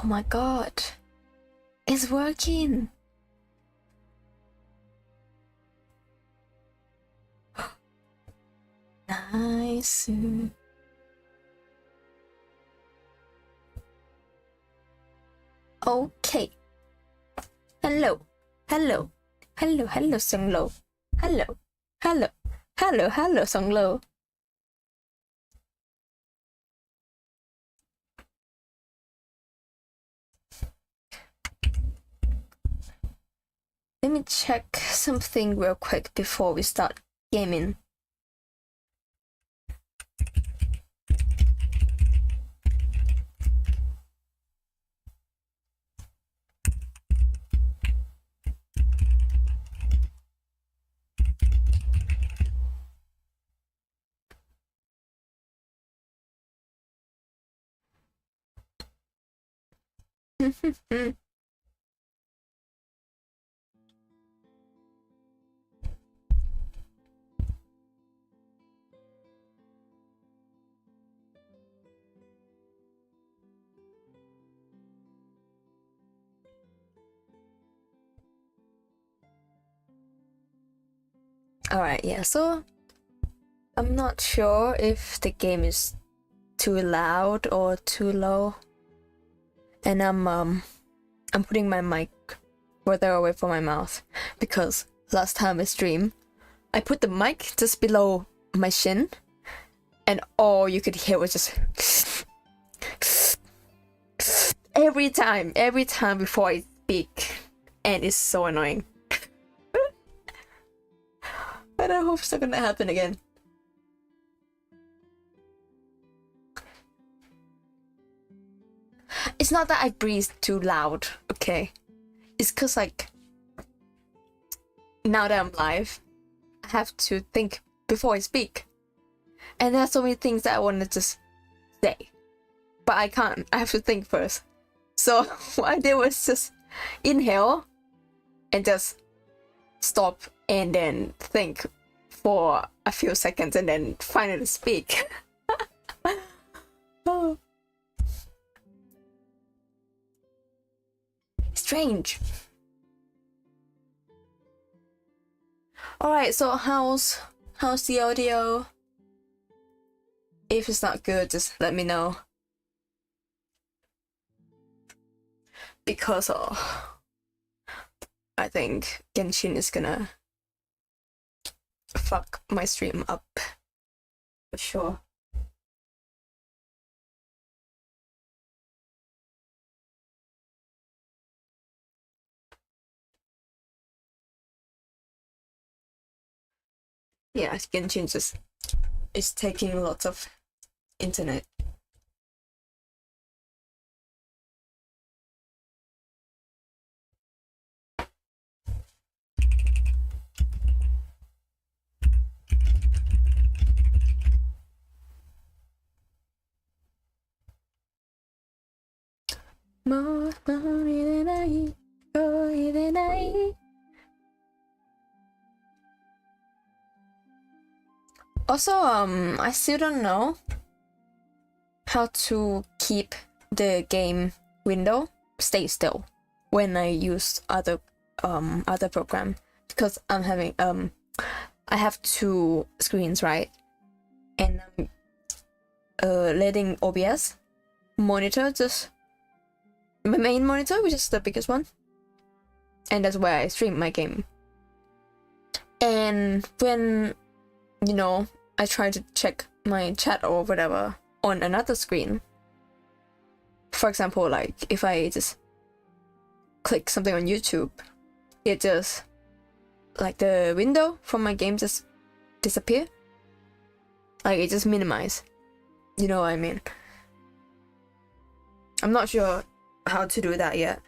Oh my god. It's working. Nice. Okay. Hello. Hello. Hello, hello, Song Lo. Hello. Hello. Hello, hello, Song Lo. Let me check something real quick before we start gaming. Alright, yeah, so I'm not sure if the game is too loud or too low. And I'm putting my mic further away from my mouth because last time I streamed, I put the mic just below my shin and all you could hear was just every time before I speak, and it's so annoying. But I hope it's not gonna happen again. It's not that I breathe too loud, okay? It's cause like now that I'm live, I have to think before I speak. And there are so many things that I want to just say. But I can't. I have to think first. So what I did was just inhale and just stop and then think for a few seconds and then finally speak. Oh. Strange. Alright, so how's the audio? If it's not good, just let me know. Because I think Genshin is gonna fuck my stream up for sure. Yeah, Genshin just is taking lots of internet. Also, I still don't know how to keep the game window stay still when I use other program, because I'm having I have two screens, right? And I'm letting OBS monitor just my main monitor, which is the biggest one, and that's where I stream my game. And when, you know, I try to check my chat or whatever on another screen, for example, like if I just click something on YouTube, it just, like, the window from my game just disappear. Like, it just minimize. You know what I mean? I'm not sure how to do that yet.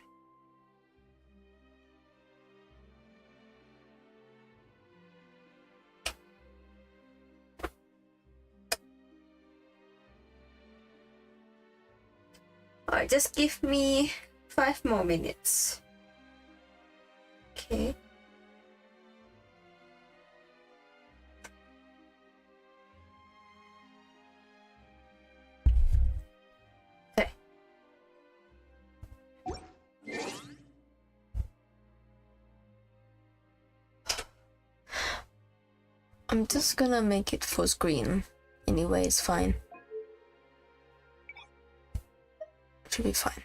Alright, just give me 5 more minutes. Okay. Okay. I'm just gonna make it full screen. Anyway, it's fine. Should be fine.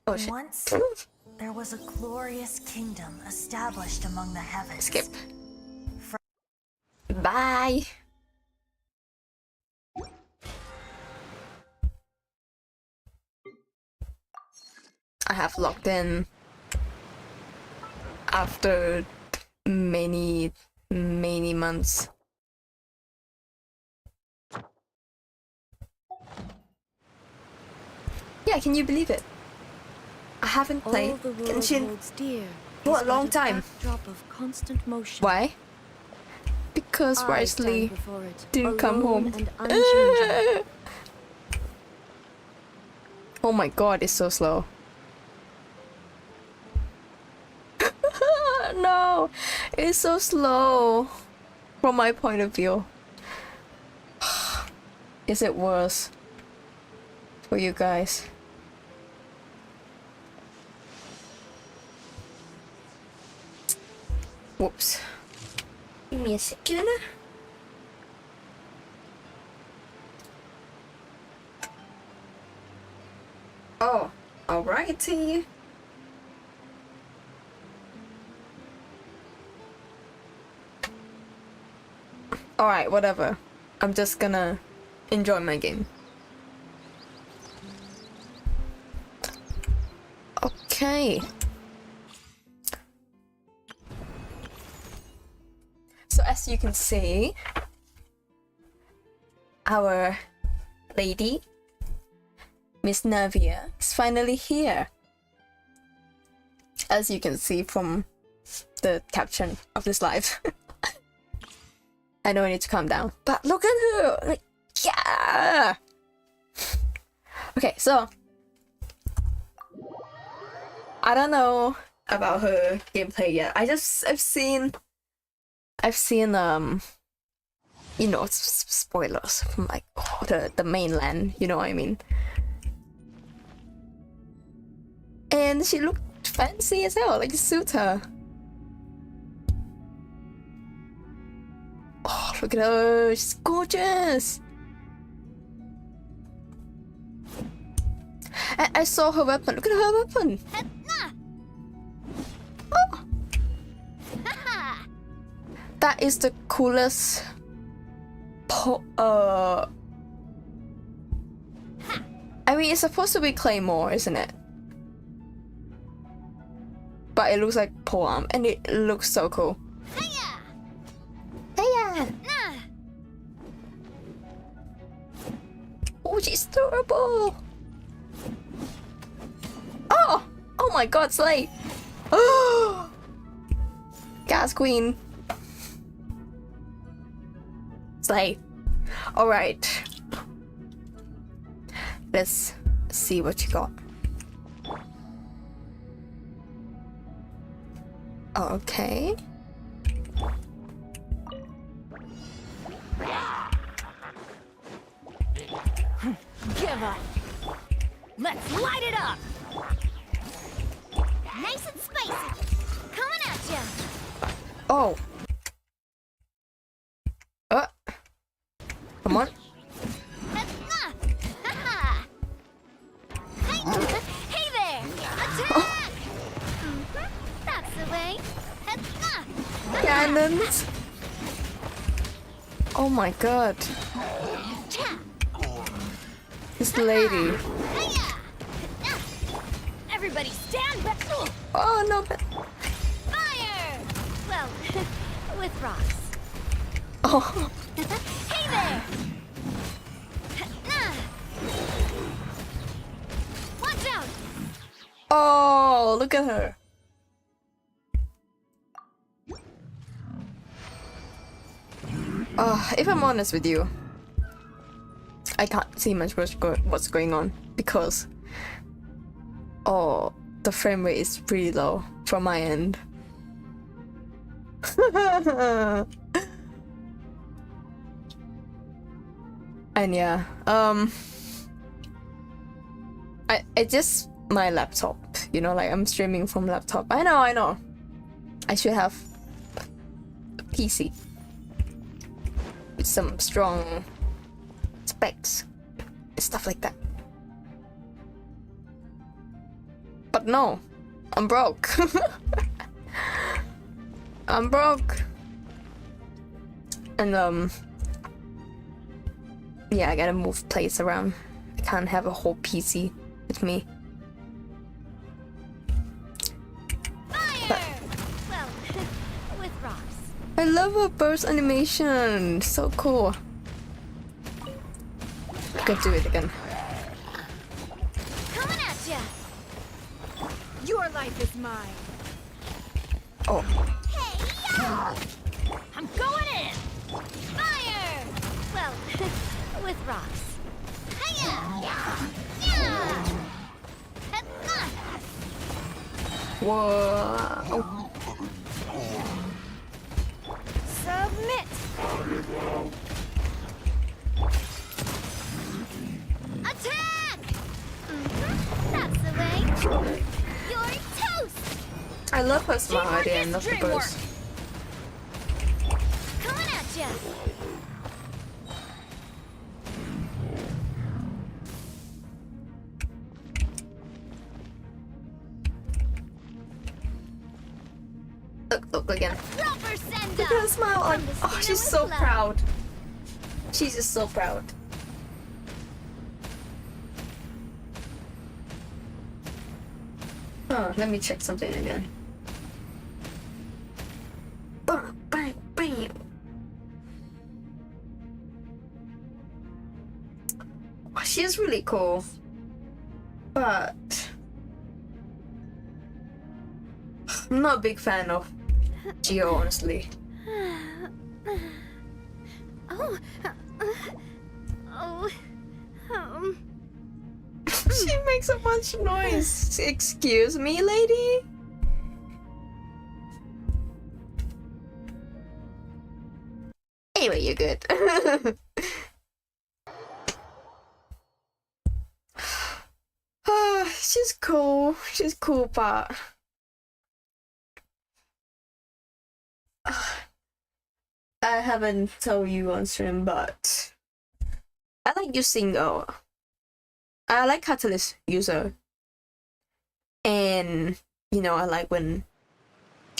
Oh shit. Once, there was a glorious kingdom established among the heavens. Skip. Bye. I have logged in after many months. Yeah, can you believe it? I haven't played Genshin for a long time. Of constant motion. Why? Because Risley didn't come home. Oh my god, it's so slow. No, it's so slow from my point of view. Is it worse for you guys? Whoops. Give me a second. Oh, alrighty. Alright, whatever. I'm just gonna enjoy my game. Okay. So as you can see, our lady, Miss Navia, is finally here. As you can see from the caption of this live. I know I need to calm down, but look at her! Like, yeah! Okay, so I don't know about her gameplay yet. I've seen you know, spoilers from like the mainland, you know what I mean? And she looked fancy as hell, like it suits her. Oh, look at her, she's gorgeous! And I saw her weapon, look at her weapon! Oh. That is the coolest I mean, it's supposed to be Claymore, isn't it? But it looks like polearm, and it looks so cool. Hiya! Oh, she's adorable! Oh! Oh my god, Slay! Oh! Gas Queen! Slay! Alright. Let's see what you got. Okay. Give up. Let's light it up. Nice and spicy. Coming at ya. Oh. Come on. Hey there. Attack. That's the way. Cannons. Oh my god. This lady. Everybody stand back. Oh no. Fire. Well, with rocks. Oh. Hey there. Watch out. Oh, look at her. If I'm honest with you, I can't see much what's going on because the frame rate is pretty low from my end. And yeah, it's just my laptop, you know, like I'm streaming from laptop. I know. I should have a PC with some strong specs, stuff like that. But no, I'm broke. I'm broke. And yeah, I gotta move plates around. I can't have a whole PC with me. Fire! Well, with rocks. I love her burst animation. So cool. I could do it again. Coming at ya! Your life is mine. Oh, Hey, ya! I'm going in! Fire! Well, with rocks. Hiya! Yeah! whoa. Submit! Attack! That's the way. You're toast! I love her smile at the end of the burst. Coming at ya! Look again. Proper send Look at her smile on. Oh, she's so proud. She's just so proud. Oh, let me check something again. Bam, bam, bam. Oh, she is really cool, but I'm not a big fan of Geeyahh, honestly. Oh. Oh. She makes so much noise. Excuse me, lady? Anyway, you're good. She's cool. She's cool, but I haven't told you on stream, but I like using I like Catalyst user, and you know, I like when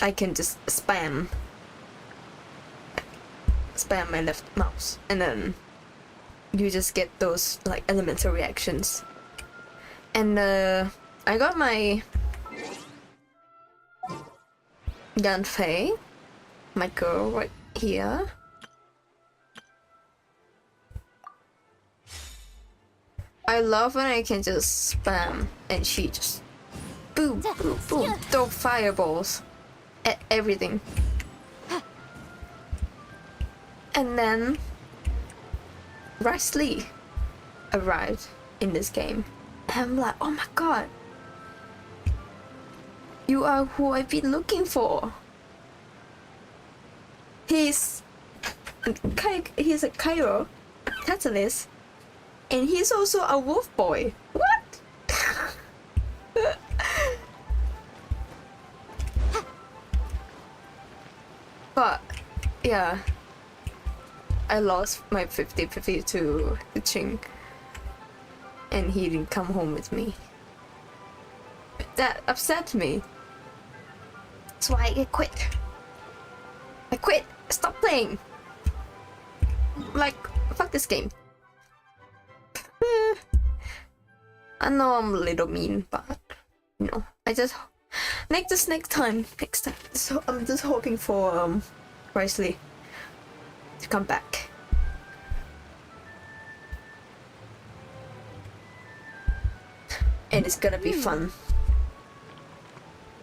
I can just spam my left mouse and then you just get those like elemental reactions. And I got my Yanfei, my girl, right here. I love when I can just spam and she just boom, boom, boom, throw fireballs at everything. And then Rice Lee arrived in this game. And I'm like, oh my god, you are who I've been looking for. He's a Cairo Catalyst, and he's also a wolf boy. What? But yeah, I lost my 50-50 to the Ching, and he didn't come home with me. That upset me. That's why I quit. I quit. Stop playing. Like, fuck this game. I know I'm a little mean, but you know, I just next time. So I'm just hoping for Rice Lee to come back. And it's gonna be fun.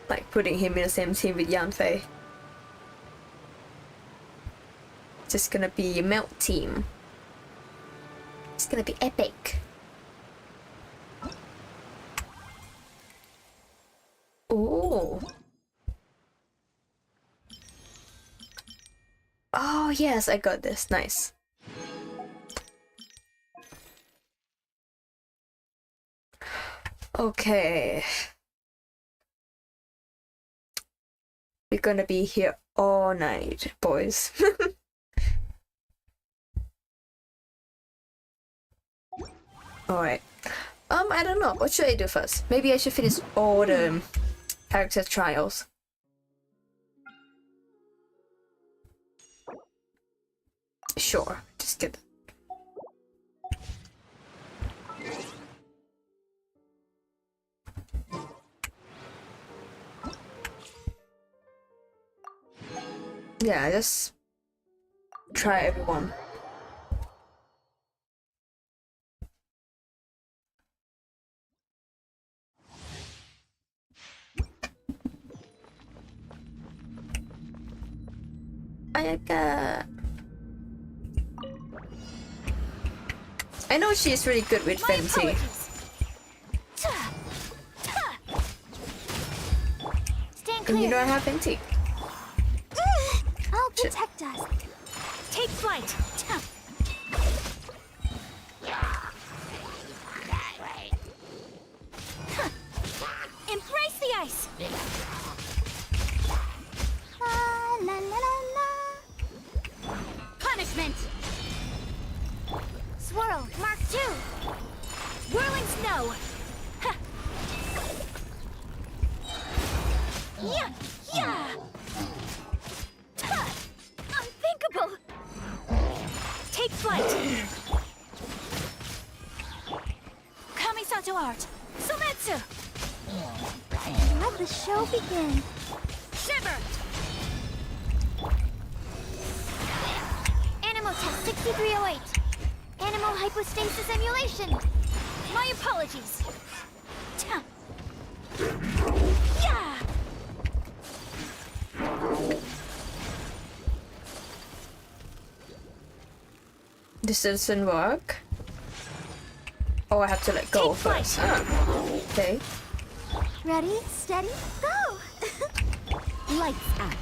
Like putting him in the same team with Yanfei. Just gonna be a melt team. It's gonna be epic. Ooh. Oh yes, I got this. Nice. Okay. We're gonna be here all night, boys. Alright. I don't know. What should I do first? Maybe I should finish all the character trials. Sure. Just get it. Yeah, just try everyone. Ayaka. I know she's really good with My Fenty. apologies. Stand And you clear. know I have Fenty. I'll protect us. Take flight. Embrace the ice. La la la la la. Punishment. Swirl, Mark 2. Whirling snow. Ha. Yeah, yeah. Ha. Unthinkable. Take flight. Kamisato art. Sometsu. Let the show begin. Shiver. Animal test 6308. Animal hypostasis emulation. My apologies. Ta. Yeah. This doesn't work. Oh, I have to let go Take flight. first. Ah, okay. Ready, steady, go. Lights out.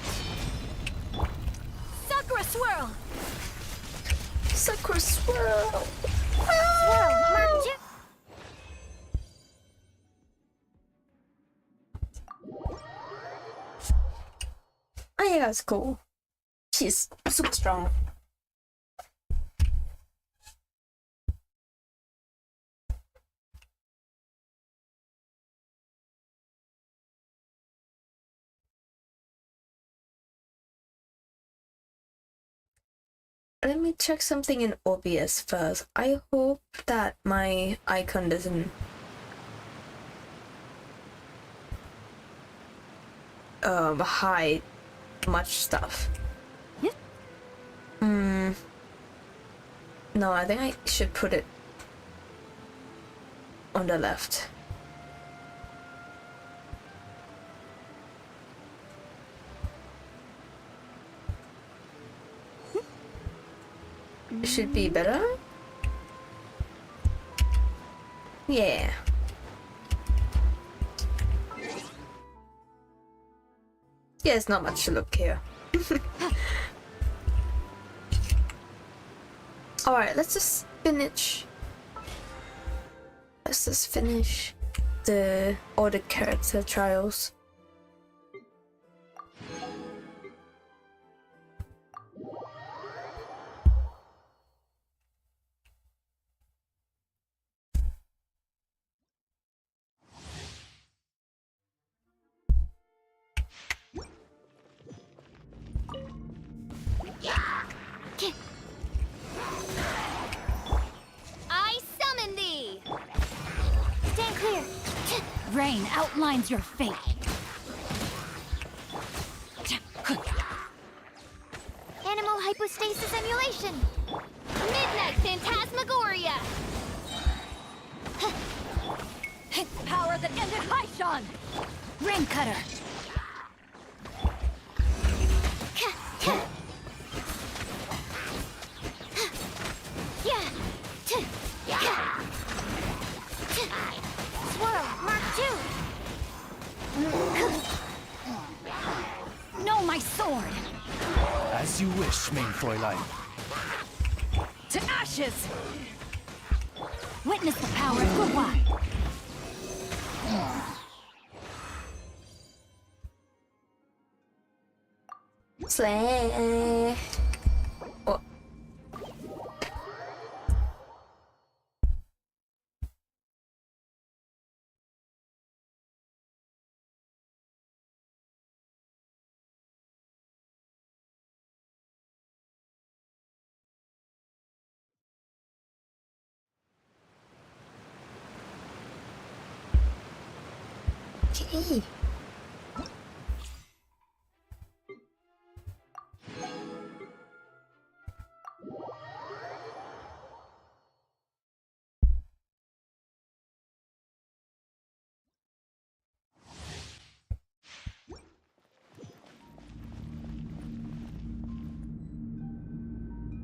Sakura swirl. Sakura swirl. Swirl, Mark 2. Oh yeah, that's cool. She's super strong. Let me check something in OBS first. I hope that my icon doesn't hide much stuff. Yep. No, I think I should put it on the left. Should be better. Yeah. Yeah, it's not much to look here. Alright, let's just finish. Let's just finish all the character trials. I summon thee. Stand clear. Rain outlines your fate. Animal hypostasis emulation. Midnight phantasmagoria. Power that ended Haishan. Rain cutter. Swirl, Mark 2. No, my sword. As you wish, main Fräulein. To ashes. Witness the power of Gua. Slay. Oh. Okay.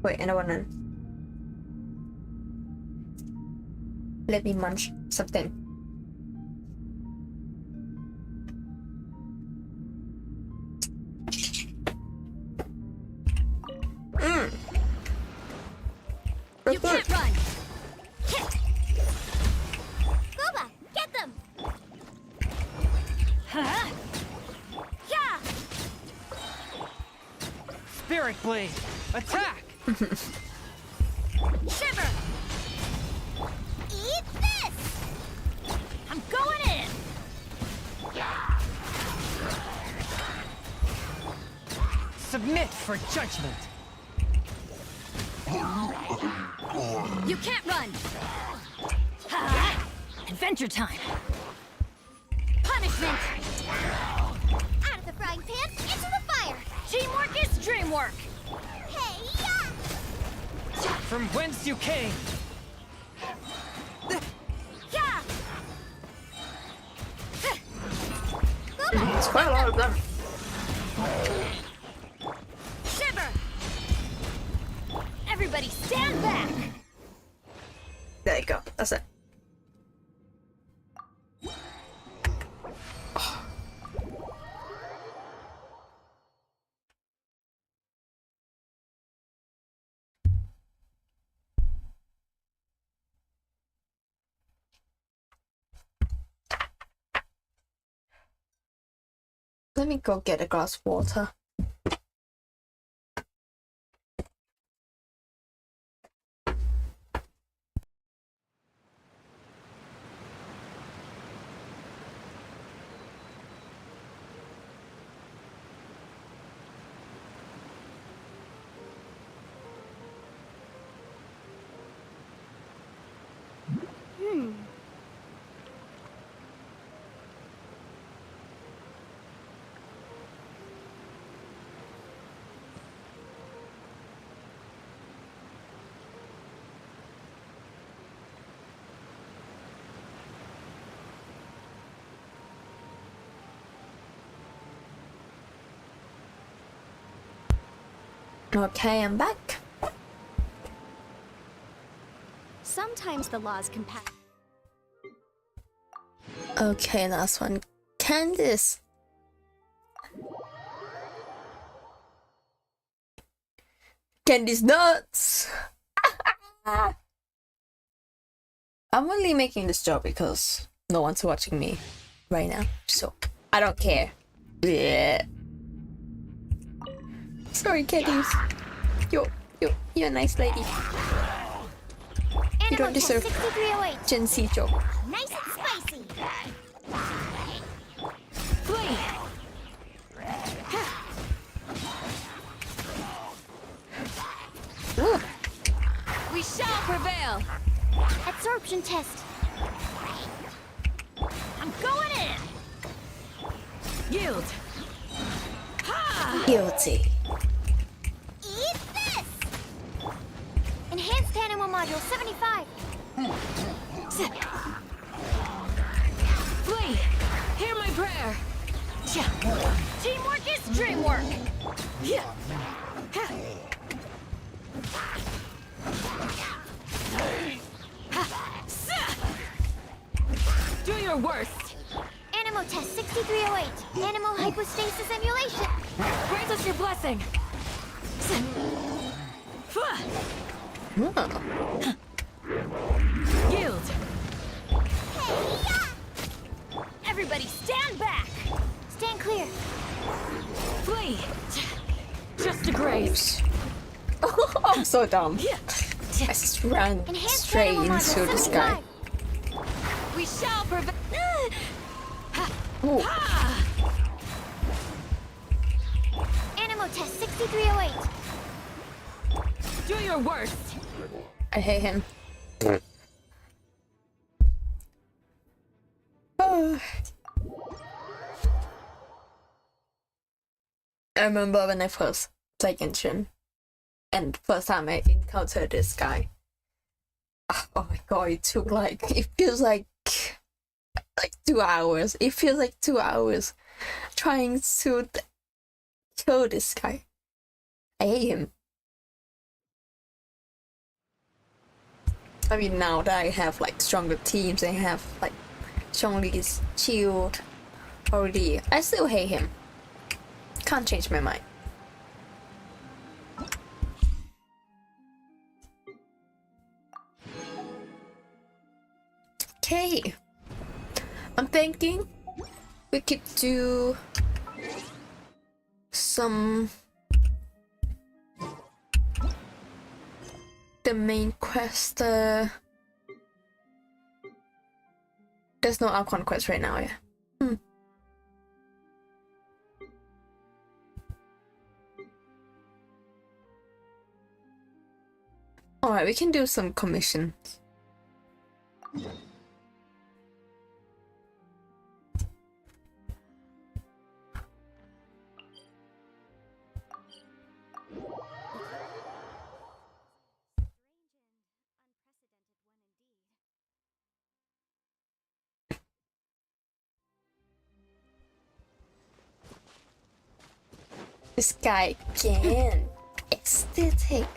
Wait, and I wanna let me munch something. You can't run! Boba, get them! Huh? Yeah! Spirit Blade, attack! Shiver! Eat this! I'm going in! Submit for judgment. You can't run! Ha! Adventure time! Punishment! Out of the frying pan, into the fire! Teamwork is dreamwork! Hey, yeah! From whence you came. Yeah! It's quite a lot of them. Shiver! Everybody stand back! There you go. That's it. Let me go get a glass of water. Okay, I'm back. Sometimes the laws compact. Okay, last one. Candice. Candice nuts. I'm only making this job because no one's watching me right now, so I don't care. Blech. Sorry, Candice. You're a nice lady. You don't deserve 6308. Gen Z joke. Nice and spicy. Flee! Ooh. We shall prevail! Absorption test. I'm going in. Yield! Guilty. Eat this. Enhanced animal module 75. Flee! Hear my prayer! Teamwork is dreamwork. Do your worst! Animal test 6308. Animal hypostasis emulation. Grant us your blessing! Yield! Everybody stand back. Stand clear. Flee! grace. Oh, so dumb. I just ran Enhanced straight animal into module this guy. 75. We shall prevail. Ooh. Animal test 6308. Do your worst. I hate him. Oh. I remember when I first played Genshin, and first time I encountered this guy. Oh my god! It took it feels like 2 hours. It feels like 2 hours trying to kill this guy. I hate him. I mean, now that I have stronger teams, I have Chong-Li's shield already, I still hate him. Can't change my mind. Okay, I'm thinking we could do some the main quest. There's no Archon quest right now, yeah. Alright, we can do some commissions. This guy again. Aesthetic.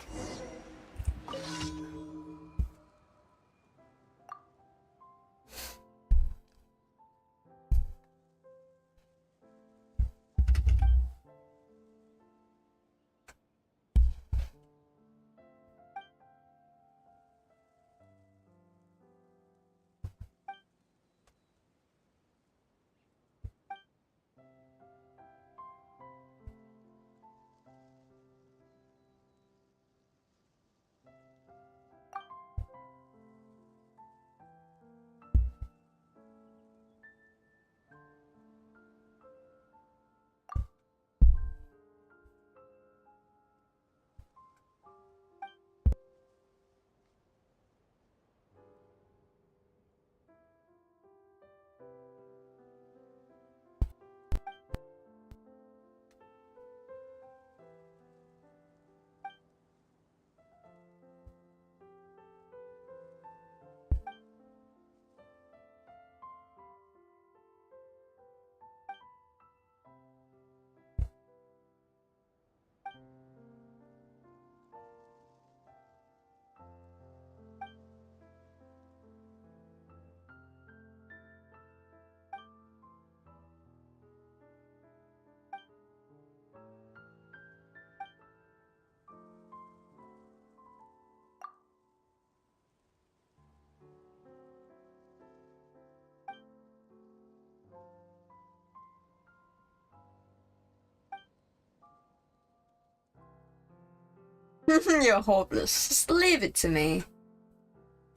You're hopeless. Just leave it to me.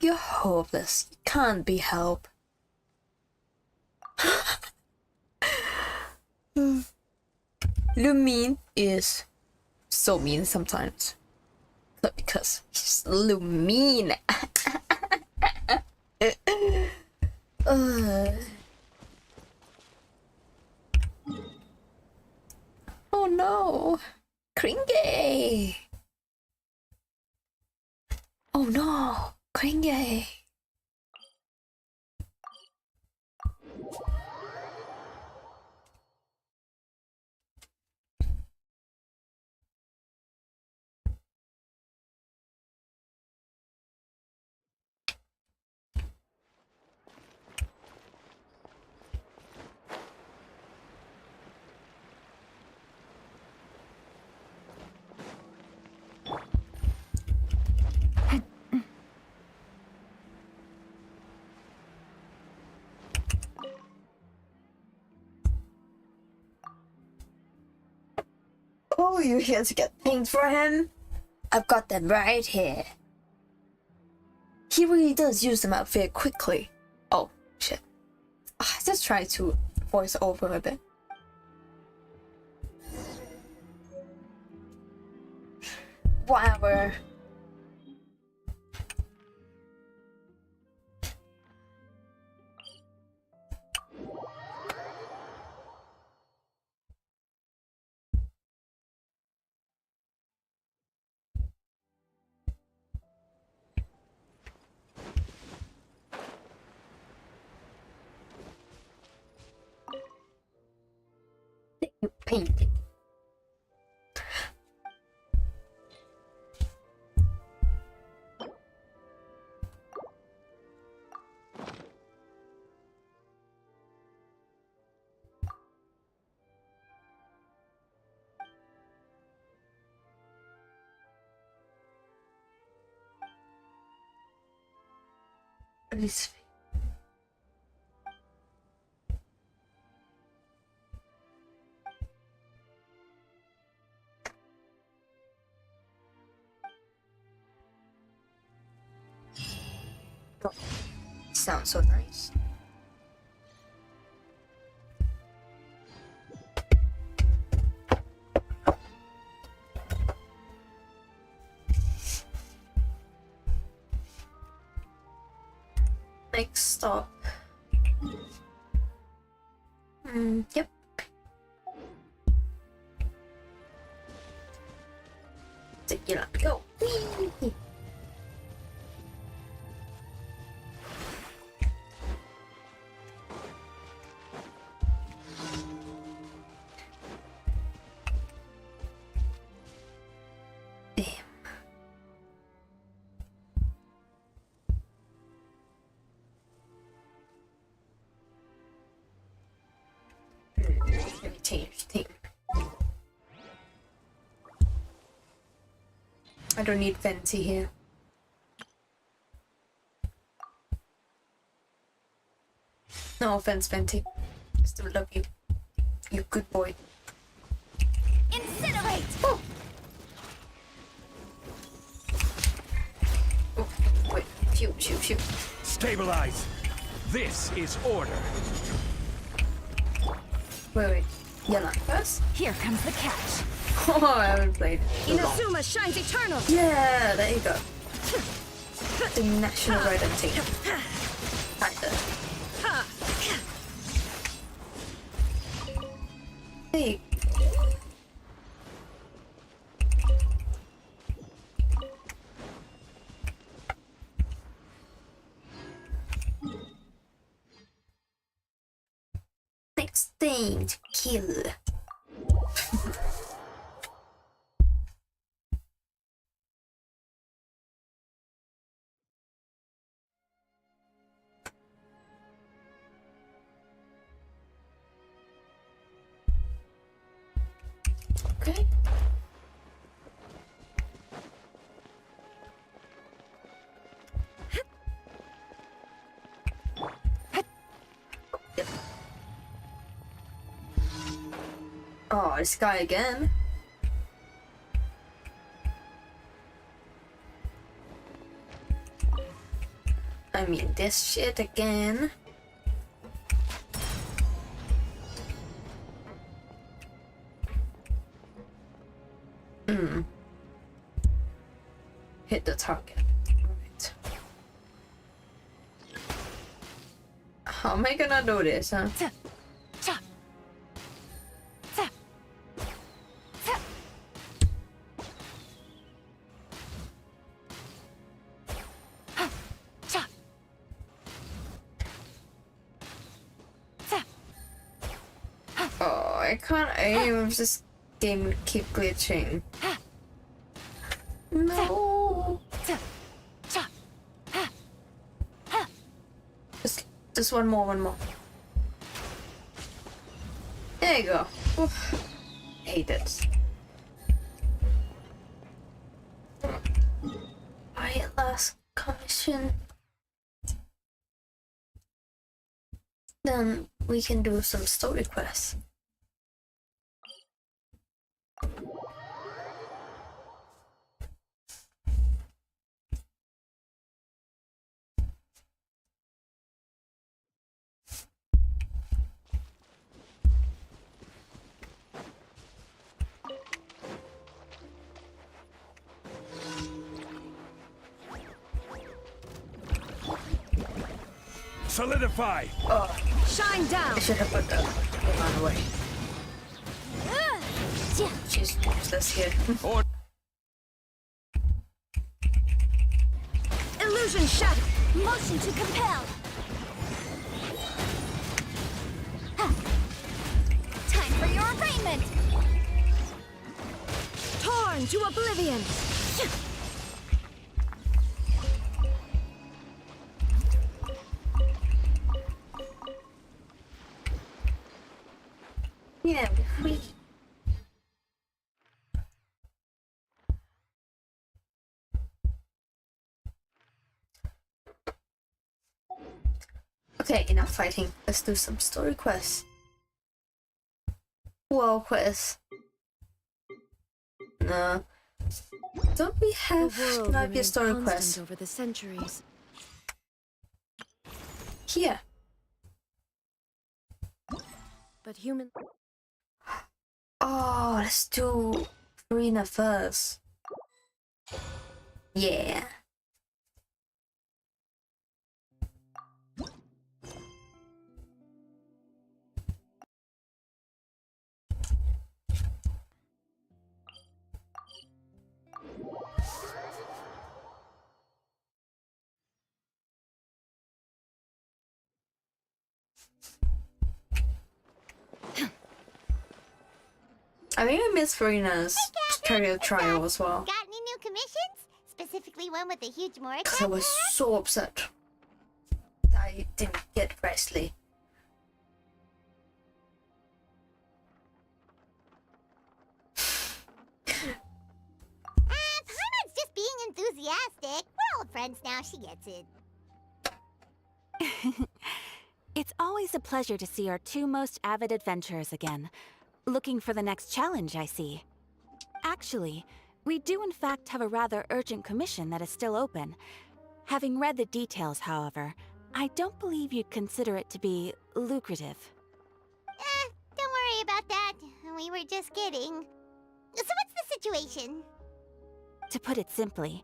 You're hopeless. You can't be helped. Lumine is so mean sometimes. But because he's Lumine. Oh no. Kringe. Oh no, Kringe. you're here to get paint for him? I've got them right here. He really does use them out very quickly. Oh, shit. Just try to voice over a bit. Whatever. Painting. This sounds so nice. Next stop. Yep. Tequila, go. Whee! Let me change thing. I don't need Venti here. No offense, Venti. I still love you. You good boy. Incinerate! Oh, wait. Shoot. Stabilize. This is order. Wait. Yellow first? Here comes the catch. Oh, I haven't played it. Inazuma shines eternal. Yeah, there you go. The national rodent team. Kinda. Hey. Next thing to kill. Okay. Oh, this guy again. I mean, this shit again. Hit the target. Right. How am I gonna do this, huh? Oh, I can't aim. This game keep glitching. No. Just one more. There you go. Oof. Hate it. Alright, last commission. Then we can do some story quests. Solidify! Shine down! I should have put the game away. She's useless here. Order. Illusion shattered! Motion to compel. Time for your arraignment. Torn to oblivion! Yeah, we. Okay, enough fighting. Let's do some story quests. Wall quests. No. Don't we have Navia story quests? Over the centuries. Here. But human... Oh, let's do Farina first. Yeah. I mean, I miss Farina's tutorial trial as well. Got any new commissions? Specifically one with a huge Morris. Because I was so upset that I didn't get Presley. Paimon's just being enthusiastic. We're old friends now, she gets it. It's always a pleasure to see our two most avid adventurers again. Looking for the next challenge, I see. Actually, we do in fact have a rather urgent commission that is still open. Having read the details, however, I don't believe you'd consider it to be lucrative. Don't worry about that. We were just kidding. So what's the situation? To put it simply,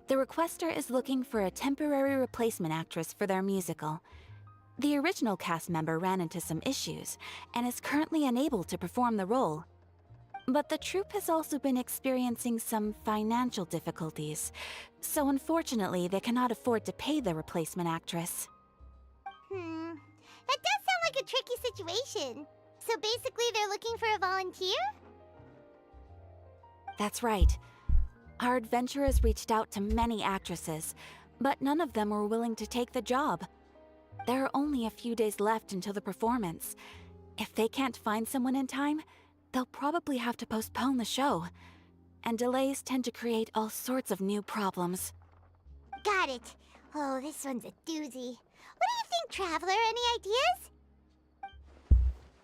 the requester is looking for a temporary replacement actress for their musical. The original cast member ran into some issues and is currently unable to perform the role. But the troupe has also been experiencing some financial difficulties, so unfortunately they cannot afford to pay the replacement actress. That does sound like a tricky situation. So basically they're looking for a volunteer? That's right. Our adventurers reached out to many actresses, but none of them were willing to take the job. There are only a few days left until the performance. If they can't find someone in time, they'll probably have to postpone the show. And delays tend to create all sorts of new problems. Got it. Oh, this one's a doozy. What do you think, Traveler? Any ideas?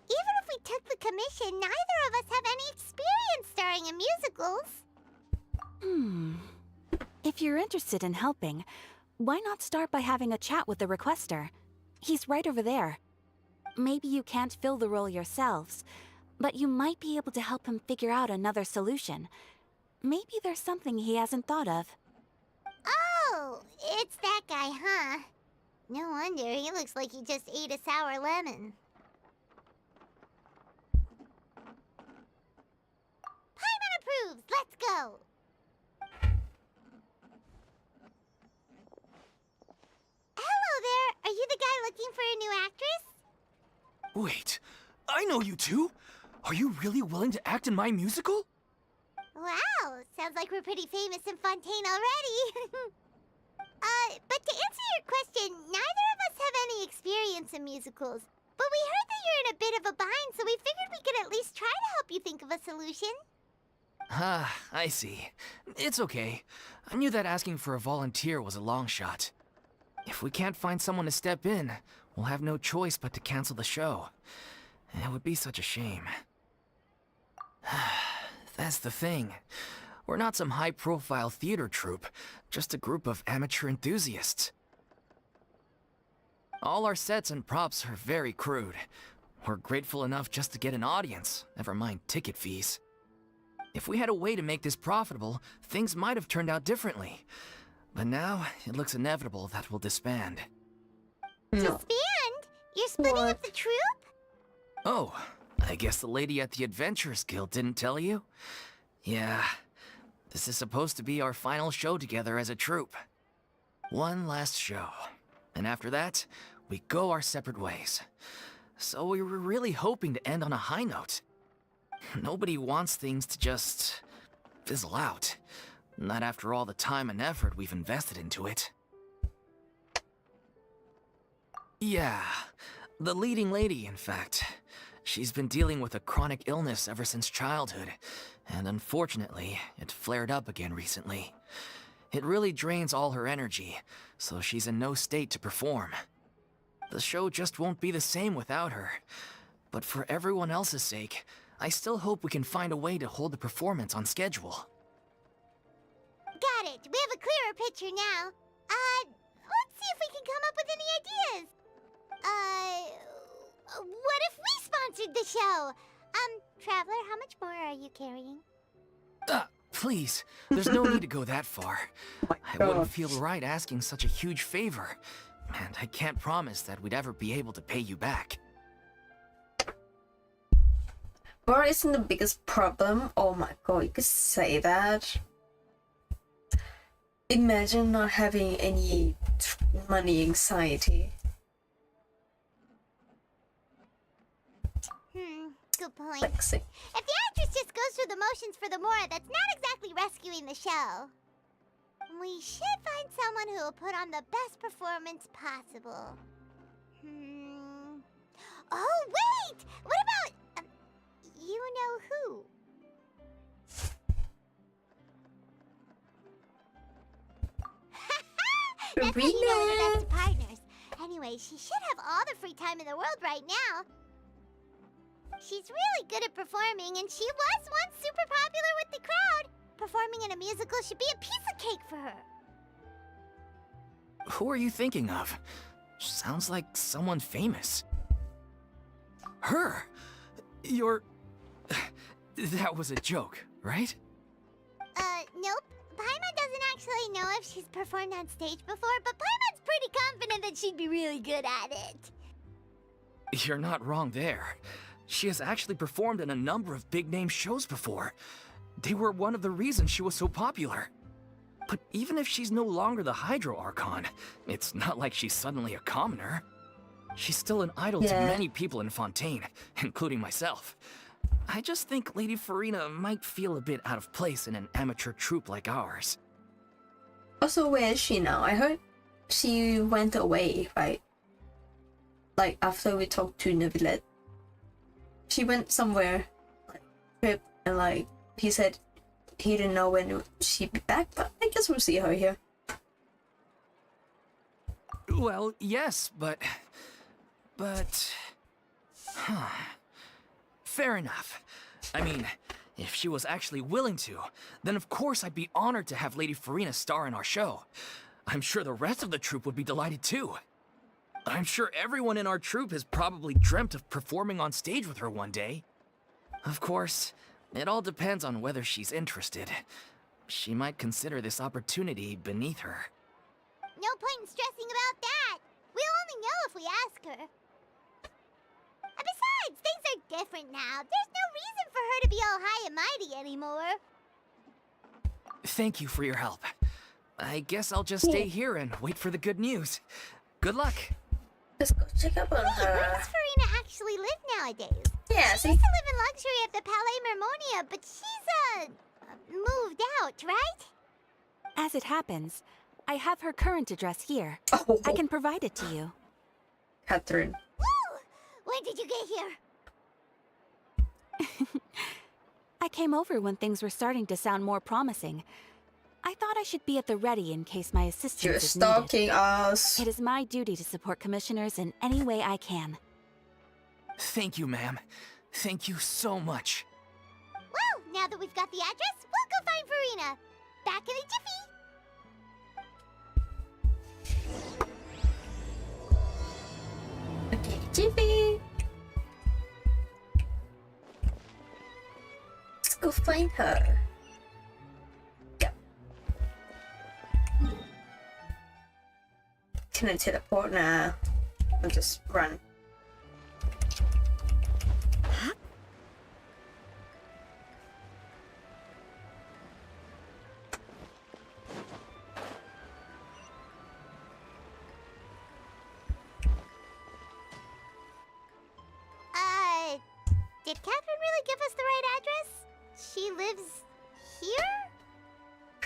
Even if we took the commission, neither of us have any experience starring in musicals. If you're interested in helping, why not start by having a chat with the requester? He's right over there. Maybe you can't fill the role yourselves, but you might be able to help him figure out another solution. Maybe there's something he hasn't thought of. Oh, it's that guy, huh? No wonder, he looks like he just ate a sour lemon. Paimon approves, let's go! Hello there, are you the guy looking for a new actress? Wait, I know you two! Are you really willing to act in my musical? Wow, sounds like we're pretty famous in Fontaine already. But to answer your question, neither of us have any experience in musicals. But we heard that you're in a bit of a bind, so we figured we could at least try to help you think of a solution. Ah, I see. It's okay. I knew that asking for a volunteer was a long shot. If we can't find someone to step in, we'll have no choice but to cancel the show. It would be such a shame. That's the thing. We're not some high-profile theater troupe, just a group of amateur enthusiasts. All our sets and props are very crude. We're grateful enough just to get an audience, never mind ticket fees. If we had a way to make this profitable, things might have turned out differently. But now, it looks inevitable that we'll disband. To No. expand? You're splitting up What? the troupe? Oh, I guess the lady at the Adventurers Guild didn't tell you? Yeah, this is supposed to be our final show together as a troupe. One last show. And after that, we go our separate ways. So we were really hoping to end on a high note. Nobody wants things to just fizzle out. Not after all the time and effort we've invested into it. Yeah, the leading lady, in fact. She's been dealing with a chronic illness ever since childhood, and unfortunately, it flared up again recently. It really drains all her energy, so she's in no state to perform. The show just won't be the same without her. But for everyone else's sake, I still hope we can find a way to hold the performance on schedule. Got it. We have a clearer picture now. Let's see if we can come up with any ideas. What if we sponsored the show? Traveler, how much more are you carrying? Please, there's no need to go that far. I wouldn't God. feel right asking such a huge favor. And I can't promise that we'd ever be able to pay you back. What isn't the biggest problem? Oh my god, you could say that. Imagine not having any money anxiety. Good point. Like, say, If the actress just goes through the motions for the Mora, that's not exactly rescuing the show. We should find someone who will put on the best performance possible. Oh, wait! What about... you know who? That's how you know we're the best of partners. Anyway, she should have all the free time in the world right now. She's really good at performing, and she was once super popular with the crowd. Performing in a musical should be a piece of cake for her. Who are you thinking of? Sounds like someone famous. Her? You're... That was a joke, right? Nope. Paimon doesn't actually know if she's performed on stage before, but Paimon's pretty confident that she'd be really good at it. You're not wrong there. She has actually performed in a number of big-name shows before. They were one of the reasons she was so popular. But even if she's no longer the Hydro Archon, it's not like she's suddenly a commoner. She's still an idol to Yeah. many people in Fontaine, including myself. I just think Lady Farina might feel a bit out of place in an amateur troupe like ours. also, where is she now? I heard she went away, right? Like, after we talked to Navia. She went somewhere, like, trip, and like, he said he didn't know when she'd be back, but I guess we'll see her here. Well, yes, but... Huh. Fair enough. I mean, if she was actually willing to, then of course I'd be honored to have Lady Farina star in our show. I'm sure the rest of the troupe would be delighted too. I'm sure everyone in our troupe has probably dreamt of performing on stage with her one day. Of course, it all depends on whether she's interested. She might consider this opportunity beneath her. No point in stressing about that. We'll only know if we ask her. And besides, things are different now. There's no reason for her to be all high and mighty anymore. Thank you for your help. I guess I'll just stay here and wait for the good news. Good luck. Let's go check up on Wait, where her. does Farina actually live nowadays? Yeah, She see? used to live in luxury at the Palais Mermonia, but she's, moved out, right? As it happens, I have her current address here. Oh, I can provide it to you. Catherine. Woo! When did you get here? I came over when things were starting to sound more promising. I thought I should be at the ready in case my assistance You're is needed. stalking us. It is my duty to support commissioners in any way I can. Thank you, ma'am. Thank you so much. Well, now that we've got the address, we'll go find Farina. Back in a jiffy. Okay, Jiffy. Let's go find her. Go. Can I teleport now? I'll just run. Did Catherine really give us the right address? She lives here?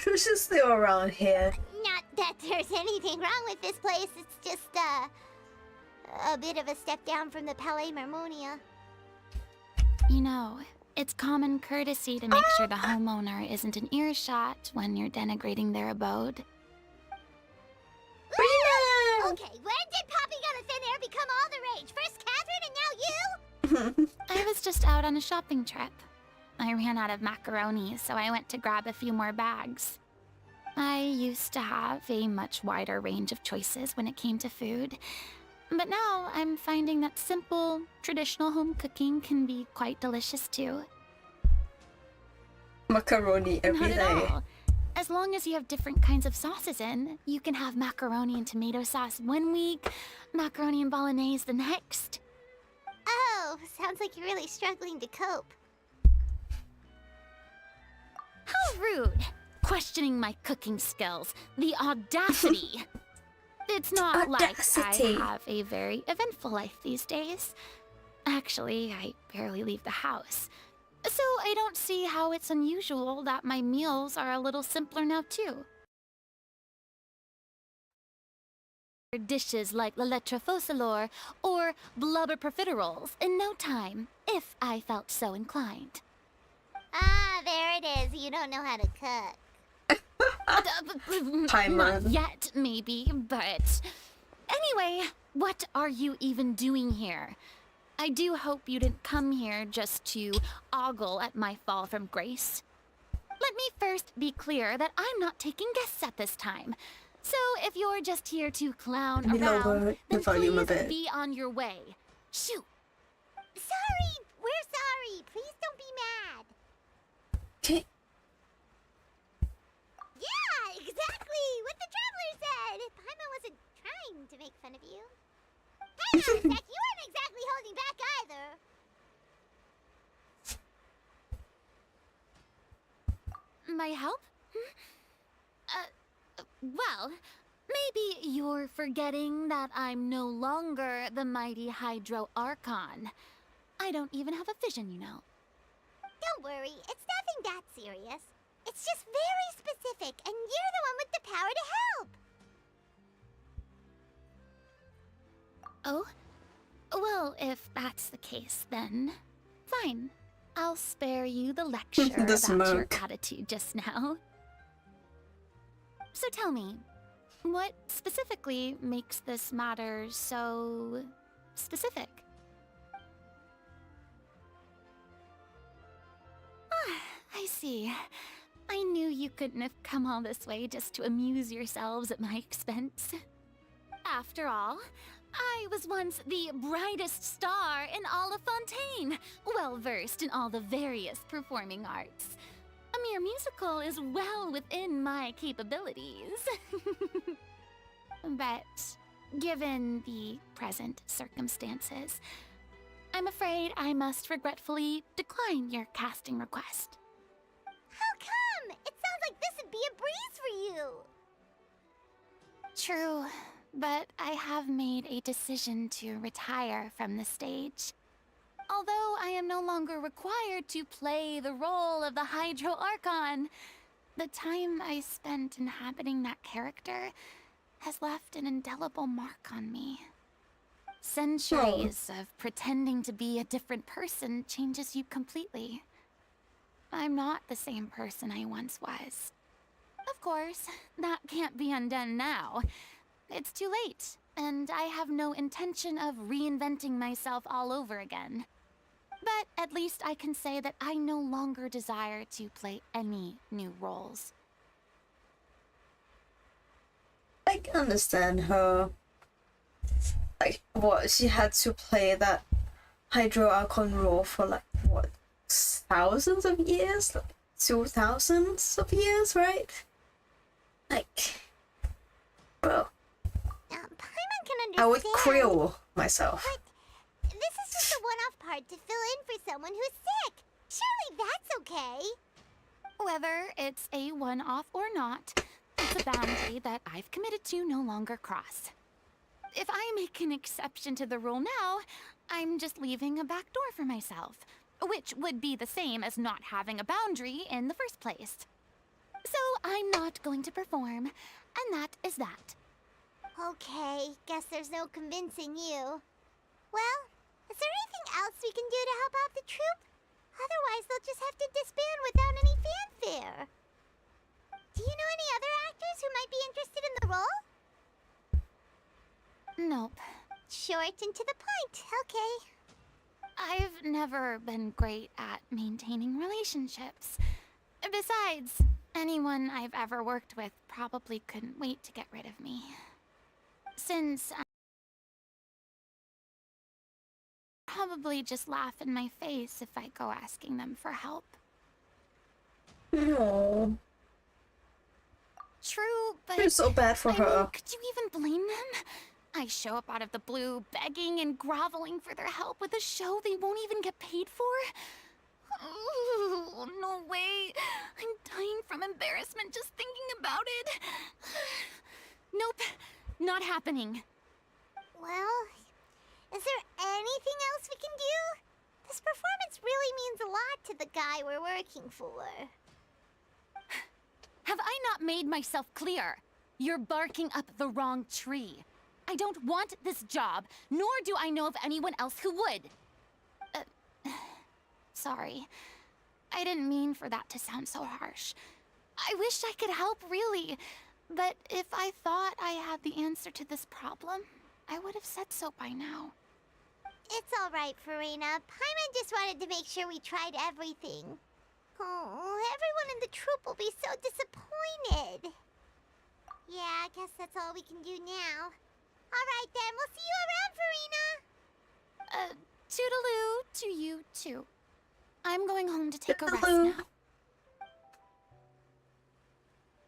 She's just still around here. Not that there's anything wrong with this place, it's just, a bit of a step down from the Palais Marmonia. You know, it's common courtesy to make sure the homeowner isn't in earshot when you're denigrating their abode. Okay, when did Poppy Gun of Thin Air become all the rage? First Catherine and now you? I was just out on a shopping trip. I ran out of macaroni, so I went to grab a few more bags. I used to have a much wider range of choices when it came to food, but now I'm finding that simple, traditional home cooking can be quite delicious too. Macaroni every Not day. at all. As long as you have different kinds of sauces in, you can have macaroni and tomato sauce one week, macaroni and bolognese the next. Oh, sounds like you're really struggling to cope. How rude! Questioning my cooking skills. The audacity! It's not Audacity. like I have a very eventful life these days. Actually, I barely leave the house. So I don't see how it's unusual that my meals are a little simpler now too. Dishes like la lettre faucilor or blubber profiteroles in no time, if I felt so inclined. Ah, there it is. You don't know how to cook. Not yet, maybe, but... Anyway, what are you even doing here? I do hope you didn't come here just to ogle at my fall from grace. Let me first be clear that I'm not taking guests at this time. So if you're just here to clown Let me lower around, the then volume a please bit. be on your way. Shoot! Sorry! We're sorry! Please don't be mad! Okay. Yeah, exactly! What the traveler said! Paimon wasn't trying to make fun of you. Hang on a sec, you weren't exactly holding back either. My help? Well, maybe you're forgetting that I'm no longer the mighty Hydro Archon. I don't even have a vision, you know. Don't worry, it's nothing that serious. It's just very specific, and you're the one with the power to help. Oh? Well, if that's the case, then fine. I'll spare you the lecture The about your smoke. attitude just now. So tell me, what specifically makes this matter so specific? I see. I knew you couldn't have come all this way just to amuse yourselves at my expense. After all, I was once the brightest star in all of Fontaine, well-versed in all the various performing arts. A mere musical is well within my capabilities. But given the present circumstances, I'm afraid I must regretfully decline your casting request. How come? It sounds like this would be a breeze for you. True, but I have made a decision to retire from the stage. Although I am no longer required to play the role of the Hydro Archon, the time I spent inhabiting that character has left an indelible mark on me. Centuries of pretending to be a different person changes you completely. I'm not the same person I once was. Of course, that can't be undone now. It's too late, and I have no intention of reinventing myself all over again. But at least I can say that I no longer desire to play any new roles. I can understand her. Like, what, she had to play that Hydro Archon role for, like, what, thousands of years? Like, 2000s of years, right? Like, bro. Paimon can I would understand. krill myself. But this is just a one-off part to fill in for someone who's sick. Surely that's okay. Whether it's a one-off or not, it's a boundary that I've committed to no longer cross. If I make an exception to the rule now, I'm just leaving a back door for myself, which would be the same as not having a boundary in the first place. So I'm not going to perform, and that is that. Okay, guess there's no convincing you. Well, is there anything else we can do to help out the troupe? Otherwise, they'll just have to disband without any fanfare. Do you know any other actors who might be interested in the role? Nope. Short and to the point, okay. I've never been great at maintaining relationships. Besides, anyone I've ever worked with probably couldn't wait to get rid of me. Since I probably just laugh in my face if I go asking them for help. No. True, but Feel so bad for I mean, her. could you even blame them? I show up out of the blue, begging and groveling for their help with a show they won't even get paid for? Ooh, no way. I'm dying from embarrassment just thinking about it. Nope, not happening. Well, is there anything else we can do? This performance really means a lot to the guy we're working for. Have I not made myself clear? You're barking up the wrong tree. I don't want this job, nor do I know of anyone else who would. Sorry. I didn't mean for that to sound so harsh. I wish I could help, really. But if I thought I had the answer to this problem, I would have said so by now. It's all right, Farina. Paimon just wanted to make sure we tried everything. Oh, everyone in the troupe will be so disappointed. Yeah, I guess that's all we can do now. All right, then. We'll see you around, Farina. Toodaloo to you, too. I'm going home to take a rest Toodaloo. now.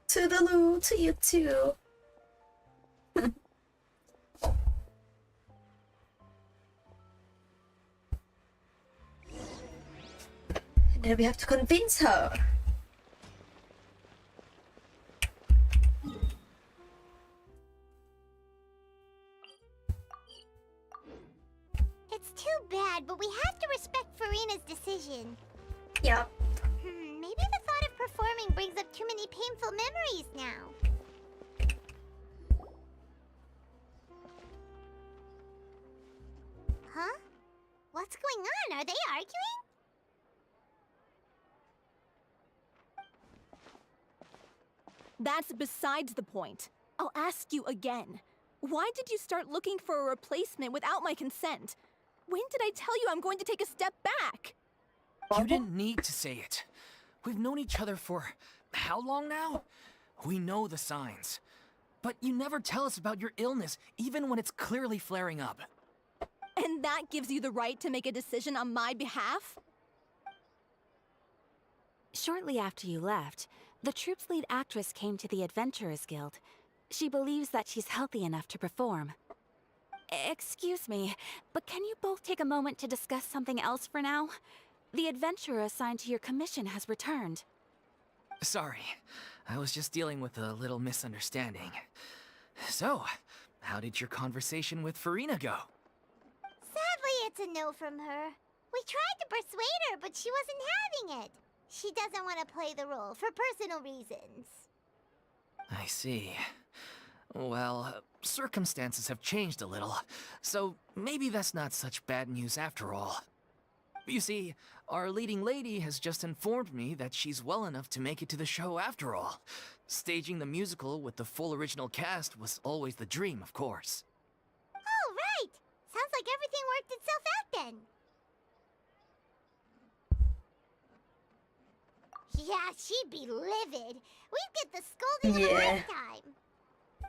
Toodaloo to you too. And then we have to convince her. It's too bad, but we have to respect Farina's decision. Yeah. Maybe the thought of performing brings up too many painful memories now. Huh? What's going on? Are they arguing? That's besides the point. I'll ask you again. Why did you start looking for a replacement without my consent? When did I tell you I'm going to take a step back? You didn't need to say it. We've known each other for how long now? We know the signs. But you never tell us about your illness, even when it's clearly flaring up. And that gives you the right to make a decision on my behalf? Shortly after you left, the troupe's lead actress came to the Adventurers Guild. She believes that she's healthy enough to perform. Excuse me, but can you both take a moment to discuss something else for now? The adventurer assigned to your commission has returned. Sorry, I was just dealing with a little misunderstanding. So, how did your conversation with Farina go? Sadly, it's a no from her. We tried to persuade her, but she wasn't having it. She doesn't want to play the role for personal reasons. I see. Well, circumstances have changed a little, so maybe that's not such bad news after all. You see, our leading lady has just informed me that she's well enough to make it to the show after all. Staging the musical with the full original cast was always the dream, of course. Oh, right! Sounds like everything worked itself out then. Yeah, she'd be livid. We'd get the scolding of a Yeah. lifetime.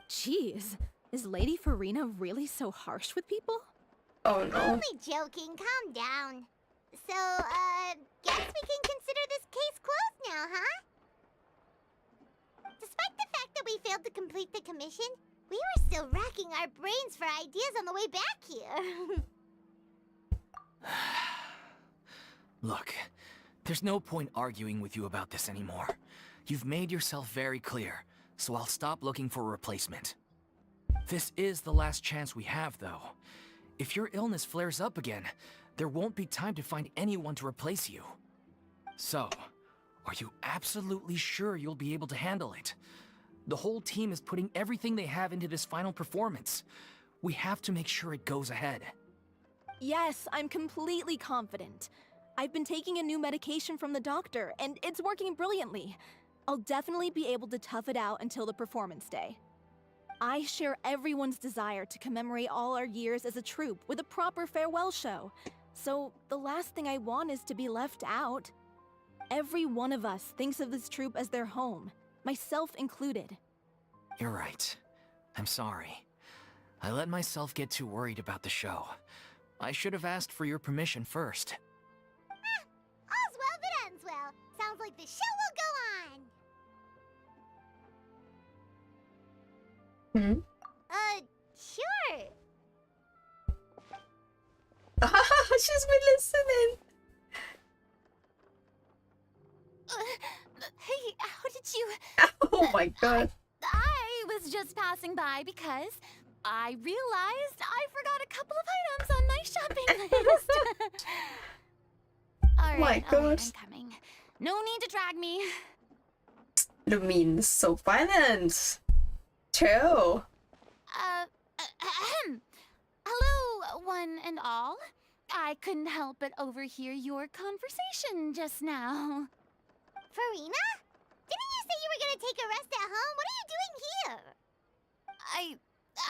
Jeez, is Lady Farina really so harsh with people? Oh no. Only joking, calm down. So, guess we can consider this case closed now, huh? Despite the fact that we failed to complete the commission, We were still racking our brains for ideas on the way back here. Look, there's no point arguing with you about this anymore. You've made yourself very clear, so I'll stop looking for a replacement. This is the last chance we have, though. If your illness flares up again, there won't be time to find anyone to replace you. So, are you absolutely sure you'll be able to handle it? The whole team is putting everything they have into this final performance. We have to make sure it goes ahead. Yes, I'm completely confident. I've been taking a new medication from the doctor, and it's working brilliantly. I'll definitely be able to tough it out until the performance day. I share everyone's desire to commemorate all our years as a troupe with a proper farewell show. So the last thing I want is to be left out. Every one of us thinks of this troupe as their home, myself included. You're right. I'm sorry. I let myself get too worried about the show. I should have asked for your permission first. All's well that ends well. Sounds like the show will go on. Sure. She's been listening. Hey, how did you... Oh my god. I was just passing by because I realized I forgot a couple of items on my shopping list. Alright, My God. I'm coming. No need to drag me. The mean is so violent. Chill. Hello, one and all. I couldn't help but overhear your conversation just now. Farina? Didn't you say you were gonna take a rest at home? What are you doing here?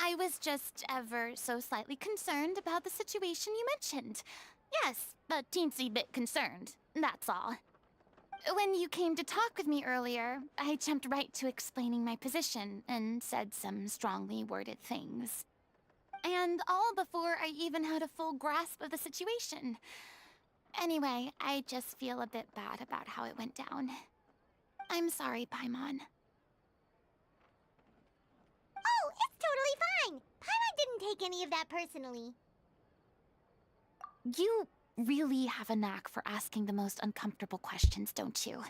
I was just ever so slightly concerned about the situation you mentioned. Yes, a teensy bit concerned, that's all. When you came to talk with me earlier, I jumped right to explaining my position and said some strongly worded things. And all before I even had a full grasp of the situation. Anyway, I just feel a bit bad about how it went down. I'm sorry, Paimon. Oh, it's totally fine. Paimon didn't take any of that personally. You really have a knack for asking the most uncomfortable questions, don't you?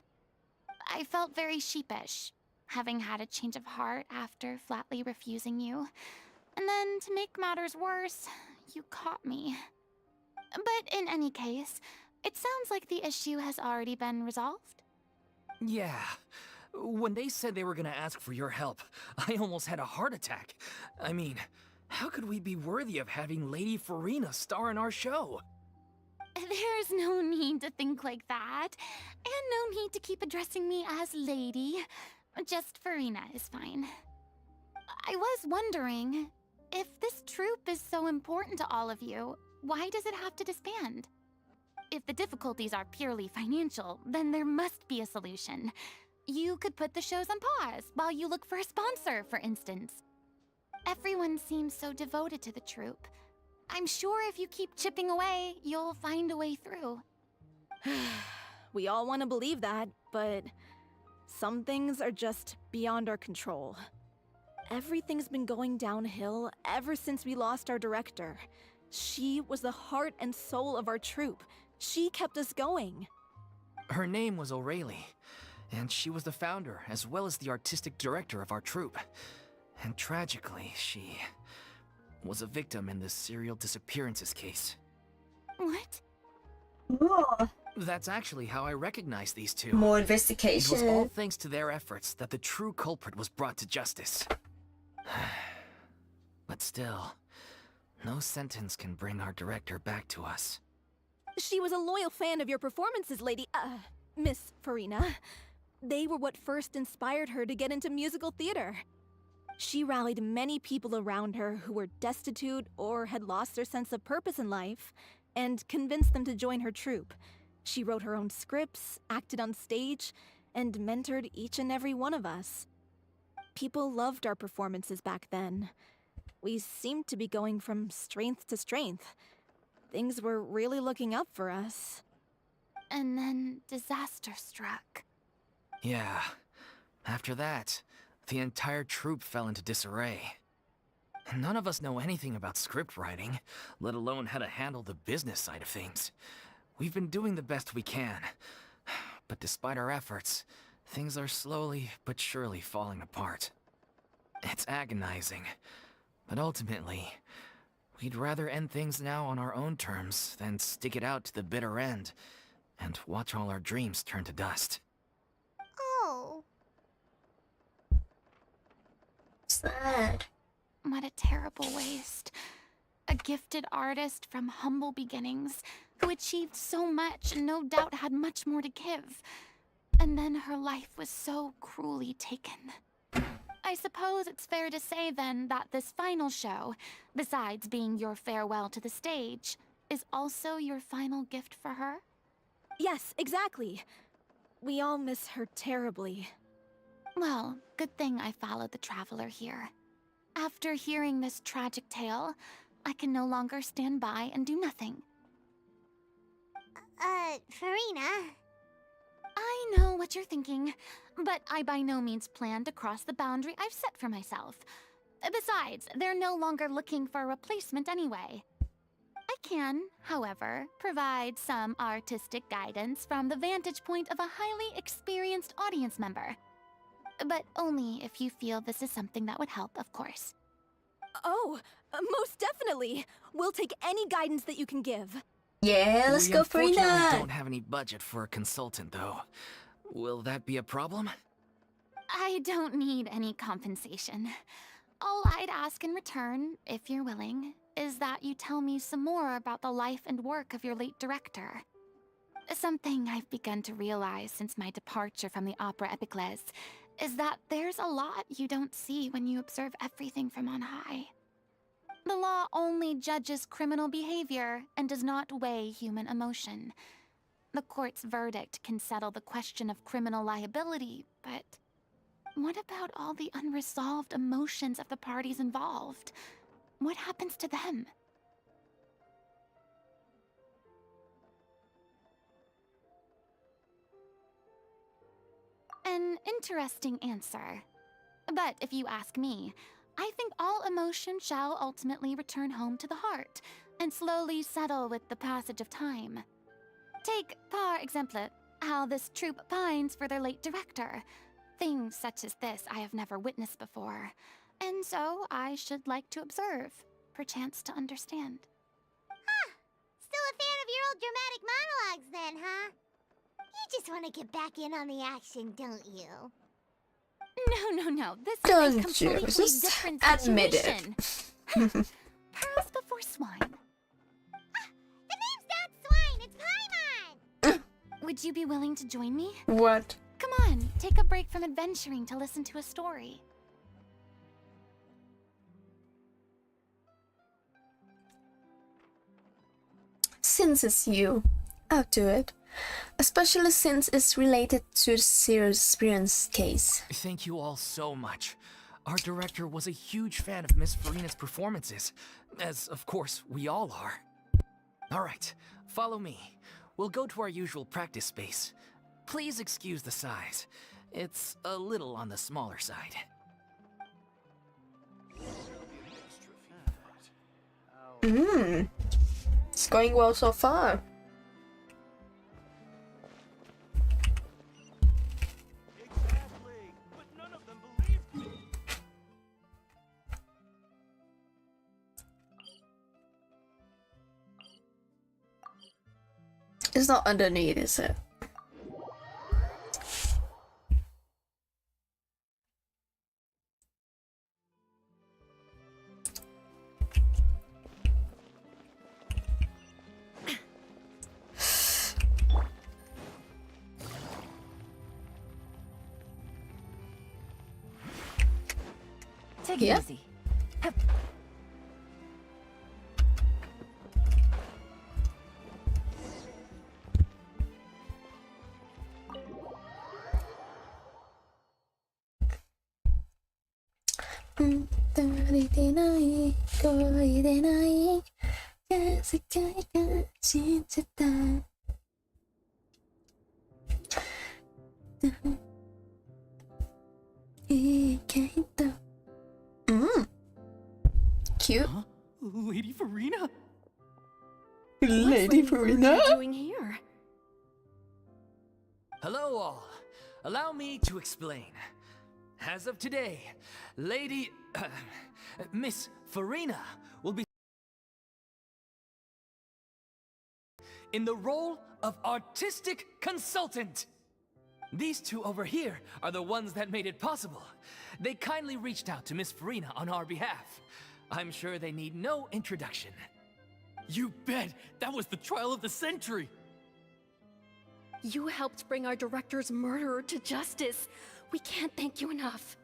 I felt very sheepish, having had a change of heart after flatly refusing you. And then, to make matters worse, you caught me. But in any case, it sounds like the issue has already been resolved. Yeah. When they said they were gonna ask for your help, I almost had a heart attack. I mean, how could we be worthy of having Lady Farina star in our show? There's no need to think like that. And no need to keep addressing me as Lady. Just Farina is fine. I was wondering, if this troupe is so important to all of you, why does it have to disband? If the difficulties are purely financial, then there must be a solution. You could put the shows on pause while you look for a sponsor, for instance. Everyone seems so devoted to the troupe. I'm sure if you keep chipping away, you'll find a way through. We all want to believe that, but some things are just beyond our control. Everything's been going downhill ever since we lost our director. She was the heart and soul of our troupe. She kept us going. Her name was O'Reilly, and she was the founder as well as the artistic director of our troupe. And tragically, she was a victim in the serial disappearances case. What? Oh, That's actually how I recognized these two. more It was all investigation. thanks to their efforts that the true culprit was brought to justice. But still, no sentence can bring our director back to us. She was a loyal fan of your performances, Miss Farina. They were what first inspired her to get into musical theater. She rallied many people around her who were destitute or had lost their sense of purpose in life, and convinced them to join her troupe. She wrote her own scripts, acted on stage, and mentored each and every one of us. People loved our performances back then. We seemed to be going from strength to strength. Things were really looking up for us. And then disaster struck. Yeah. After that, the entire troupe fell into disarray. None of us know anything about script writing, let alone how to handle the business side of things. We've been doing the best we can. But despite our efforts, things are slowly but surely falling apart. It's agonizing. But ultimately, we'd rather end things now on our own terms than stick it out to the bitter end and watch all our dreams turn to dust. Oh. Sad. What a terrible waste. A gifted artist from humble beginnings who achieved so much and no doubt had much more to give. And then her life was so cruelly taken. I suppose it's fair to say then that this final show, besides being your farewell to the stage, is also your final gift for her? Yes, exactly. We all miss her terribly. Well, good thing I followed the traveler here. After hearing this tragic tale, I can no longer stand by and do nothing. Farina. I know what you're thinking, but I by no means plan to cross the boundary I've set for myself. Besides, they're no longer looking for a replacement anyway. I can, however, provide some artistic guidance from the vantage point of a highly experienced audience member. But only if you feel this is something that would help, of course. Oh, most definitely. We'll take any guidance that you can give. Yeah, let's go for We that. don't have any budget for a consultant, though. Will that be a problem? I don't need any compensation. All I'd ask in return, if you're willing, is that you tell me some more about the life and work of your late director. Something I've begun to realize since my departure from the Opera Epiclese is that there's a lot you don't see when you observe everything from on high. The law only judges criminal behavior and does not weigh human emotion. The court's verdict can settle the question of criminal liability, but what about all the unresolved emotions of the parties involved? What happens to them? An interesting answer. But if you ask me, I think all emotion shall ultimately return home to the heart and slowly settle with the passage of time. Take, par exemple, how this troupe pines for their late director. Things such as this I have never witnessed before, and so I should like to observe, perchance to understand. Huh. Still a fan of your old dramatic monologues then, huh? You just want to get back in on the action, don't you? No. This Don't is a you? completely Just different admit it. situation. Pearls before swine. The name's not Swine, it's Paimon! Would you be willing to join me? What? Come on, take a break from adventuring to listen to a story. Since it's you, I'll do it. Especially since it's related to the serious experience case. Thank you all so much. Our director was a huge fan of Miss Farina's performances, as of course we all are. Alright, follow me. We'll go to our usual practice space. Please excuse the size. It's a little on the smaller side. It's going well so far. It's not underneath, is it? Take Yeah. it easy. Lady Farina? What are you doing here? Hello all. Allow me to explain. As of today, Lady... Miss Farina will be in the role of artistic consultant. These two over here are the ones that made it possible. They kindly reached out to Miss Farina on our behalf. I'm sure they need no introduction. You bet! That was the trial of the century! You helped bring our director's murderer to justice. We can't thank you enough.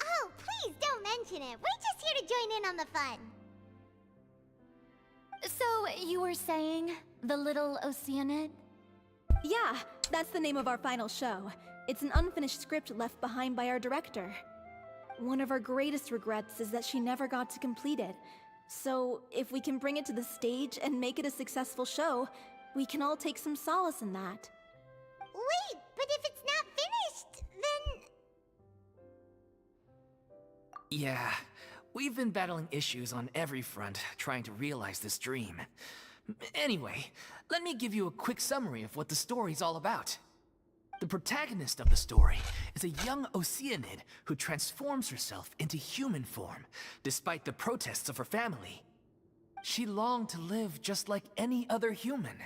Oh, please don't mention it. We're just here to join in on the fun. So, you were saying the little Xianyun? Yeah, that's the name of our final show. It's an unfinished script left behind by our director. One of our greatest regrets is that she never got to complete it. So, if we can bring it to the stage and make it a successful show, we can all take some solace in that. Wait, but if it's not finished, then... Yeah, we've been battling issues on every front trying to realize this dream. Anyway, let me give you a quick summary of what the story's all about. The protagonist of the story is a young Xianyun who transforms herself into human form, despite the protests of her family. She longed to live just like any other human,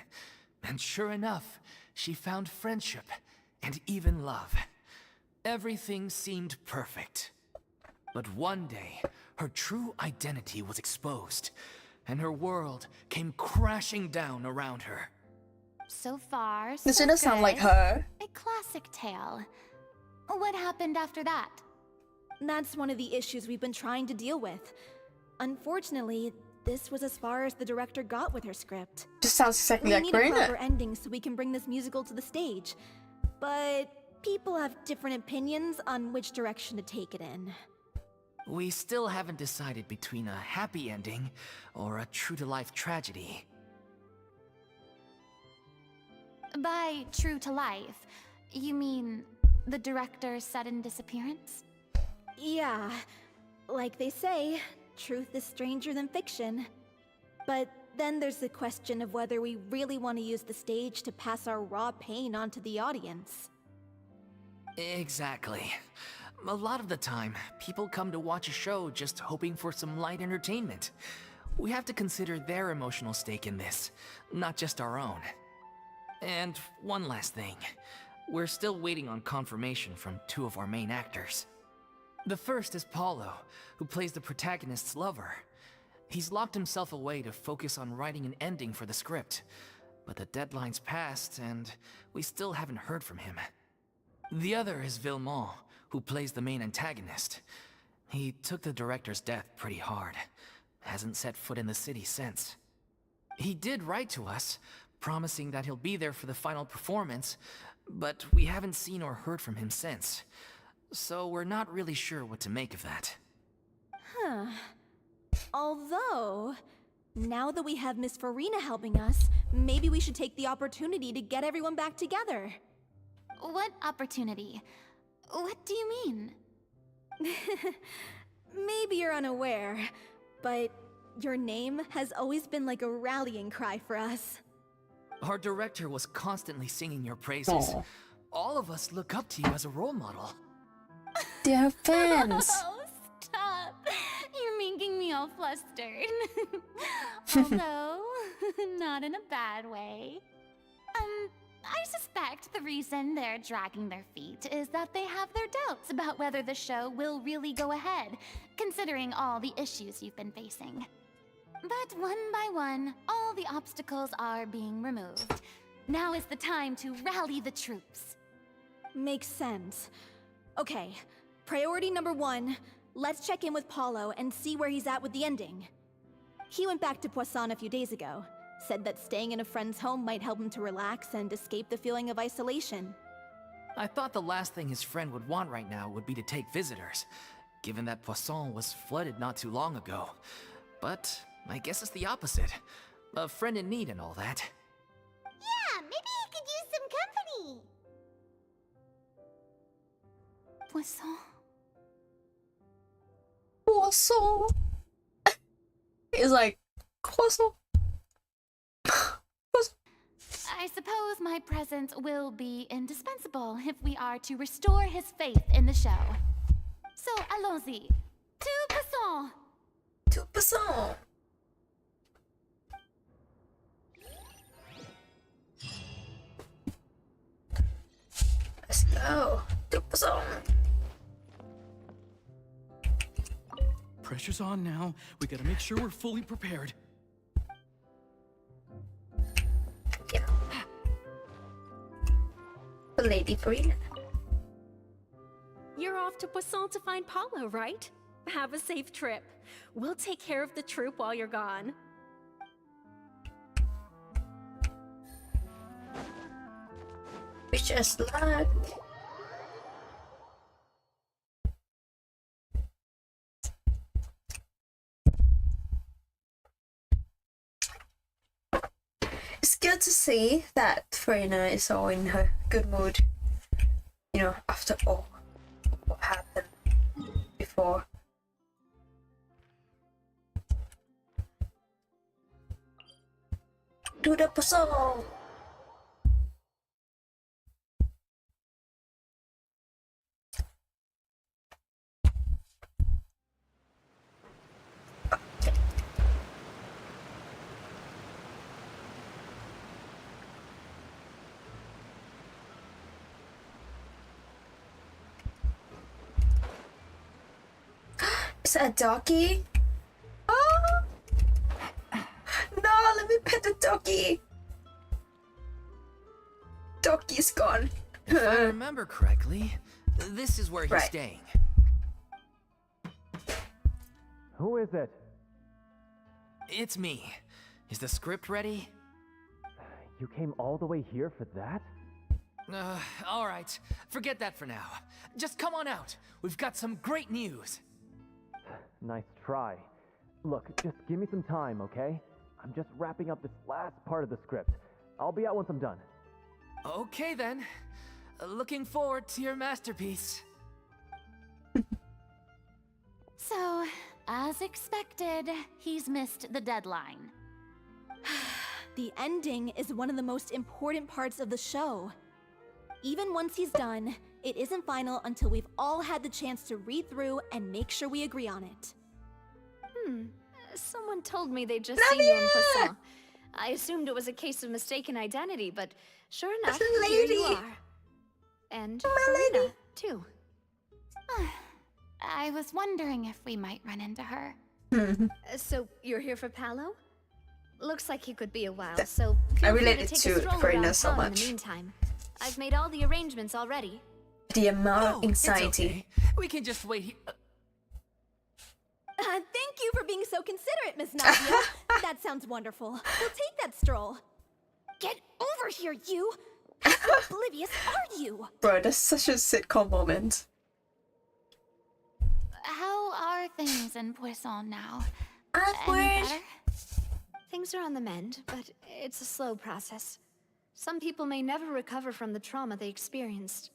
and sure enough, she found friendship and even love. Everything seemed perfect. But one day, her true identity was exposed, and her world came crashing down around her. So far, so This doesn't sound like good. her. A classic tale. What happened after that? That's one of the issues we've been trying to deal with. Unfortunately, this was as far as the director got with her script. Just sounds exactly We like need a proper Farina. ending so we can bring this musical to the stage. But people have different opinions on which direction to take it in. We still haven't decided between a happy ending or a true-to-life tragedy. By true to life, you mean the director's sudden disappearance? Yeah, like they say, truth is stranger than fiction. But then there's the question of whether we really want to use the stage to pass our raw pain onto the audience. Exactly. A lot of the time, people come to watch a show just hoping for some light entertainment. We have to consider their emotional stake in this, not just our own. And one last thing. We're still waiting on confirmation from two of our main actors. The first is Paulo, who plays the protagonist's lover. He's locked himself away to focus on writing an ending for the script, but the deadline's passed and we still haven't heard from him. The other is Villemont, who plays the main antagonist. He took the director's death pretty hard. Hasn't set foot in the city since. He did write to us, promising that he'll be there for the final performance, but we haven't seen or heard from him since. So we're not really sure what to make of that. Huh. Although, now that we have Miss Farina helping us, maybe we should take the opportunity to get everyone back together. What opportunity? What do you mean? Maybe you're unaware, but your name has always been like a rallying cry for us. Our director was constantly singing your praises. Aw. All of us look up to you as a role model. They're fans. Oh, stop! You're making me all flustered. Although, not in a bad way. I suspect the reason they're dragging their feet is that they have their doubts about whether the show will really go ahead, considering all the issues you've been facing. But one by one, all the obstacles are being removed. Now is the time to rally the troops. Makes sense. Okay, priority number 1, let's check in with Paulo and see where he's at with the ending. He went back to Poisson a few days ago. Said that staying in a friend's home might help him to relax and escape the feeling of isolation. I thought the last thing his friend would want right now would be to take visitors, given that Poisson was flooded not too long ago. But I guess it's the opposite. A friend in need and all that. Yeah, maybe he could use some company. Poisson? Croissant. It's like croissant. I suppose my presence will be indispensable if we are to restore his faith in the show. So, allons-y. 2%! 2%. Let's go. 2%. Pressure's on now. We gotta make sure we're fully prepared. Yeah. The Lady Farina. You're off to Poisson to find Paolo, right? Have a safe trip. We'll take care of the troop while you're gone. Wish us luck. It's good to see that Farina is all in her good mood. You know, after all what happened before. Do the puzzle! Is that a doggy? Oh! No, let me pet the doggy. Doggy's gone. If I remember correctly, this is where he's staying. Who is it? It's me. Is the script ready? You came all the way here for that? All right. Forget that for now. Just come on out. We've got some great news. Nice try. Look, just give me some time, okay? I'm just wrapping up this last part of the script. I'll be out once I'm done. Okay then. Looking forward to your masterpiece. So, as expected, he's missed the deadline. The ending is one of the most important parts of the show. Even once he's done, it isn't final until we've all had the chance to read through and make sure we agree on it. Someone told me they'd just seen you in Poisson. I assumed it was a case of mistaken identity, but sure enough, here you are. And Farina, too. I was wondering if we might run into her. So, you're here for Paolo? Looks like he could be a while, That- so I feel free related to take to a stroll Farina around so town in much. the meantime. I've made all the arrangements already. The amount of It's anxiety. okay. We can just wait here. Thank you for being so considerate, Miss Navia. That sounds wonderful. We'll take that stroll. Get over here, you! How oblivious are you? Bro, that's such a sitcom moment. How are things in Poisson now? Awkward. Any better? Things are on the mend, but it's a slow process. Some people may never recover from the trauma they experienced.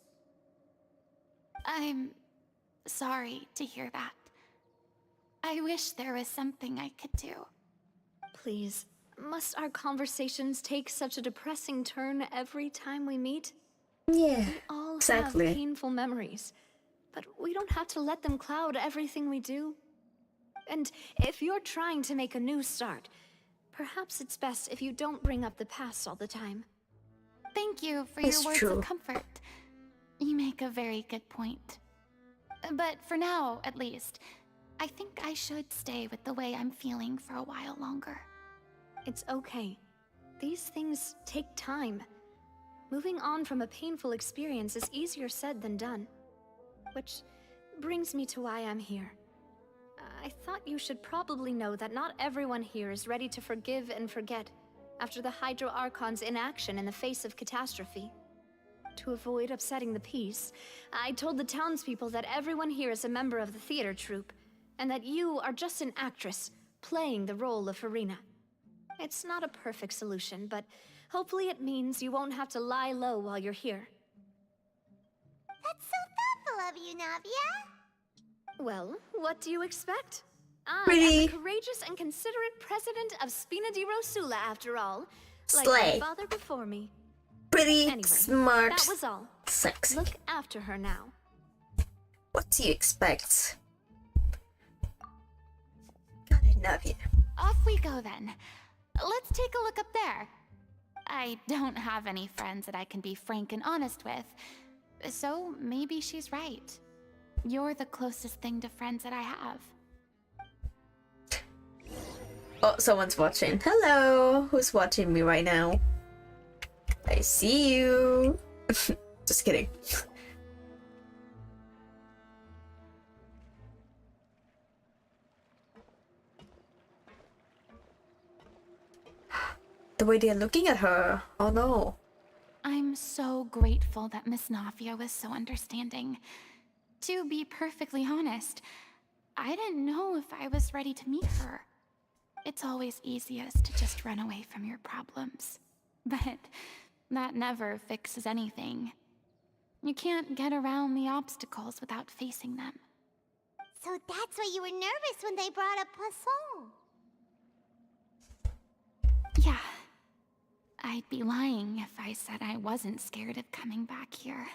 I'm sorry to hear that. I wish there was something I could do. Please, must our conversations take such a depressing turn every time we meet? Yeah, We all exactly. have painful memories, but we don't have to let them cloud everything we do. And if you're trying to make a new start, perhaps it's best if you don't bring up the past all the time. Thank you for It's your words true. of comfort. You make a very good point. But for now, at least, I think I should stay with the way I'm feeling for a while longer. It's okay. These things take time. Moving on from a painful experience is easier said than done. Which brings me to why I'm here. I thought you should probably know that not everyone here is ready to forgive and forget after the Hydro Archon's inaction in the face of catastrophe. To avoid upsetting the peace, I told the townspeople that everyone here is a member of the theater troupe, and that you are just an actress playing the role of Farina. It's not a perfect solution, but hopefully it means you won't have to lie low while you're here. That's so thoughtful of you, Navia. Well, what do you expect? I am Pretty. the courageous and considerate president of Spina di Rosula, after all. Like Slay. my father before me. pretty, Anyway, smart, that was all. sexy. Look after her now. What do you expect? Got it, Navia. Off we go then. Let's take a look up there. I don't have any friends that I can be frank and honest with, so maybe she's right. You're the closest thing to friends that I have. Oh, someone's watching. Hello! Who's watching me right now? I see you! Just kidding. The way they're looking at her. Oh no. I'm so grateful that Miss Navia was so understanding. To be perfectly honest, I didn't know if I was ready to meet her. It's always easiest to just run away from your problems. But that never fixes anything. You can't get around the obstacles without facing them. So that's why you were nervous when they brought up Poisson. Yeah. I'd be lying if I said I wasn't scared of coming back here.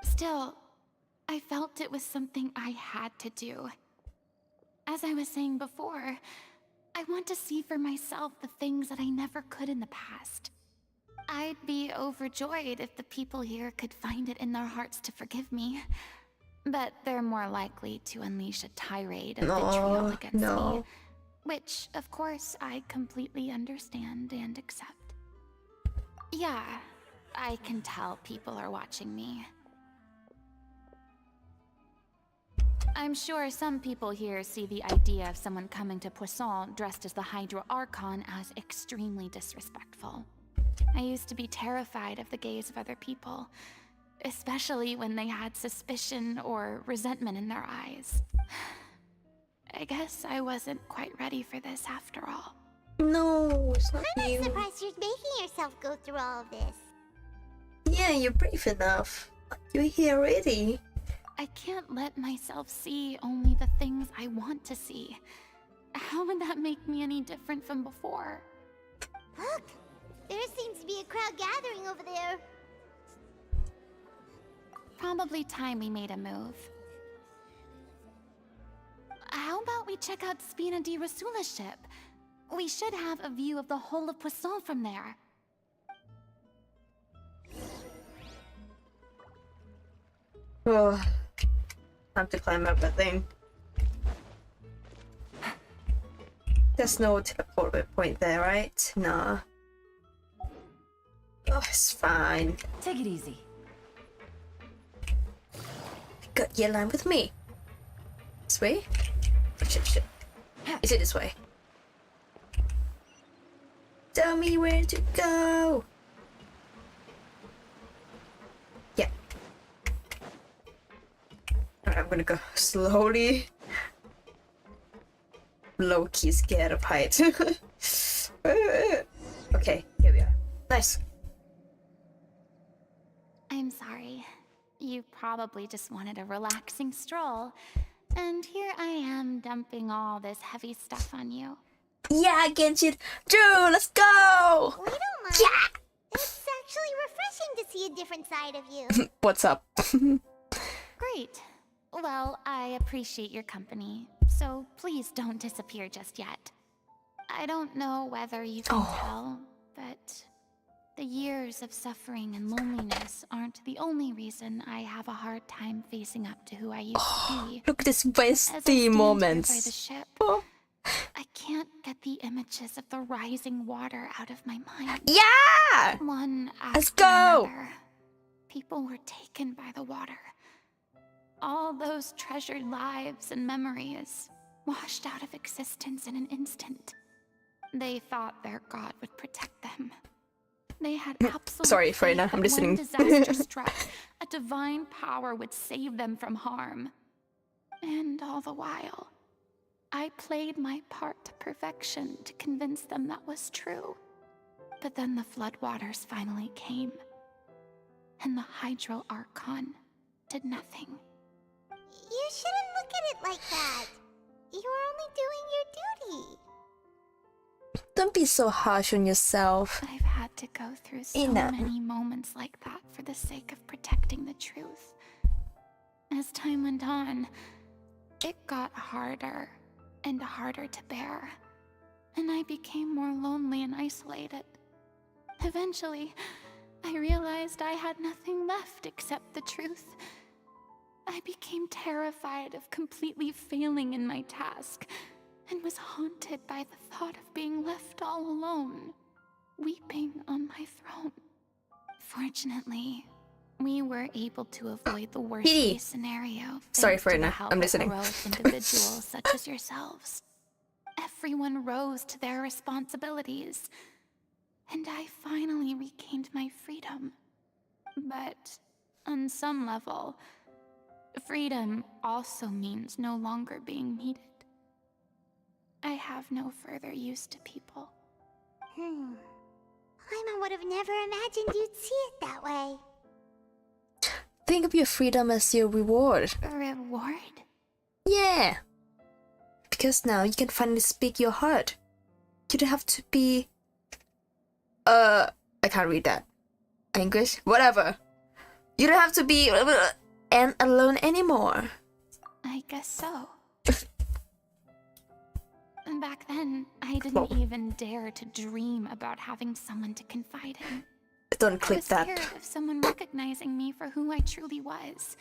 Still, I felt it was something I had to do. As I was saying before, I want to see for myself the things that I never could in the past. I'd be overjoyed if the people here could find it in their hearts to forgive me. But they're more likely to unleash a tirade of vitriol against me. Which, of course, I completely understand and accept. Yeah, I can tell people are watching me. I'm sure some people here see the idea of someone coming to Poisson dressed as the Hydro Archon as extremely disrespectful. I used to be terrified of the gaze of other people, especially when they had suspicion or resentment in their eyes. I guess I wasn't quite ready for this after all. No, it's not I'm you. not surprised you're making yourself go through all of this. Yeah, you're brave enough. You're here already. I can't let myself see only the things I want to see. How would that make me any different from before? Look! There seems to be a crowd gathering over there. Probably time we made a move. How about we check out Spina di Rasula's ship? We should have a view of the whole of Poisson from there. Oh, time to climb up that thing. There's no teleport point there, right? Nah. Oh, it's fine. Take it easy. Got your line with me. This way? Oh, shit. Is it this way? Tell me where to go. Yeah. Alright, I'm gonna go slowly. Low-key scared of height. Okay, here we are. Nice. I'm sorry. You probably just wanted a relaxing stroll. And here I am dumping all this heavy stuff on you. Yeah, Genshin! Drew, let's go! We don't mind. Yeah! It's actually refreshing to see a different side of you. What's up? Great. Well, I appreciate your company, so please don't disappear just yet. I don't know whether you can tell, but the years of suffering and loneliness aren't the only reason I have a hard time facing up to who I used to be. Look at this As I bestie stand moments. here by the ship, I can't get the images of the rising water out of my mind. Yeah! One after Let's go! another, people were taken by the water. All those treasured lives and memories washed out of existence in an instant. They thought their god would protect them. They had absolute Sorry, faith Freyna, I'm that listening. when disaster struck, a divine power would save them from harm. And all the while, I played my part to perfection to convince them that was true. But then the floodwaters finally came, and the Hydro Archon did nothing. You shouldn't look at it like that. You were only doing your duty. Don't be so harsh on yourself. I've had to go through so Ina. many moments like that for the sake of protecting the truth. As time went on, it got harder and harder to bear, and I became more lonely and isolated. Eventually, I realized I had nothing left except the truth. I became terrified of completely failing in my task, and was haunted by the thought of being left all alone, weeping on my throne. Fortunately, we were able to avoid the worst case scenario. Sorry, thanks to the Frina, help I'm of listening. heroic individuals such as yourselves. Everyone rose to their responsibilities, and I finally regained my freedom. But on some level, freedom also means no longer being needed. I have no further use to people. Paimon would have never imagined you'd see it that way. Think of your freedom as your reward. A reward? Yeah. Because now you can finally speak your heart. You don't have to be... I can't read that. English? Whatever. You don't have to be... and alone anymore. I guess so. Back then, I didn't even dare to dream about having someone to confide in. Don't clip that. I was scared of someone recognizing me for who I truly was,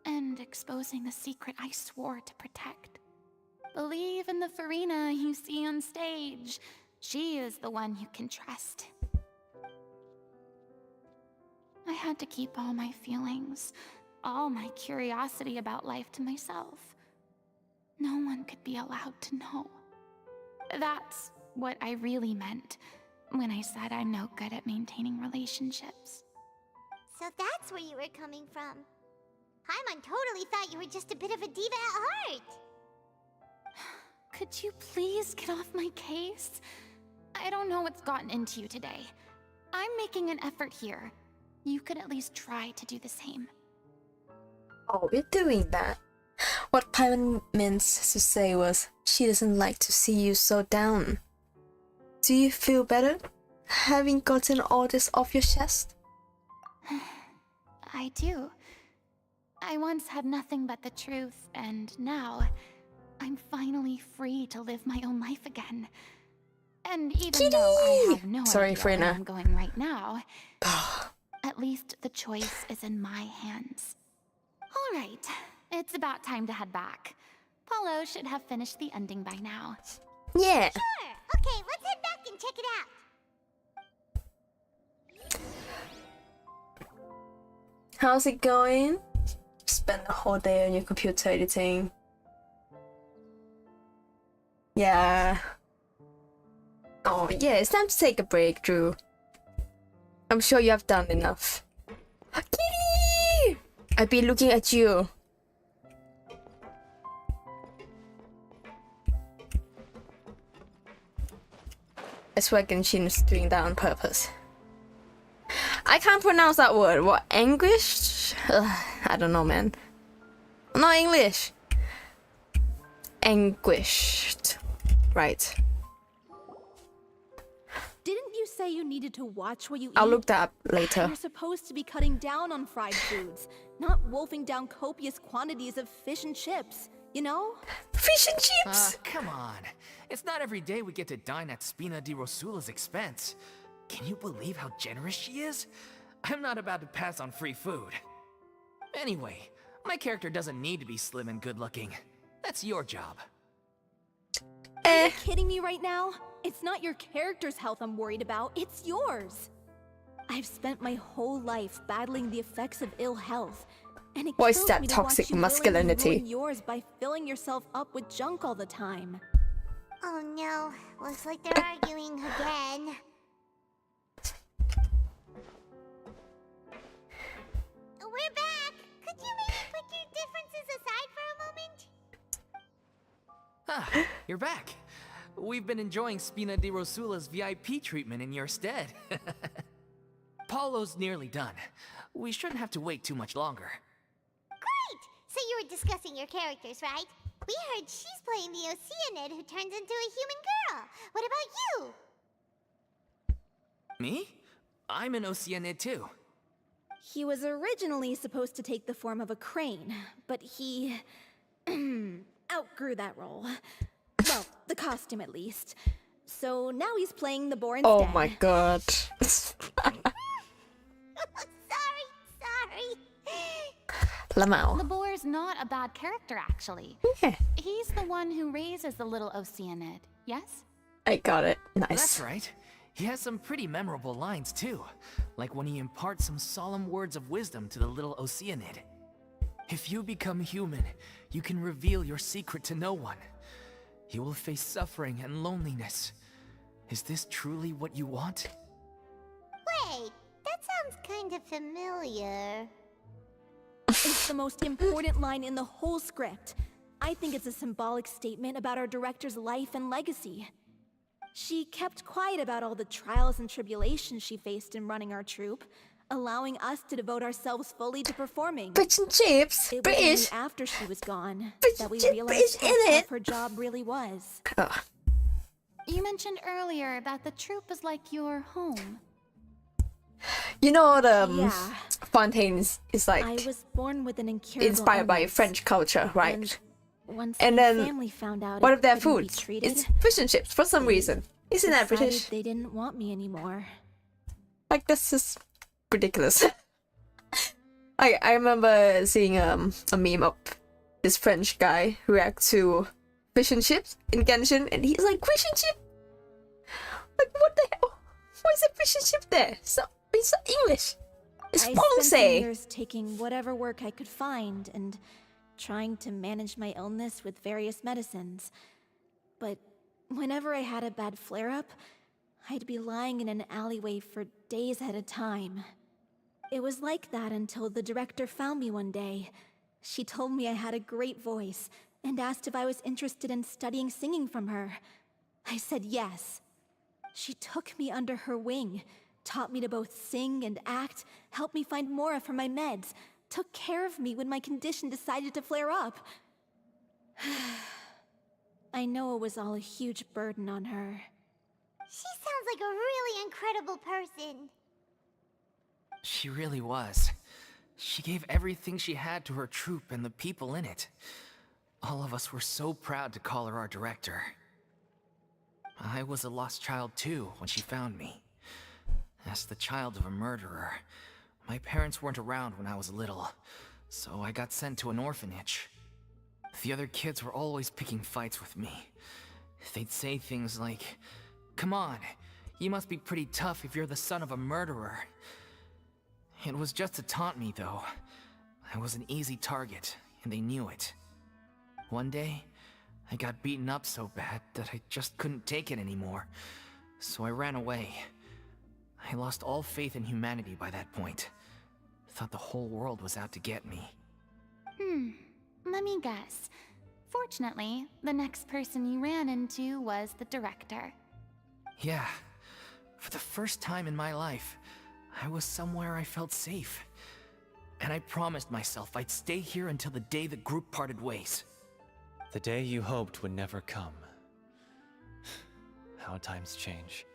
and exposing the secret I swore to protect. Believe in the Farina you see on stage. She is the one you can trust. I had to keep all my feelings, all my curiosity about life to myself. No one could be allowed to know. That's what I really meant when I said I'm no good at maintaining relationships. So that's where you were coming from. Paimon totally thought you were just a bit of a diva at heart. Could you please get off my case? I don't know what's gotten into you today. I'm making an effort here. You could at least try to do the same. Oh, we're doing that. What Paimon meant to say was, she doesn't like to see you so down. Do you feel better, having gotten all this off your chest? I do. I once had nothing but the truth, and now I'm finally free to live my own life again. And even though I have no idea where I'm going right now, at least the choice is in my hands. All right, it's about time to head back. Paulo should have finished the ending by now. Yeah. Sure. Okay, let's head back and check it out. How's it going? Spend the whole day on your computer editing. Yeah. Oh yeah, it's time to take a break, Drew. I'm sure you have done enough. Kitty! I've been looking at you. I swear Genshin is doing that on purpose. I can't pronounce that word. What, English? I don't know, man. Not English. Anguished. Right. Didn't you say you needed to watch what you eat? I'll look that up later. You're supposed to be cutting down on fried foods, not wolfing down copious quantities of fish and chips, you know? Fish and chips? Come on. It's not every day we get to dine at Spina di Rosula's expense. Can you believe how generous she is? I'm not about to pass on free food. Anyway, my character doesn't need to be slim and good-looking. That's your job. Are you kidding me right now? It's not your character's health I'm worried about, it's yours. I've spent my whole life battling the effects of ill health, and it What is kills that me to toxic watch you masculinity? willingly ruin yours by filling yourself up with junk all the time. Oh no, looks like they're arguing again. We're back! Could you maybe put your differences aside for a moment? Ah, you're back. We've been enjoying Spina di Rosula's VIP treatment in your stead. Paulo's nearly done. We shouldn't have to wait too much longer. Great! So you were discussing your characters, right? We heard she's playing the Xianyun who turns into a human girl. girl. What about you? Me? I'm an Oceanid too. He was originally supposed to take the form of a crane, but he outgrew that role. Well, the costume at least. So now he's playing the boar instead. Oh my god. Sorry. Lamau. The boar's not a bad character, actually. Yeah. He's the one who raises the little Oceanid, yes? I got it. Nice. That's right. He has some pretty memorable lines too, like when he imparts some solemn words of wisdom to the little Oceanid. If you become human, you can reveal your secret to no one. You will face suffering and loneliness. Is this truly what you want? Wait, that sounds kind of familiar. It's the most important line in the whole script. I think it's a symbolic statement about our director's life and legacy. She kept quiet about all the trials and tribulations she faced in running our troupe, allowing us to devote ourselves fully to performing. Fish and chips. It was British. only after she was gone Fish that we and chips realized how in tough it. her job really was. Oh. You mentioned earlier that the troupe is like your home. You know the Yeah. Fontaine is like I was born with an incurable inspired by illness, French culture, right? and once And my then family found out one it of their couldn't be foods treated, is fish and chips for some reason. Isn't that decided British? They didn't want me anymore. Like this is ridiculous. I remember seeing a meme of this French guy who react to fish and chips in Genshin, and he's like, fish and chip? Like what the hell? Why is a fish and chip there? It's not English. It's I spent some Francais. years taking whatever work I could find and trying to manage my illness with various medicines. But whenever I had a bad flare-up, I'd be lying in an alleyway for days at a time. It was like that until the director found me one day. She told me I had a great voice and asked if I was interested in studying singing from her. I said yes. She took me under her wing, taught me to both sing and act, helped me find Mora for my meds, took care of me when my condition decided to flare up. I know it was all a huge burden on her. She sounds like a really incredible person. She really was. She gave everything she had to her troupe and the people in it. All of us were so proud to call her our director. I was a lost child too when she found me. As the child of a murderer, my parents weren't around when I was little, so I got sent to an orphanage. The other kids were always picking fights with me. They'd say things like, "Come on, you must be pretty tough if you're the son of a murderer." It was just to taunt me, though. I was an easy target, and they knew it. One day, I got beaten up so bad that I just couldn't take it anymore, so I ran away. I lost all faith in humanity by that point. Thought the whole world was out to get me. Let me guess. Fortunately, the next person you ran into was the director. Yeah. For the first time in my life, I was somewhere I felt safe. And I promised myself I'd stay here until the day the group parted ways. The day you hoped would never come. How times change.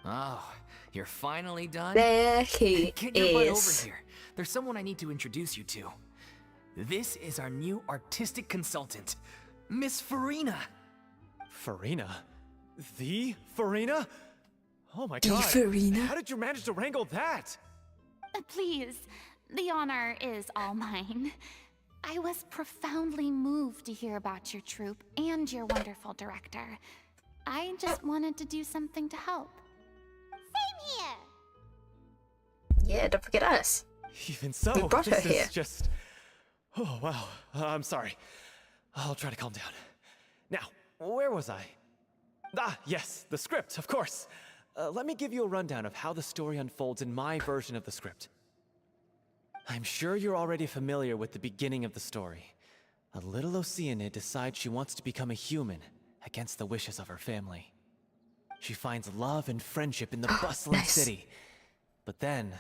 Oh, you're finally done? There he Get your butt over is. here. There's someone I need to introduce you to. This is our new artistic consultant, Miss Farina. Farina? The Farina? Oh my The god. Farina? How did you manage to wrangle that? Please, the honor is all mine. I was profoundly moved to hear about your troupe and your wonderful director. I just wanted to do something to help. Same here. Yeah, don't forget us. Even so, We brought her this here. is just... Oh, wow. I'm sorry. I'll try to calm down. Now, where was I? Ah, yes, the script, of course. Let me give you a rundown of how the story unfolds in my version of the script. I'm sure you're already familiar with the beginning of the story. A little Oceanid decides she wants to become a human against the wishes of her family. She finds love and friendship in the bustling nice. city. But then,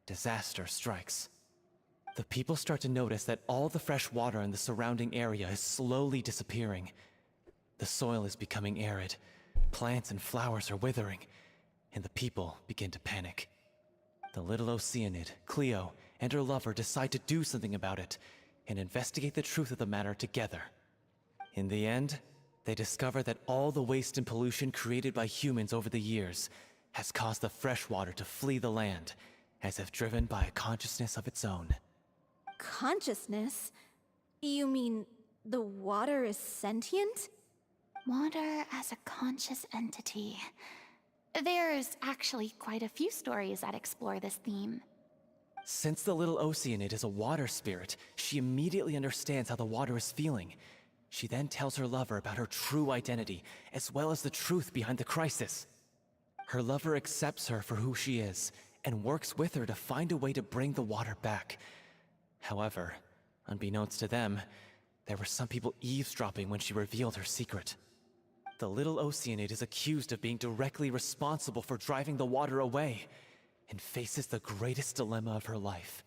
disaster strikes. The people start to notice that all the fresh water in the surrounding area is slowly disappearing. The soil is becoming arid, plants and flowers are withering, and the people begin to panic. The little Oceanid, Cleo, and her lover decide to do something about it and investigate the truth of the matter together. In the end, they discover that all the waste and pollution created by humans over the years has caused the fresh water to flee the land, as if driven by a consciousness of its own. Consciousness? You mean the water is sentient? Water as a conscious entity. There's actually quite a few stories that explore this theme. Since the little Oceanid is a water spirit, she immediately understands how the water is feeling. She then tells her lover about her true identity, as well as the truth behind the crisis. Her lover accepts her for who she is, and works with her to find a way to bring the water back. However, unbeknownst to them, there were some people eavesdropping when she revealed her secret. The little Oceanid is accused of being directly responsible for driving the water away, and faces the greatest dilemma of her life.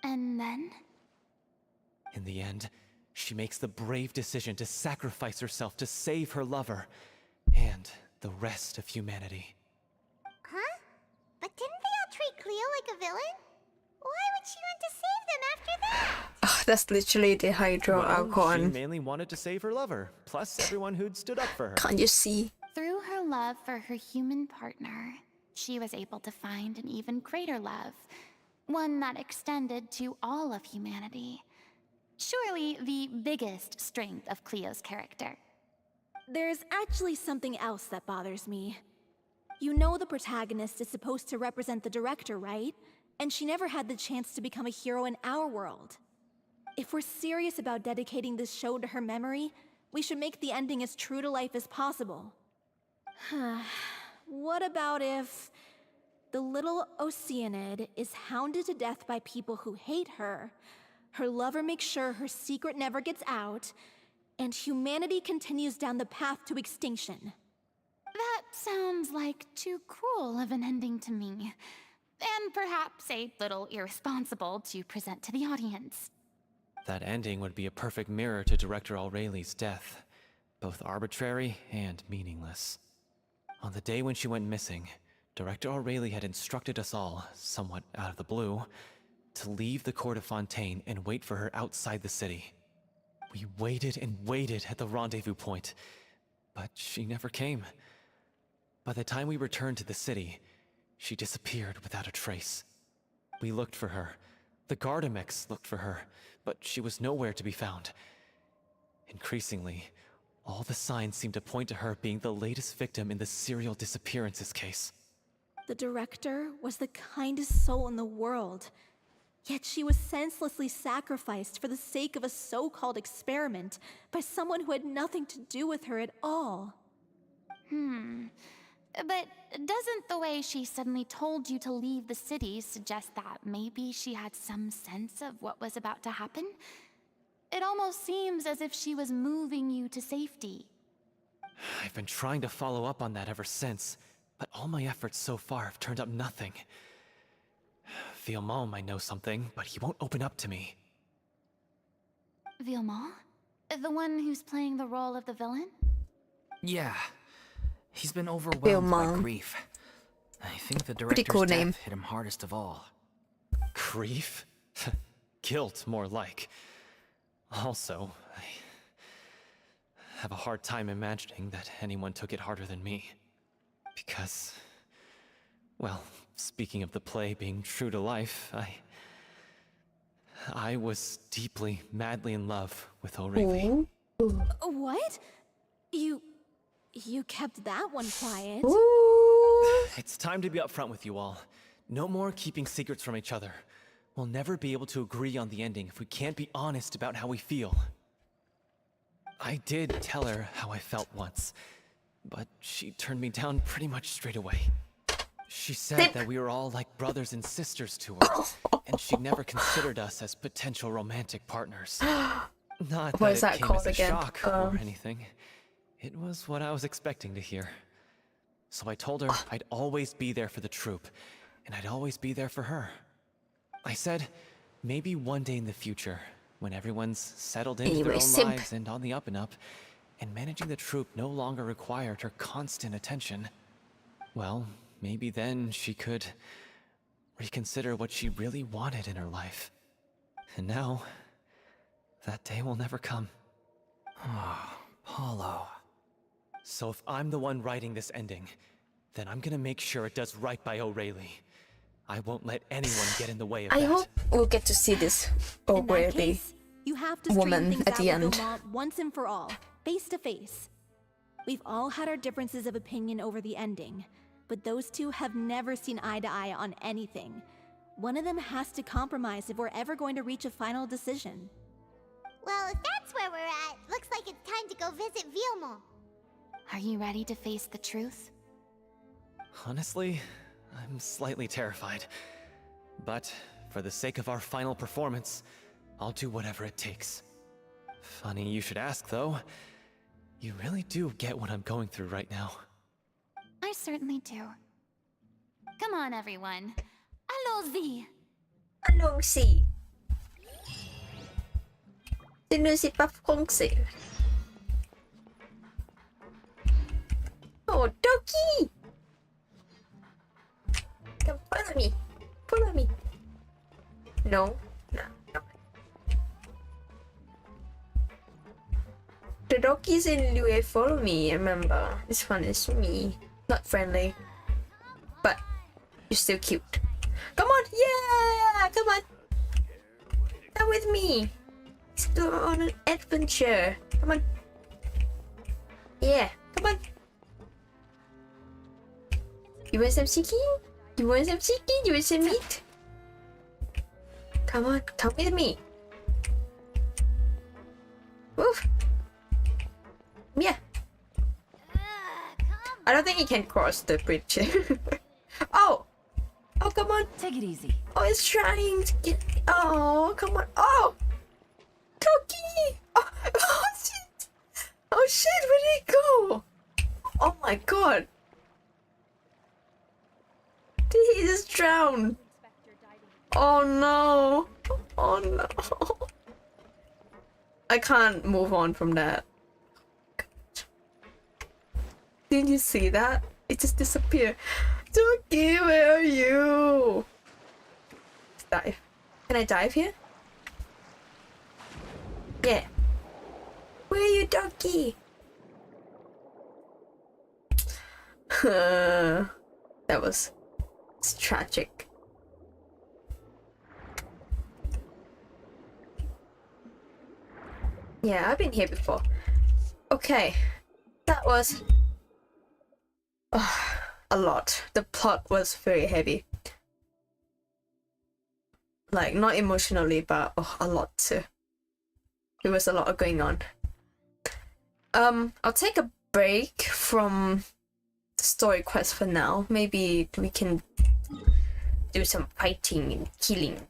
And then? In the end, she makes the brave decision to sacrifice herself to save her lover, and the rest of humanity. Huh? But didn't they all treat Cleo like a villain? Why would she want to save them after that? Oh, that's literally the Hydro She Alcon. mainly wanted to save her lover, plus everyone who'd stood up for her. Can't you see? Through her love for her human partner, she was able to find an even greater love, one that extended to all of humanity. Surely the biggest strength of Cleo's character. There's actually something else that bothers me. You know the protagonist is supposed to represent the director, right? And she never had the chance to become a hero in our world. If we're serious about dedicating this show to her memory, we should make the ending as true to life as possible. What about if the little Oceanid is hounded to death by people who hate her, her lover makes sure her secret never gets out, and humanity continues down the path to extinction? That sounds like too cruel of an ending to me. And perhaps a little irresponsible to present to the audience. That ending would be a perfect mirror to Director Aureli's death, both arbitrary and meaningless. On the day when she went missing, Director Aurelie had instructed us all, somewhat out of the blue, to leave the court of Fontaine and wait for her outside the city. We waited and waited at the rendezvous point, but she never came. By the time we returned to the city, she disappeared without a trace. We looked for her. The Gardamex looked for her, but she was nowhere to be found. Increasingly, all the signs seemed to point to her being the latest victim in the serial disappearances case. The director was the kindest soul in the world, yet she was senselessly sacrificed for the sake of a so-called experiment by someone who had nothing to do with her at all. But doesn't the way she suddenly told you to leave the city suggest that maybe she had some sense of what was about to happen? It almost seems as if she was moving you to safety. I've been trying to follow up on that ever since, but all my efforts so far have turned up nothing. Villemont might know something, but he won't open up to me. Villemont? The one who's playing the role of the villain? Yeah. He's been overwhelmed by Villemont. grief. I think the Pretty director's cool death name. hit him hardest of all. Grief? Guilt, more like. Also, I have a hard time imagining that anyone took it harder than me. Because, well, speaking of the play being true to life, I was deeply, madly in love with Aurelie. What? You kept that one quiet? It's time to be upfront with you all. No more keeping secrets from each other. We'll never be able to agree on the ending if we can't be honest about how we feel. I did tell her how I felt once, but she turned me down pretty much straight away. She said that we were all like brothers and sisters to her, and she never considered us as potential romantic partners. Not What is that that it came called as a again? shock or anything. It was what I was expecting to hear. So I told her I'd always be there for the troupe, and I'd always be there for her. I said, maybe one day in the future, when everyone's settled into Anyway, their own simp. lives and on the up and up, and managing the troop no longer required her constant attention, well, maybe then she could reconsider what she really wanted in her life. And now, that day will never come. Oh, Paulo. So if I'm the one writing this ending, then I'm gonna make sure it does right by O'Reilly. I won't let anyone get in the way of I that. hope we'll get to see this In that O'Reilly case, you have to woman straighten things at out the with end. Vilmont once and for all, face to face. We've all had our differences of opinion over the ending, but those two have never seen eye to eye on anything. One of them has to compromise if we're ever going to reach a final decision. Well, if that's where we're at, looks like it's time to go visit Vilmont. Are you ready to face the truth? Honestly, I'm slightly terrified. But for the sake of our final performance, I'll do whatever it takes. Funny you should ask, though. You really do get what I'm going through right now. I certainly do. Come on, everyone. Allons-y! Allons-y. Tu ne sais pas français. Oh, Doki! Come follow me. Follow me. No. No. No. The Doki's in Lue follow me, remember. This one is me. Not friendly. But you're still cute. Come on! Yeah! Come on! Come with me! Let's go on an adventure. Come on. Yeah, come on. You want some chicken? You want some chicken? You want some meat? Come on, come with me. Woof. Yeah. I don't think he can cross the bridge. Oh! Oh, come on. Take it easy. Oh, it's trying to get... Oh, come on. Oh! Toki! Oh, oh shit! Oh shit, where did he go? Oh my god. Did he just drown? Oh no. Oh no. I can't move on from that. Did you see that? It just disappeared. Toki, where are you? Let's dive. Can I dive here? Yeah. Where are you, Donkey? That was... It's tragic. Yeah, I've been here before. Okay. That was... a lot. The plot was very heavy. Like, not emotionally, but a lot too. There was a lot going on. I'll take a break from the story quest for now. Maybe we can do some fighting and killing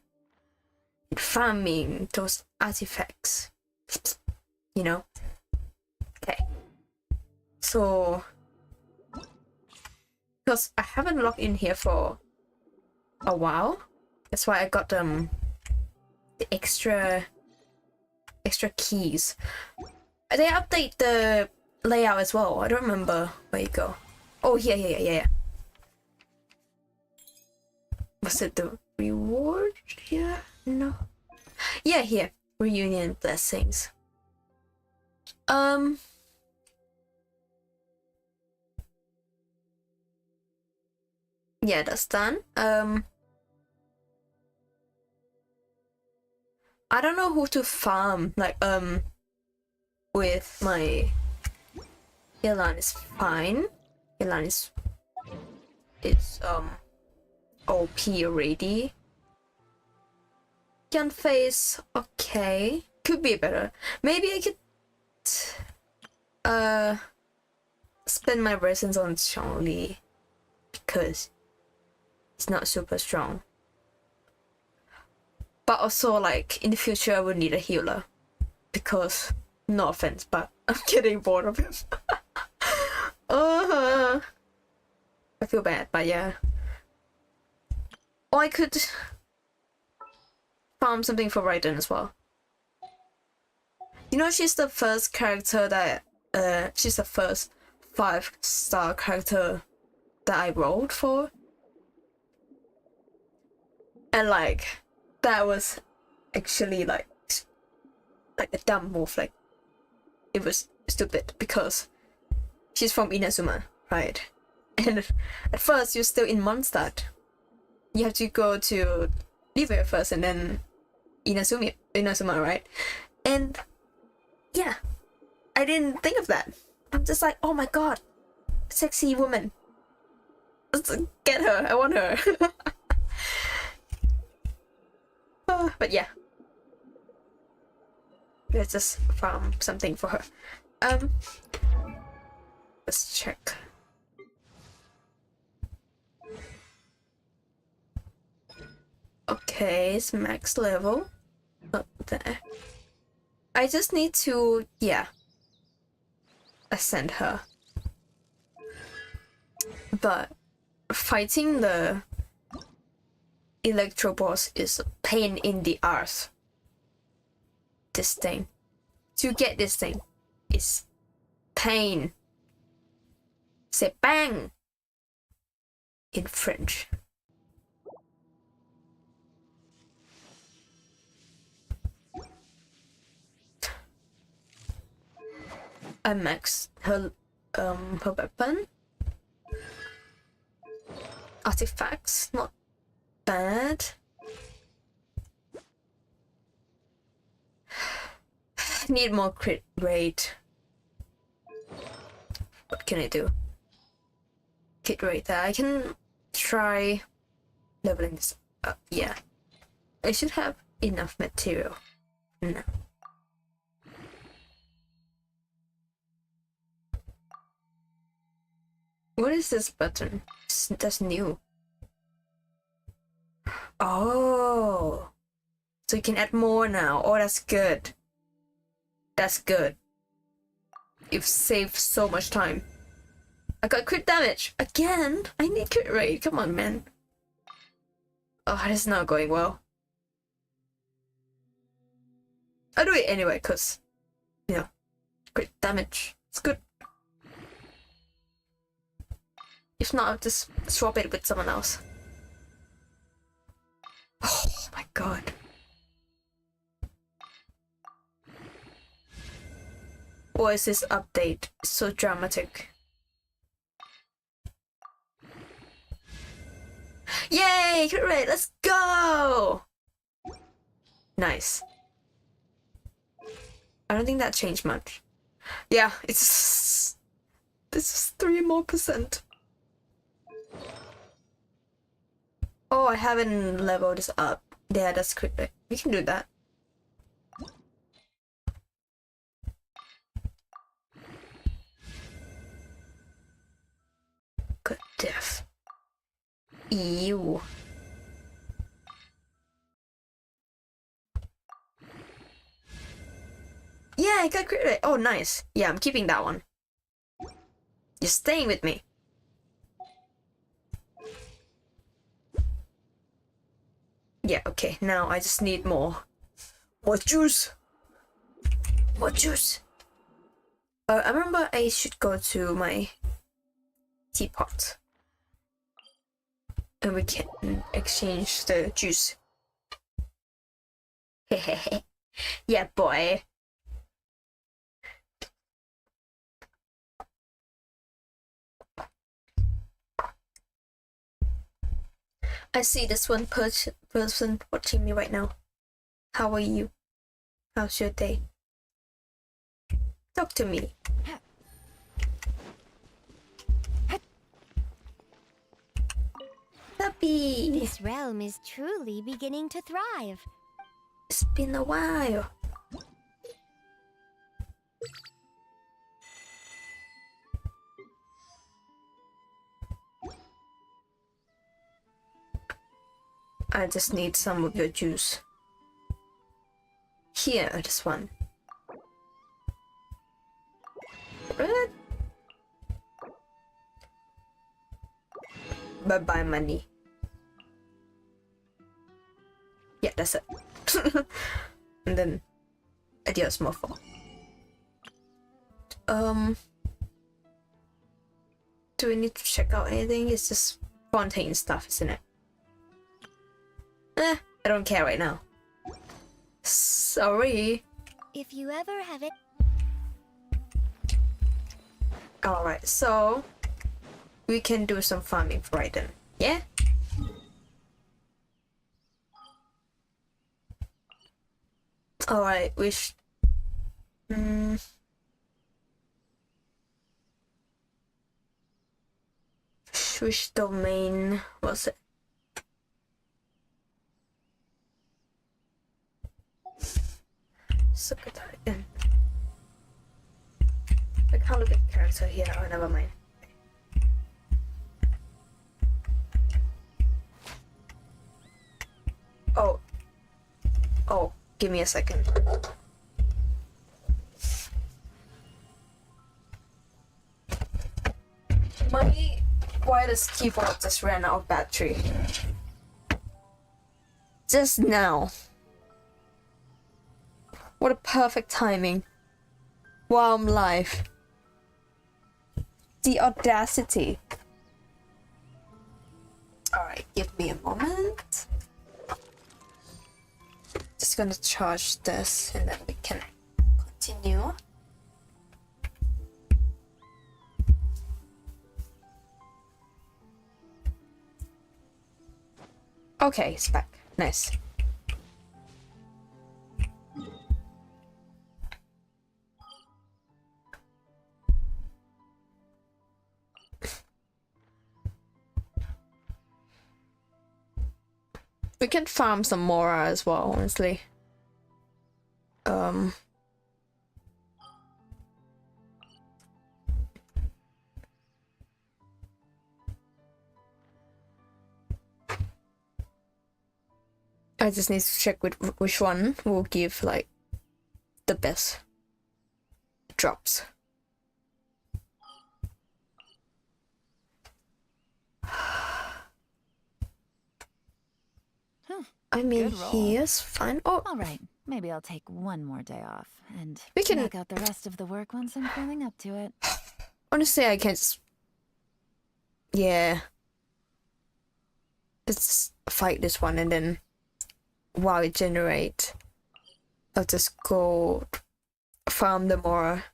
and farming those artifacts. You know? Okay. So, because I haven't logged in here for a while, that's why I got the extra keys. They update the layout as well. I don't remember where you go. Oh, yeah. Was it the reward? Yeah, no. Yeah, here. Reunion blessings. Yeah, that's done. I don't know who to farm. Like, with my Ilan is fine. Ilan is OP already. Can face okay. Could be better. Maybe I could spend my resins on Xianyun because it's not super strong. But also, like, in the future I would need a healer because, no offense, but I'm getting bored of him. I feel bad, but yeah. Or I could farm something for Raiden as well. You know, she's the first character that she's the first 5-star character that I rolled for. And like, that was actually like a dumb move. Like, it was stupid because she's from Inazuma, right? And at first you're still in Mondstadt. You have to go to Navia first and then Inazuma, right? And yeah, I didn't think of that. I'm just like, oh my god, sexy woman. Let's get her, I want her. But yeah, let's just farm something for her. Let's check. Okay, it's max level up there. I just need to, yeah, ascend her. But fighting the Electro boss is a pain in the arse. This thing. To get this thing is pain. Say bang in French. I max her weapon. Artifacts, not bad. Need more crit rate. What can I do? Crit rate there. I can try leveling this up. Yeah, I should have enough material. No. What is this button? That's new. Oh, so you can add more now. Oh, that's good. That's good. You've saved so much time. I got crit damage again. I need crit rate. Come on, man. Oh, this is not going well. I'll do it anyway, cause you know, crit damage. It's good. If not, I'll just swap it with someone else. Oh my god. What is this update? It's so dramatic. Yay! Great, let's go! Nice. I don't think that changed much. Yeah, it's... This is 3% more. Oh, I haven't leveled this up. Yeah, that's quick. We can do that. Good diff. Ew. Yeah, I got crit rate. Oh, nice. Yeah, I'm keeping that one. You're staying with me. Yeah, okay. Now I just need more juice. More juice. I remember I should go to my teapot. And we can exchange the juice. Hehehe. Yeah, boy. I see this one person watching me right now. How are you? How's your day? Talk to me. Puppy! This realm is truly beginning to thrive. It's been a while. I just need some of your juice. Here, this one. Red. Bye-bye money. Yeah, that's it. And then adios mofo. do we need to check out anything? It's just Fontaine stuff, isn't it? I don't care right now. Sorry. If you ever have it. Alright, so we can do some farming for Raiden. Yeah? Alright, which which domain was it? Secretary. I can't look at the character here. Oh, never mind. Oh, give me a second. My wireless keyboard just ran out of battery. Just now. What a perfect timing. While I'm live. The audacity. Alright, give me a moment. Just gonna charge this and then we can continue. Okay, it's back. Nice. We can farm some Mora as well, honestly. I just need to check which one will give like the best drops. I mean, he is fine. Oh, all right. Maybe I'll take one more day off and we can knock out the rest of the work once I'm feeling up to it. Honestly, I can't. Yeah. Let's fight this one and then while it generate, I'll just go farm the Mora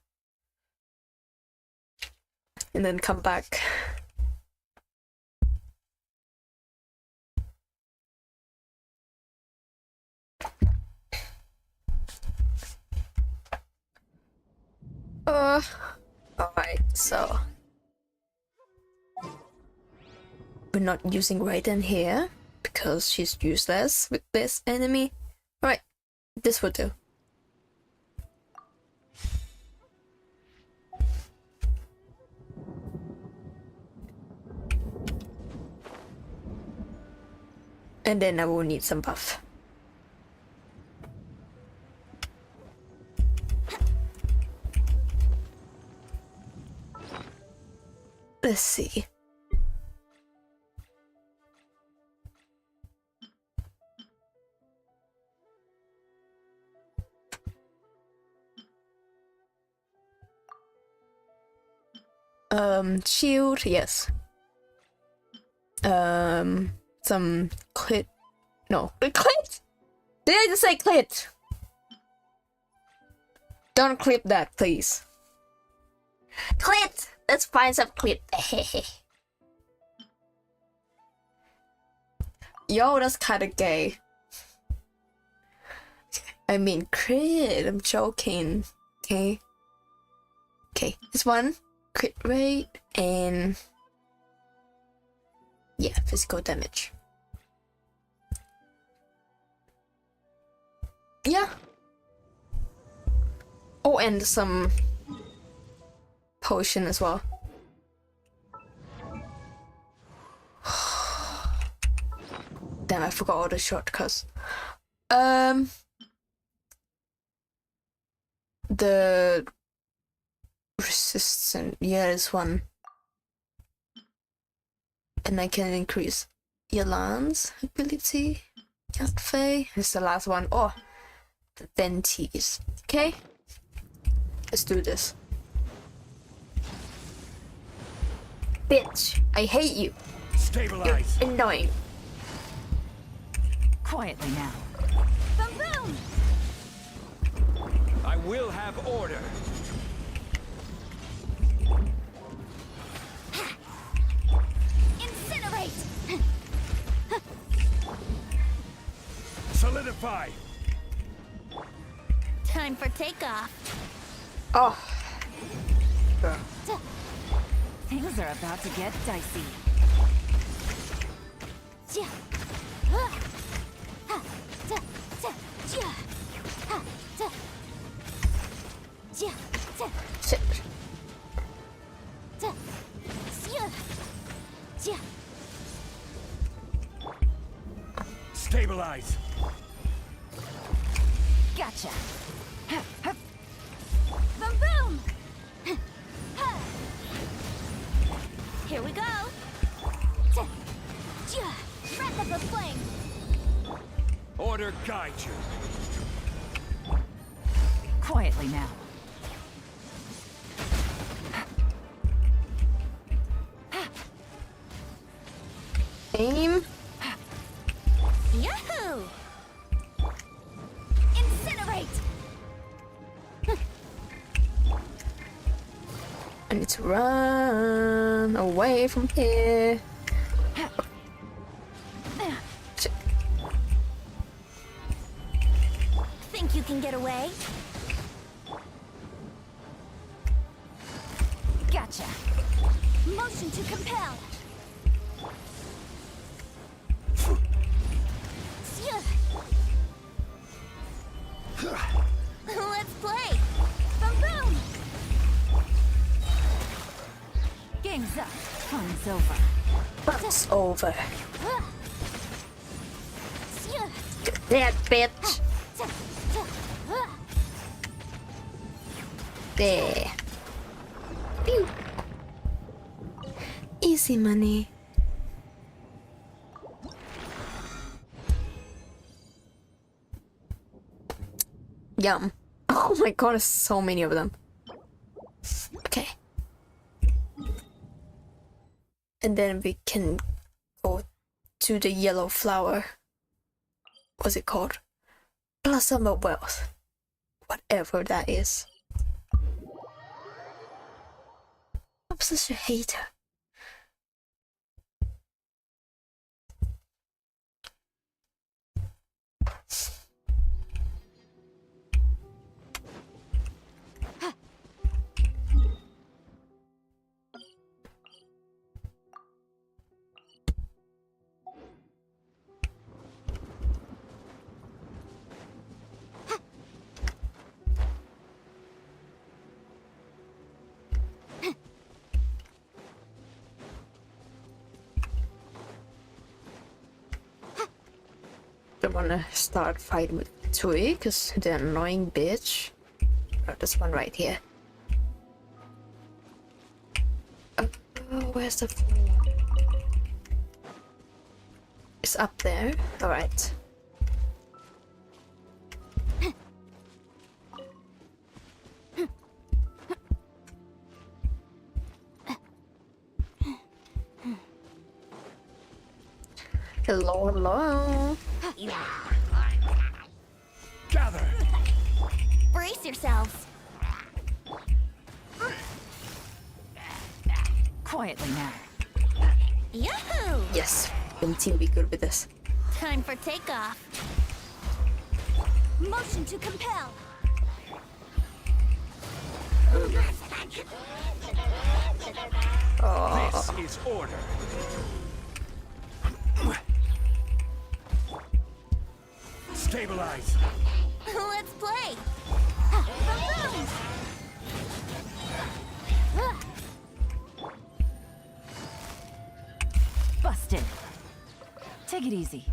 and then come back. Alright, so we're not using Raiden here because she's useless with this enemy. Alright, this will do. And then I will need some buff. Let's see. Shield, yes. Some clit. No, the clit. Did I just say clit? Don't clip that, please. Clit. Let's find some clit. Yo, that's kind of gay. I mean, crit. I'm joking. Okay. Okay, this one. Crit rate and yeah, physical damage. Yeah. Oh, and some potion as well. Damn, I forgot all the shortcuts. The resistant, yeah, this one. And I can increase Yalan's ability. Yatfei. This is the last one. Oh, the Ventees. Okay. Let's do this. bitch! I hate you! Stabilize! You're annoying. Quietly now. Boom boom! I will have order. Incinerate! Solidify! Time for takeoff. Oh. Things are about to get dicey. Shit. Stabilize! Gotcha. Boom boom! Here we go! Breath of the flame! Order guide you. Quietly now. Aim. Yahoo! Incinerate! I need to run away from here. Shit. Think you can get away? Gotcha. Motion to compel! Let's play! Boom boom! Game's up. Fun's over. Fun's over. That bitch. There. Pew. Easy money. Yum. Oh my god, there's so many of them. Okay. And then we can go to the yellow flower. What's it called? Blossom of Wealth. Whatever that is. I'm such a hater. Don't wanna start fighting with Tui, cause the annoying bitch. Oh, this one right here. Oh, where's the floor? It's up there. Alright. Hello, hello. Gather! Brace yourselves! Quietly now. Yahoo! Yes, we team be good with this. Time for takeoff. Motion to compel. This is order. Stabilize. Let's play. Busted. Take it easy.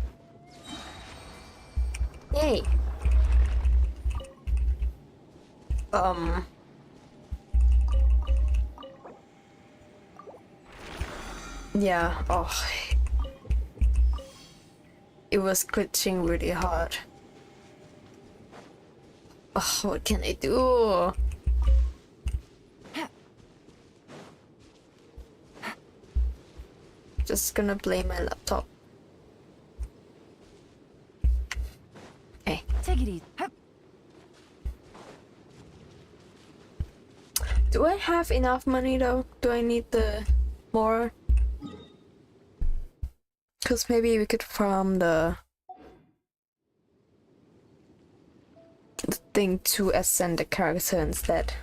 Yay. Yeah, oh. It was glitching really hard. Oh, what can I do? just gonna play my laptop. Hey. Take it easy. Hup. Do I have enough money though? Do I need the more? Because maybe we could farm the thing to ascend the character instead.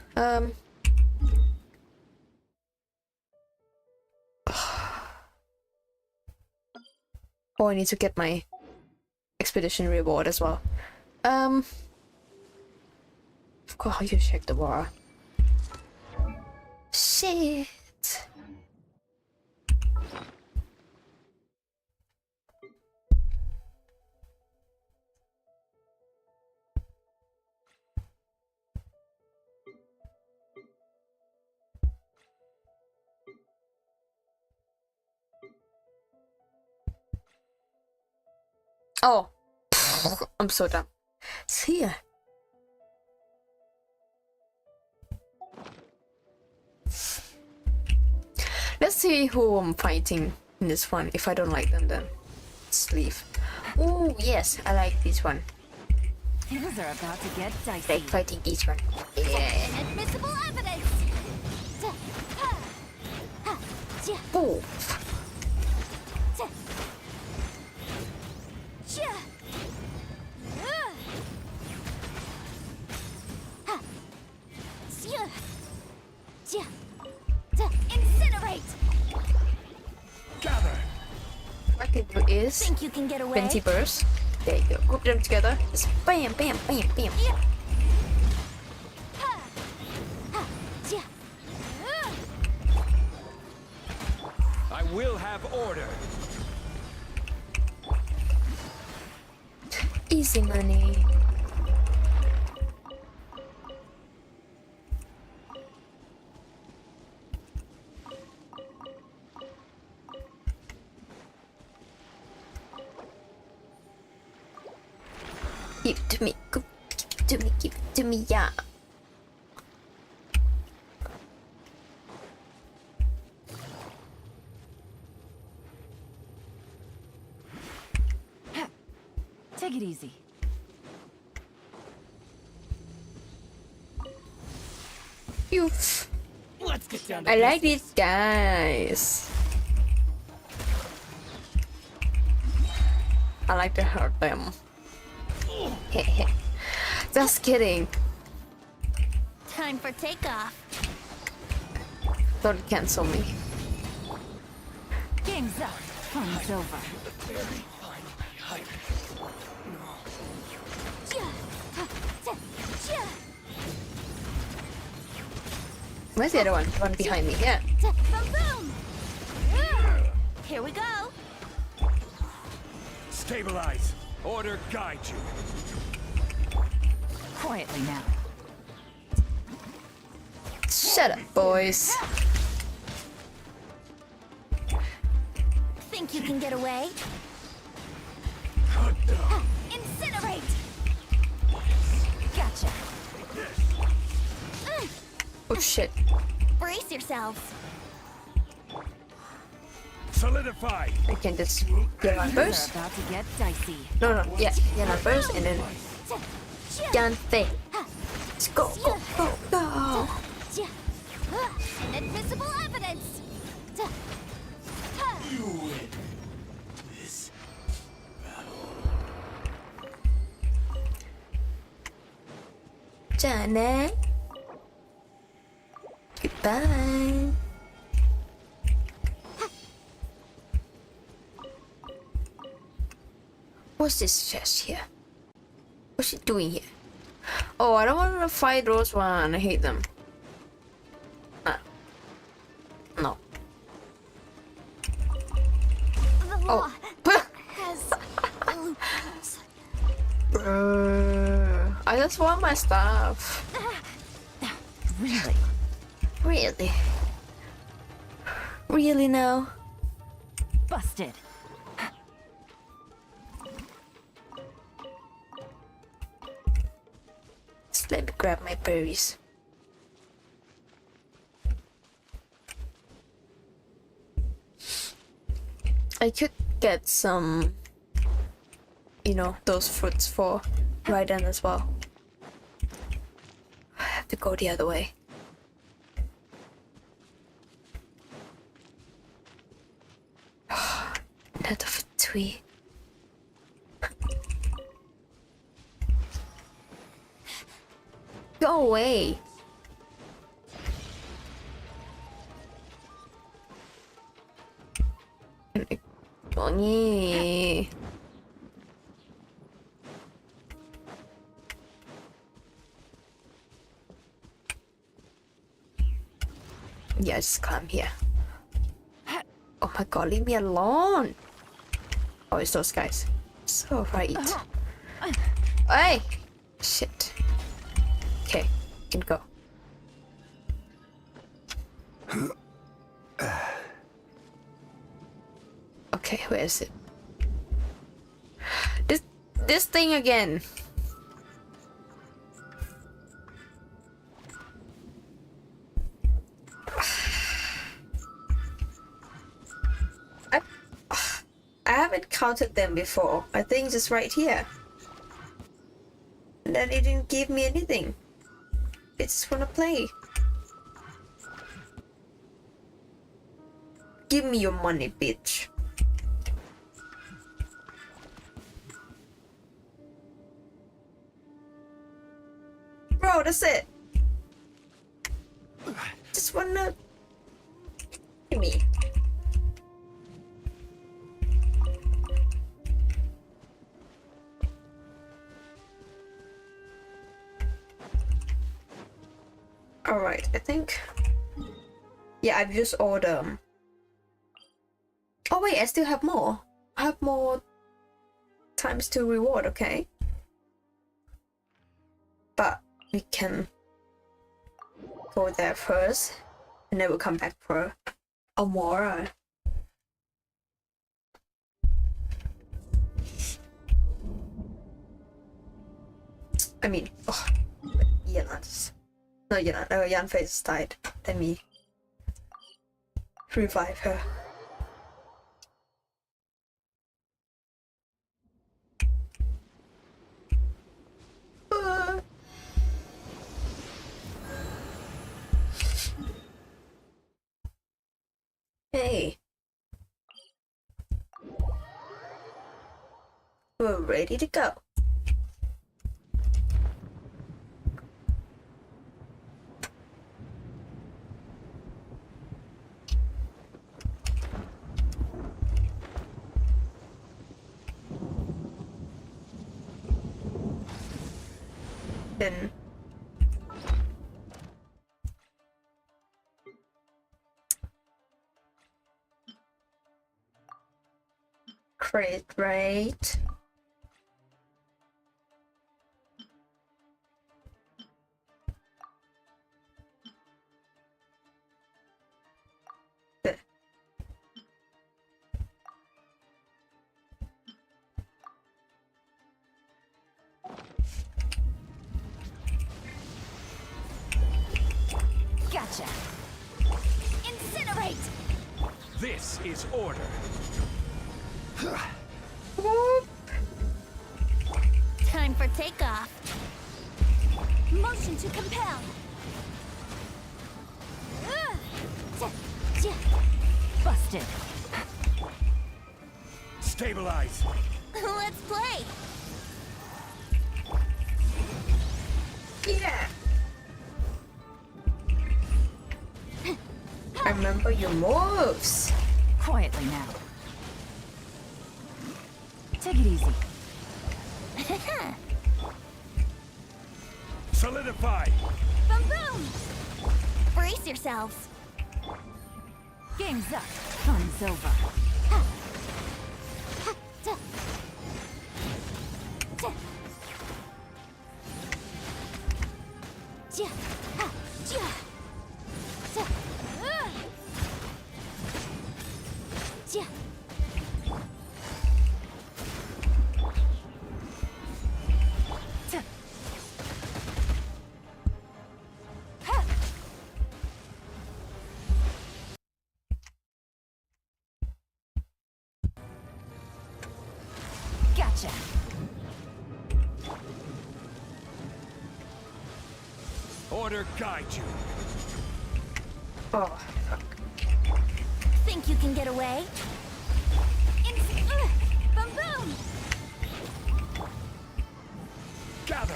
Oh, I need to get my expedition reward as well. Of course, you check the war. Shit. Oh, I'm so dumb. See ya. Let's see who I'm fighting in this one. If I don't like them, then let's leave. Oh yes, I like this one. Things are about to get I dicey. like fighting this one. Yeah. Inadmissible evidence! Oh. Incinerate! Gather! What I can do is Think you can get away? 20 bursts. There you go. Group them together. Just bam, bam, bam, bam. I will have order. Easy money. Give it to me. Give it to me. Give it to me. Yeah. Take it easy. You. Let's get down to I like business. these guys. I like to hurt them. Just kidding. Time for takeoff. Don't cancel me. Game's up. Fun's over. Where's the other one? The one behind me. Yeah. Boom! Here we go. Stabilize. Order guide you. Quietly now. Shut up, boys. Think you can get away? Incinerate! Gotcha. Oh shit. Brace yourselves. Solidify. I can just get on Things first. are about to get dicey. No, yeah, get on first and then Dante. Let's go, go, go, go. Inadmissible evidence! You win this. Janet. Goodbye. What's this chest here? What's she doing here? Oh, I don't want to fight those one. I hate them. No. The law Oh. has loopholes. Bruh. I just want my stuff. Really? Really? Really now? Busted. Just let me grab my berries. I could get some, you know, those fruits for Raiden as well. I have to go the other way. Net of a tree. Go away. Johnny. Yeah, just climb here. Oh my god, leave me alone. Oh, it's those guys. So right. Hey! Shit. Okay, can go. Okay, where is it? This thing again. I haven't counted them before. I think just right here. And then it didn't give me anything. I just wanna play. Give me your money, bitch. Bro, that's it. Just wanna... Give me. Alright, I think... Yeah, I've used all the... Oh wait, I still have more. I have more times to reward, okay? But we can go there first, and then we'll come back for Amora. I mean, oh, Yan's. No, Yan face died. Let me revive her. Hey. We're ready to go. Then crit rate. Gotcha. Incinerate. This is order. Time for takeoff. Motion to compel. Busted. Stabilize. Let's play. Yeah. Remember your moves. Quietly now. Take it easy. Solidify. Boom boom. Brace yourselves. Game's up. Fun's over. Order guide you. Oh, fuck. Think you can get away? Boom boom! Gather.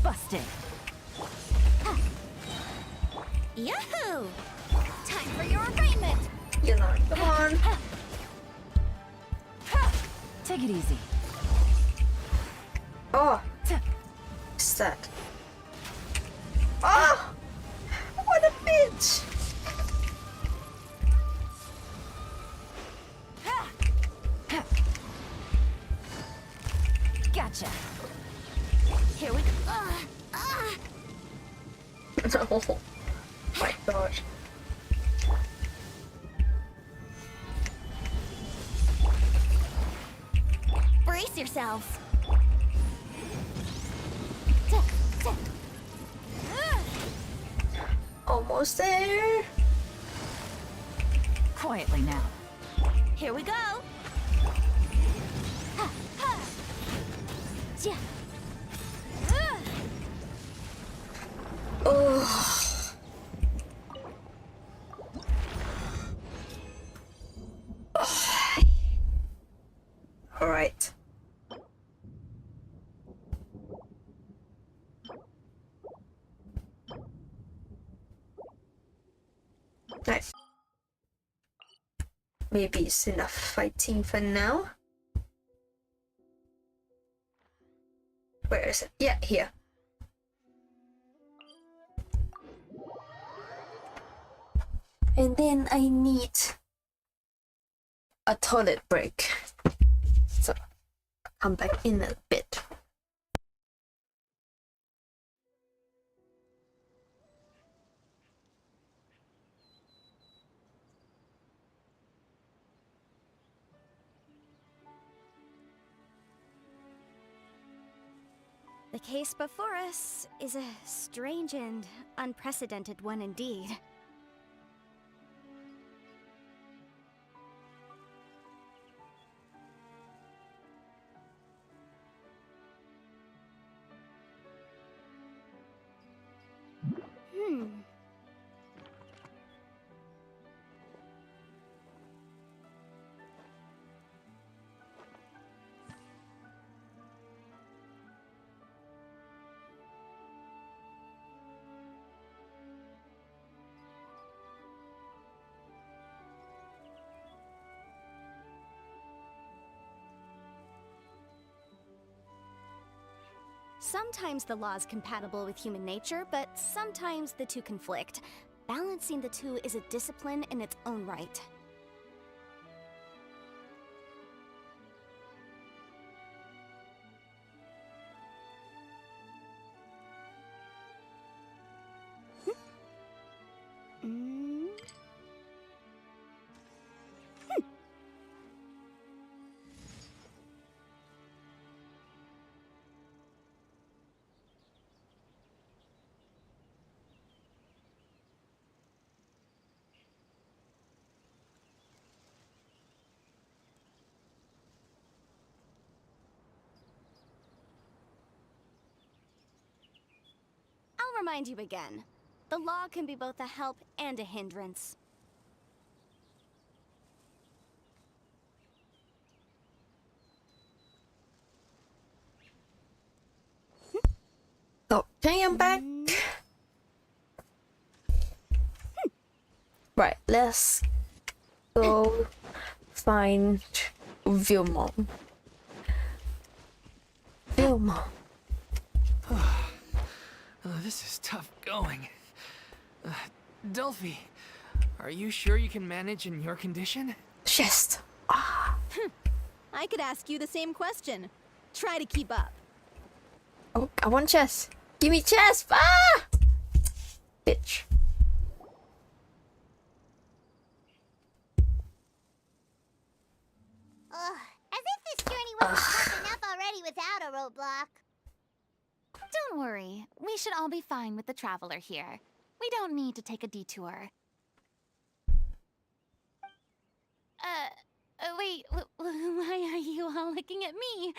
Busted. Yahoo! Time for your arraignment! You know, come on. Take it easy. Oh, what's that? Oh, what a bitch! Gotcha. Here we go. Oh my god. Brace yourselves. Almost there. Quietly now. Here we go. Oh. All right. Nice. Maybe it's enough fighting for now. Where is it? Yeah, here. And then I need a toilet break. So I'll come back in a bit. The case before us is a strange and unprecedented one indeed. Sometimes the law is compatible with human nature, but sometimes the two conflict. Balancing the two is a discipline in its own right. I'll remind you again. The law can be both a help and a hindrance. Okay, I'm back. Right, let's go find Vilmon. Vilmon. This is tough going. Delphi, are you sure you can manage in your condition? Chest. I could ask you the same question. Try to keep up. Oh, I want chest. Give me chest. Ah! Bitch. As if this journey wasn't tough enough already without a roadblock. Don't worry. We should all be fine with the traveler here. We don't need to take a detour. Wait, why are you all looking at me?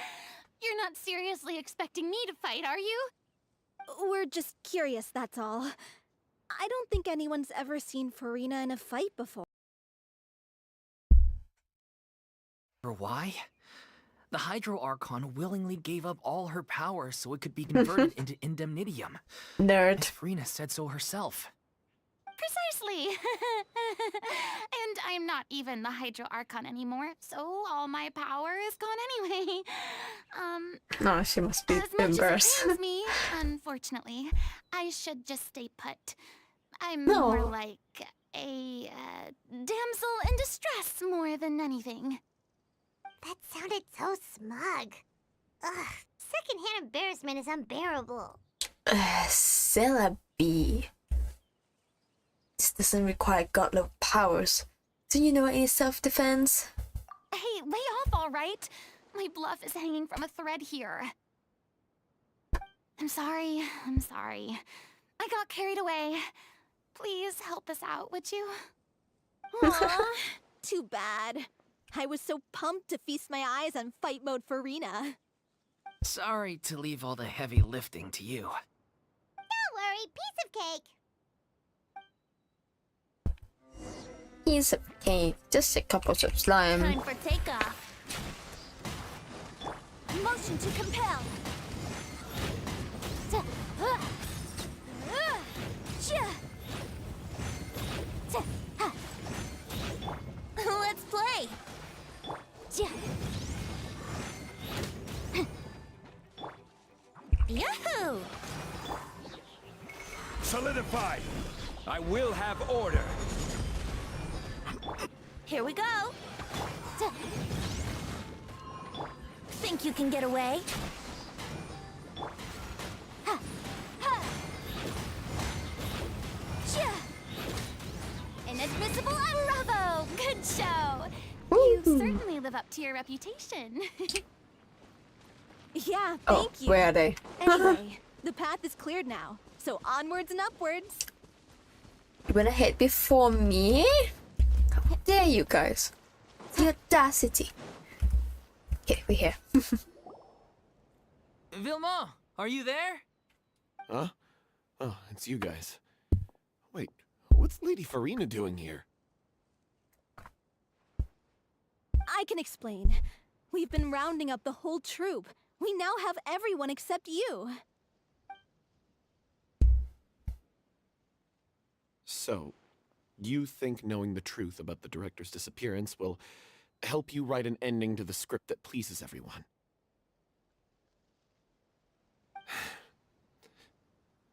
You're not seriously expecting me to fight, are you? We're just curious, that's all. I don't think anyone's ever seen Farina in a fight before. Or why? The Hydro Archon willingly gave up all her power so it could be converted into indemnitium. Nerd. Frina said so herself. Precisely. And I'm not even the Hydro Archon anymore, so all my power is gone anyway. No, she must be As much as it embarrassed. pains me, unfortunately, I should just stay put. I'm No. more like a damsel in distress more than anything. That sounded so smug. Ugh, secondhand embarrassment is unbearable. Celebi. This doesn't require godlike powers. Do you know any self-defense? Hey, lay off, all right? My bluff is hanging from a thread here. I'm sorry. I got carried away. Please help us out, would you? Aw, too bad. I was so pumped to feast my eyes on fight mode Farina. Sorry to leave all the heavy lifting to you. Don't worry, piece of cake. Piece of cake. Just a couple of slime. Time for takeoff. Motion to compel. Let's play. Yahoo! Solidified! I will have order. Here we go. Think you can get away? Inadmissible, bravo! Good show. You certainly live up to your reputation. Yeah, Oh, thank you. where are they? Anyway, the path is cleared now, so onwards and upwards. You went ahead before me? How dare you guys? The audacity. Okay, we're here. Vilma, are you there? Huh? Oh, it's you guys. Wait, what's Lady Farina doing here? I can explain. We've been rounding up the whole troop. We now have everyone except you. So, you think knowing the truth about the director's disappearance will help you write an ending to the script that pleases everyone?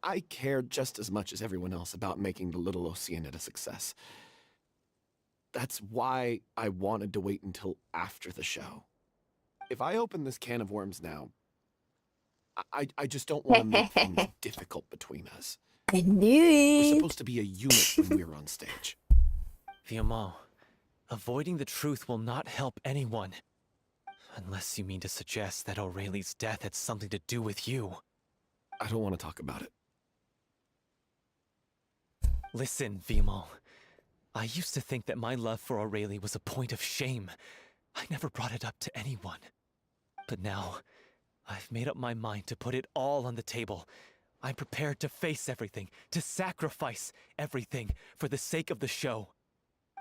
I care just as much as everyone else about making the Little Oceanid a success. That's why I wanted to wait until after the show. If I open this can of worms now, I just don't want to make things difficult between us. I knew We're it. supposed to be a unit when we're on stage. Viamont, avoiding the truth will not help anyone. Unless you mean to suggest that Aurelie's death had something to do with you. I don't want to talk about it. Listen, Viamont. I used to think that my love for Aurelie was a point of shame. I never brought it up to anyone. But now, I've made up my mind to put it all on the table. I'm prepared to face everything, to sacrifice everything for the sake of the show.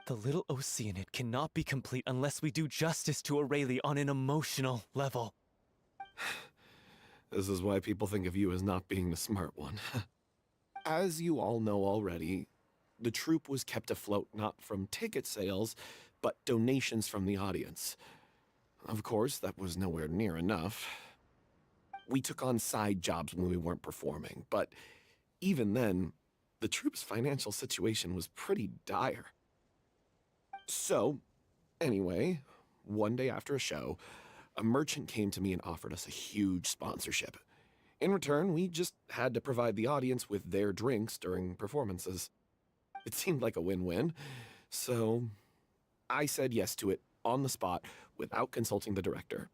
The Little Oceanid cannot be complete unless we do justice to Aurelie on an emotional level. This is why people think of you as not being the smart one. As you all know already, the troupe was kept afloat not from ticket sales, but donations from the audience. Of course, that was nowhere near enough. We took on side jobs when we weren't performing, but even then, the troupe's financial situation was pretty dire. So, anyway, one day after a show, a merchant came to me and offered us a huge sponsorship. In return, we just had to provide the audience with their drinks during performances. It seemed like a win-win, so I said yes to it on the spot without consulting the director.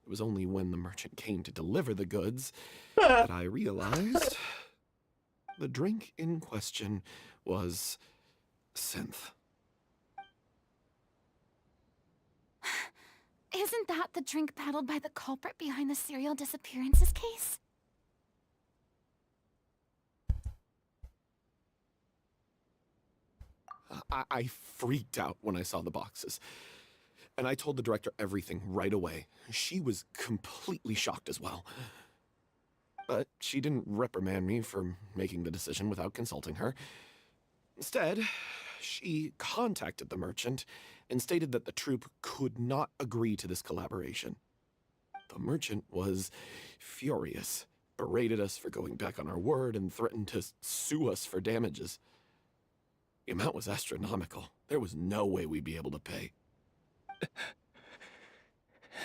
It was only when the merchant came to deliver the goods that I realized the drink in question was synth. Isn't that the drink peddled by the culprit behind the serial disappearances case? I freaked out when I saw the boxes. And I told the director everything right away. She was completely shocked as well. But she didn't reprimand me for making the decision without consulting her. Instead, she contacted the merchant and stated that the troupe could not agree to this collaboration. The merchant was furious, berated us for going back on our word, and threatened to sue us for damages. The amount was astronomical. There was no way we'd be able to pay.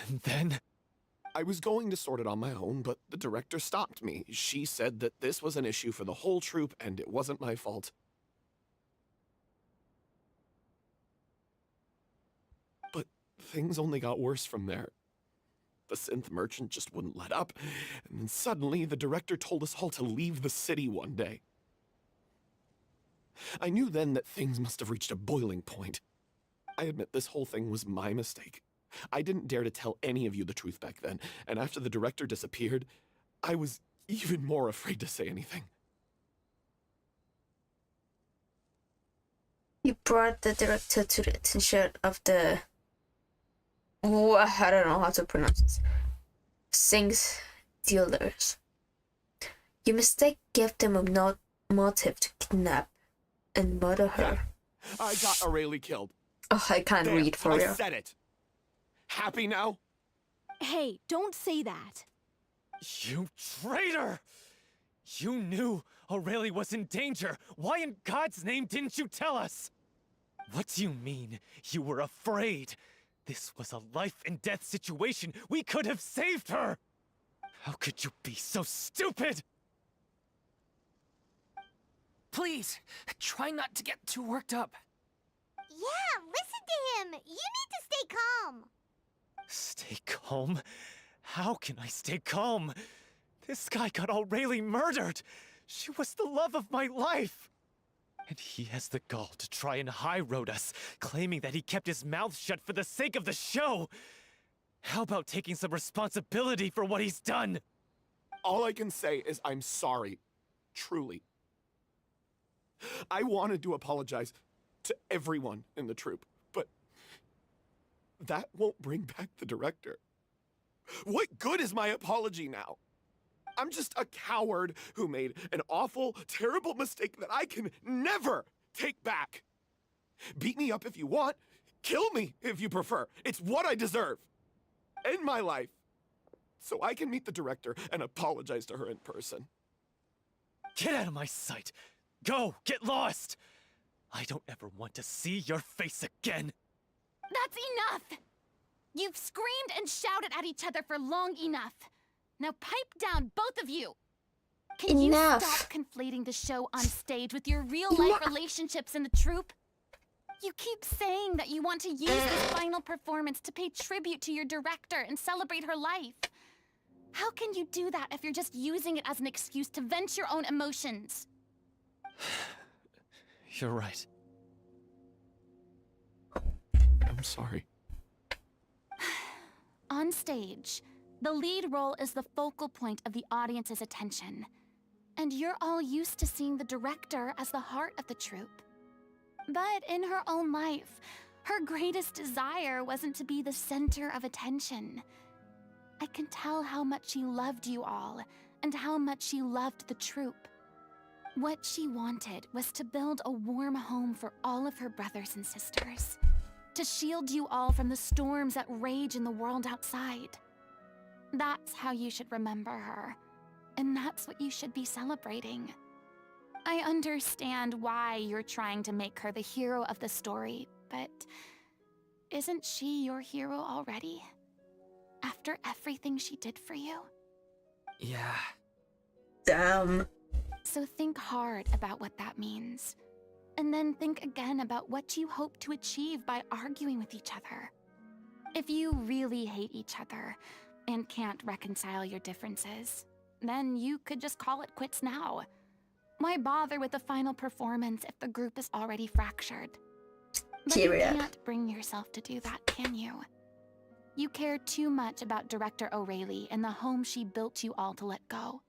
And then? I was going to sort it on my own, but the director stopped me. She said that this was an issue for the whole troupe, and it wasn't my fault. But things only got worse from there. The synth merchant just wouldn't let up, and then suddenly the director told us all to leave the city one day. I knew then that things must have reached a boiling point. I admit this whole thing was my mistake. I didn't dare to tell any of you the truth back then, and after the director disappeared, I was even more afraid to say anything. You brought the director to the attention of the... I don't know how to pronounce this. Sings dealers. Your mistake gave them a motive to kidnap and murder her. I got Aurelie killed. Oh, I can't read for real. I said it. Happy now? Hey, don't say that. You traitor! You knew Aurelie was in danger. Why in God's name didn't you tell us? What do you mean, you were afraid? This was a life-and-death situation. We could have saved her! How could you be so stupid? Please, try not to get too worked up. Yeah, listen to him! You need to stay calm! Stay calm? How can I stay calm? This guy got Aurelie murdered! She was the love of my life! And he has the gall to try and high-road us, claiming that he kept his mouth shut for the sake of the show! How about taking some responsibility for what he's done? All I can say is I'm sorry. Truly. I wanted to apologize to everyone in the troupe, but that won't bring back the director. What good is my apology now? I'm just a coward who made an awful, terrible mistake that I can never take back. Beat me up if you want. Kill me if you prefer. It's what I deserve. End my life. So I can meet the director and apologize to her in person. Get out of my sight! Go! Get lost! I don't ever want to see your face again! That's enough! You've screamed and shouted at each other for long enough. Now pipe down, both of you! Can Enough. you stop conflating the show on stage with your real-life relationships in the troupe? You keep saying that you want to use this final performance to pay tribute to your director and celebrate her life. How can you do that if you're just using it as an excuse to vent your own emotions? You're right. I'm sorry. On stage, the lead role is the focal point of the audience's attention. And you're all used to seeing the director as the heart of the troupe. But in her own life, her greatest desire wasn't to be the center of attention. I can tell how much she loved you all, and how much she loved the troupe. What she wanted was to build a warm home for all of her brothers and sisters. To shield you all from the storms that rage in the world outside. That's how you should remember her. And that's what you should be celebrating. I understand why you're trying to make her the hero of the story, but isn't she your hero already? After everything she did for you? Yeah. Damn. So think hard about what that means. And then think again about what you hope to achieve by arguing with each other. If you really hate each other and can't reconcile your differences, then you could just call it quits now. Why bother with the final performance if the group is already fractured? But you can't bring yourself to do that, can you? You care too much about Director Aurelie and the home she built you all to let go.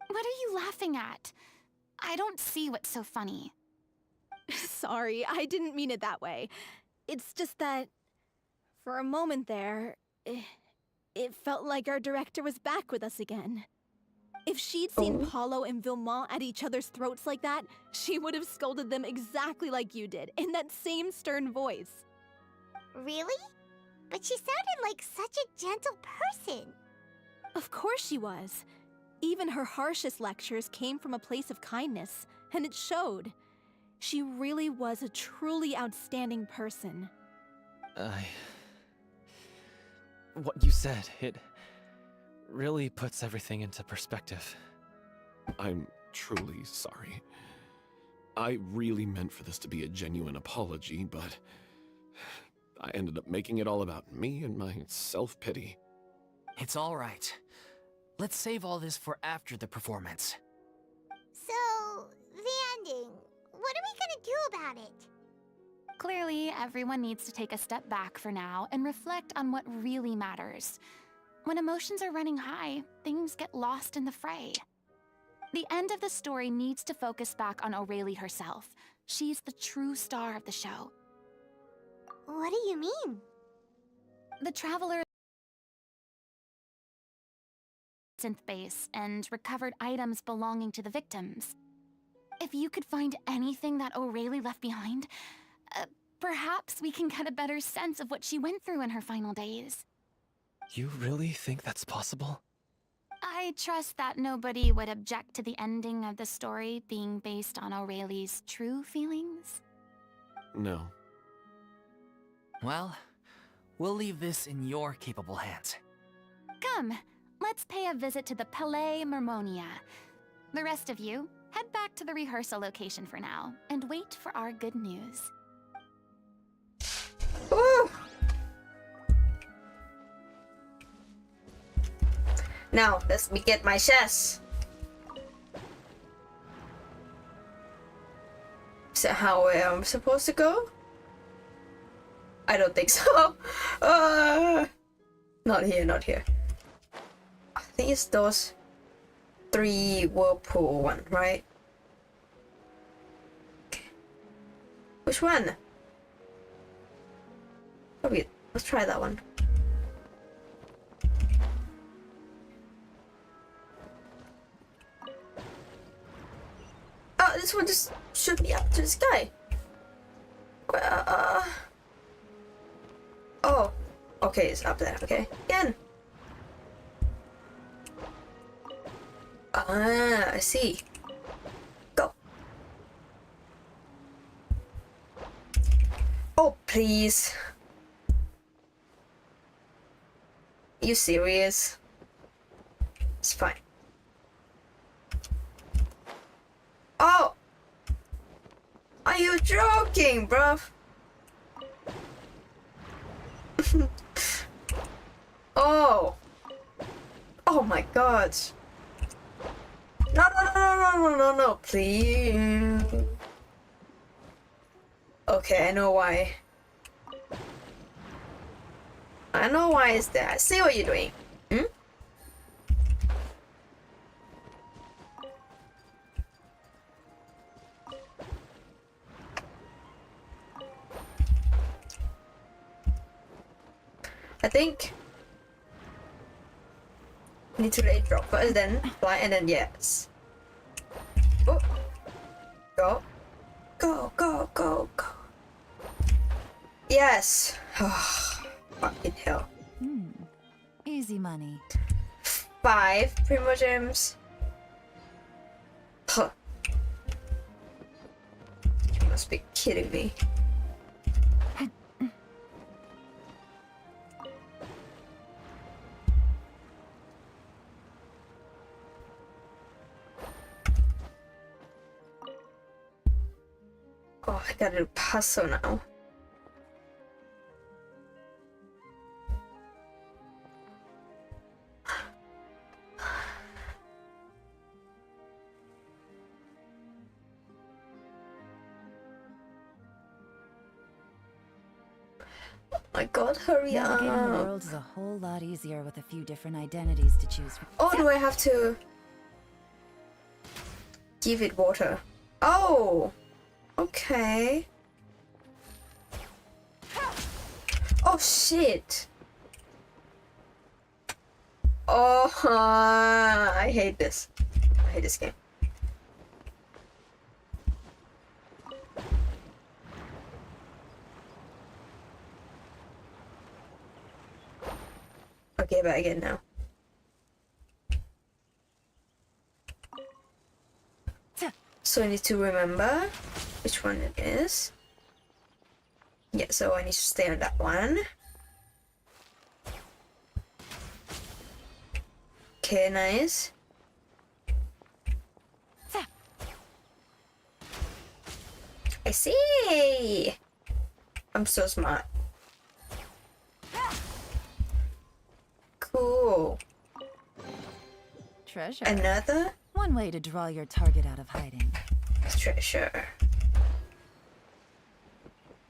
What are you laughing at? I don't see what's so funny. Sorry, I didn't mean it that way. It's just that, for a moment there, it felt like our director was back with us again. If she'd seen Paulo and Vilmont at each other's throats like that, she would have scolded them exactly like you did, in that same stern voice. Really? But she sounded like such a gentle person. Of course she was. Even her harshest lectures came from a place of kindness, and it showed. She really was a truly outstanding person. What you said, it really puts everything into perspective. I'm truly sorry. I really meant for this to be a genuine apology, but I ended up making it all about me and my self-pity. It's all right. Let's save all this for after the performance. So, the ending. What are we gonna do about it? Clearly, everyone needs to take a step back for now and reflect on what really matters. When emotions are running high, things get lost in the fray. The end of the story needs to focus back on Aurelie herself. She's the true star of the show. What do you mean? The Traveler synth base and recovered items belonging to the victims. If you could find anything that Aurelie left behind, perhaps we can get a better sense of what she went through in her final days. You really think that's possible? I trust that nobody would object to the ending of the story being based on Aurelie's true feelings. No. Well, we'll leave this in your capable hands. Come, let's pay a visit to the Palais Mermonia. The rest of you, head back to the rehearsal location for now, and wait for our good news. Ooh. Now, let me get my chest. Is that how I'm supposed to go? I don't think so. Not here, not here. I think it's those 3 whirlpool one, right? Okay. Which one? Oh, wait, let's try that one. Oh, this one just shoot me up to the sky. Oh, okay, it's up there. Okay, again. Ah, I see. Go. Oh, please. Are you serious? It's fine. Oh! Are you joking, bruv? Oh! Oh my god! No, no, no, no, no, no, no, please! Okay, I know why. I know why it's there. I see what you're doing. Hmm? I think need to let it drop first, then fly, and then yes. Oh, go, go, go, go, go. Yes. Fucking hell. Easy money. 5 Primo Gems. Huh. You must be kidding me. Oh, I gotta do puzzle now. Oh my god, hurry Navigating the up. world is a whole lot easier with a few different identities to choose from. Oh, do I have to? Give it water. Oh! Okay. Oh shit! Oh, I hate this. I hate this game. Okay, but again now. So I need to remember which one it is. Yeah, so I need to stay on that one. Okay, nice. I see! I'm so smart. Cool. Treasure. Another One way to draw your target out of hiding. treasure.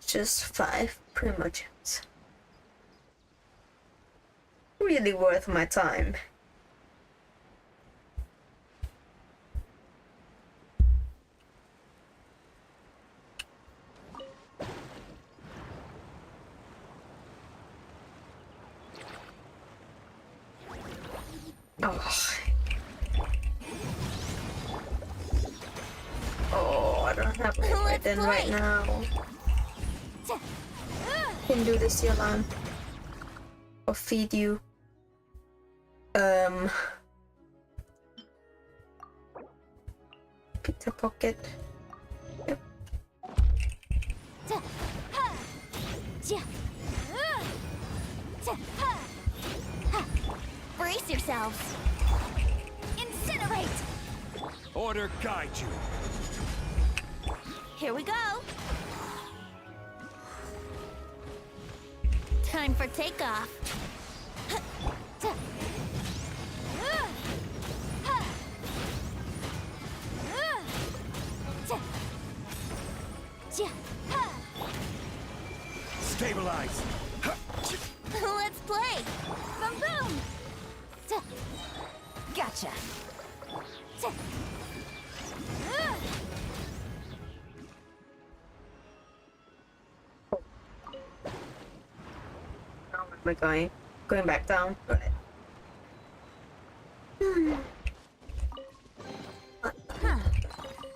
Just 5 Primogems. Really worth my time. Oh, I don't have it right then right now. Can do this, Yalan. Or feed you. Pickpocket. Yep. Brace yourselves. Incinerate! Order guide you. Here we go. Time for takeoff. Stabilize. Let's play. Boom boom. Gotcha. Now where am I going? Going back down. Alright.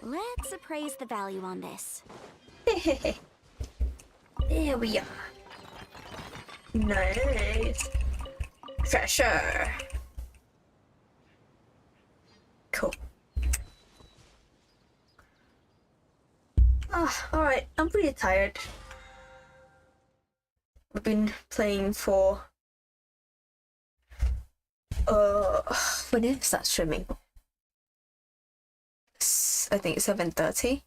Let's appraise the value on this. There we are. Nice. Treasure. Cool. Alright, I'm pretty tired. I've been playing for when did it start streaming? I think 7:30.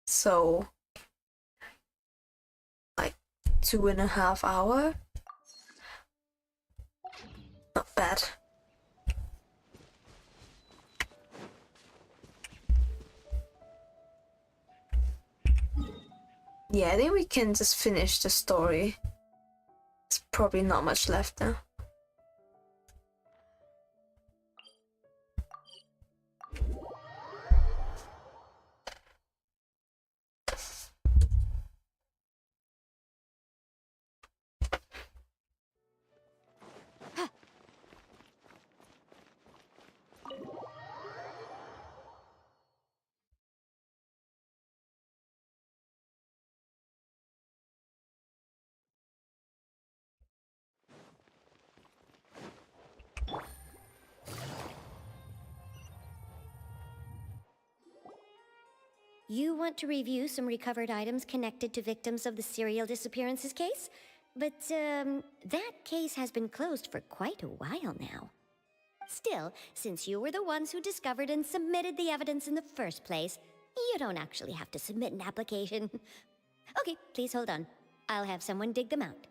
So like 2.5 hours. Not bad. Yeah, I think we can just finish the story. There's probably not much left now. You want to review some recovered items connected to victims of the serial disappearances case? But, that case has been closed for quite a while now. Still, since you were the ones who discovered and submitted the evidence in the first place, you don't actually have to submit an application. Okay, please hold on. I'll have someone dig them out.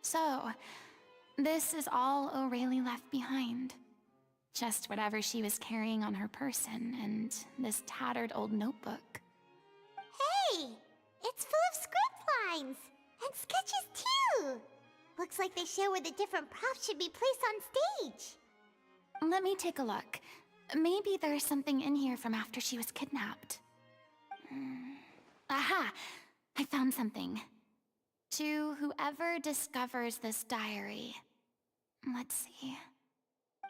So, this is all O'Reilly left behind. Just whatever she was carrying on her person, and this tattered old notebook. Hey! It's full of script lines! And sketches too! Looks like they show where the different props should be placed on stage. Let me take a look. Maybe there's something in here from after she was kidnapped. Aha! I found something. To whoever discovers this diary. Let's see.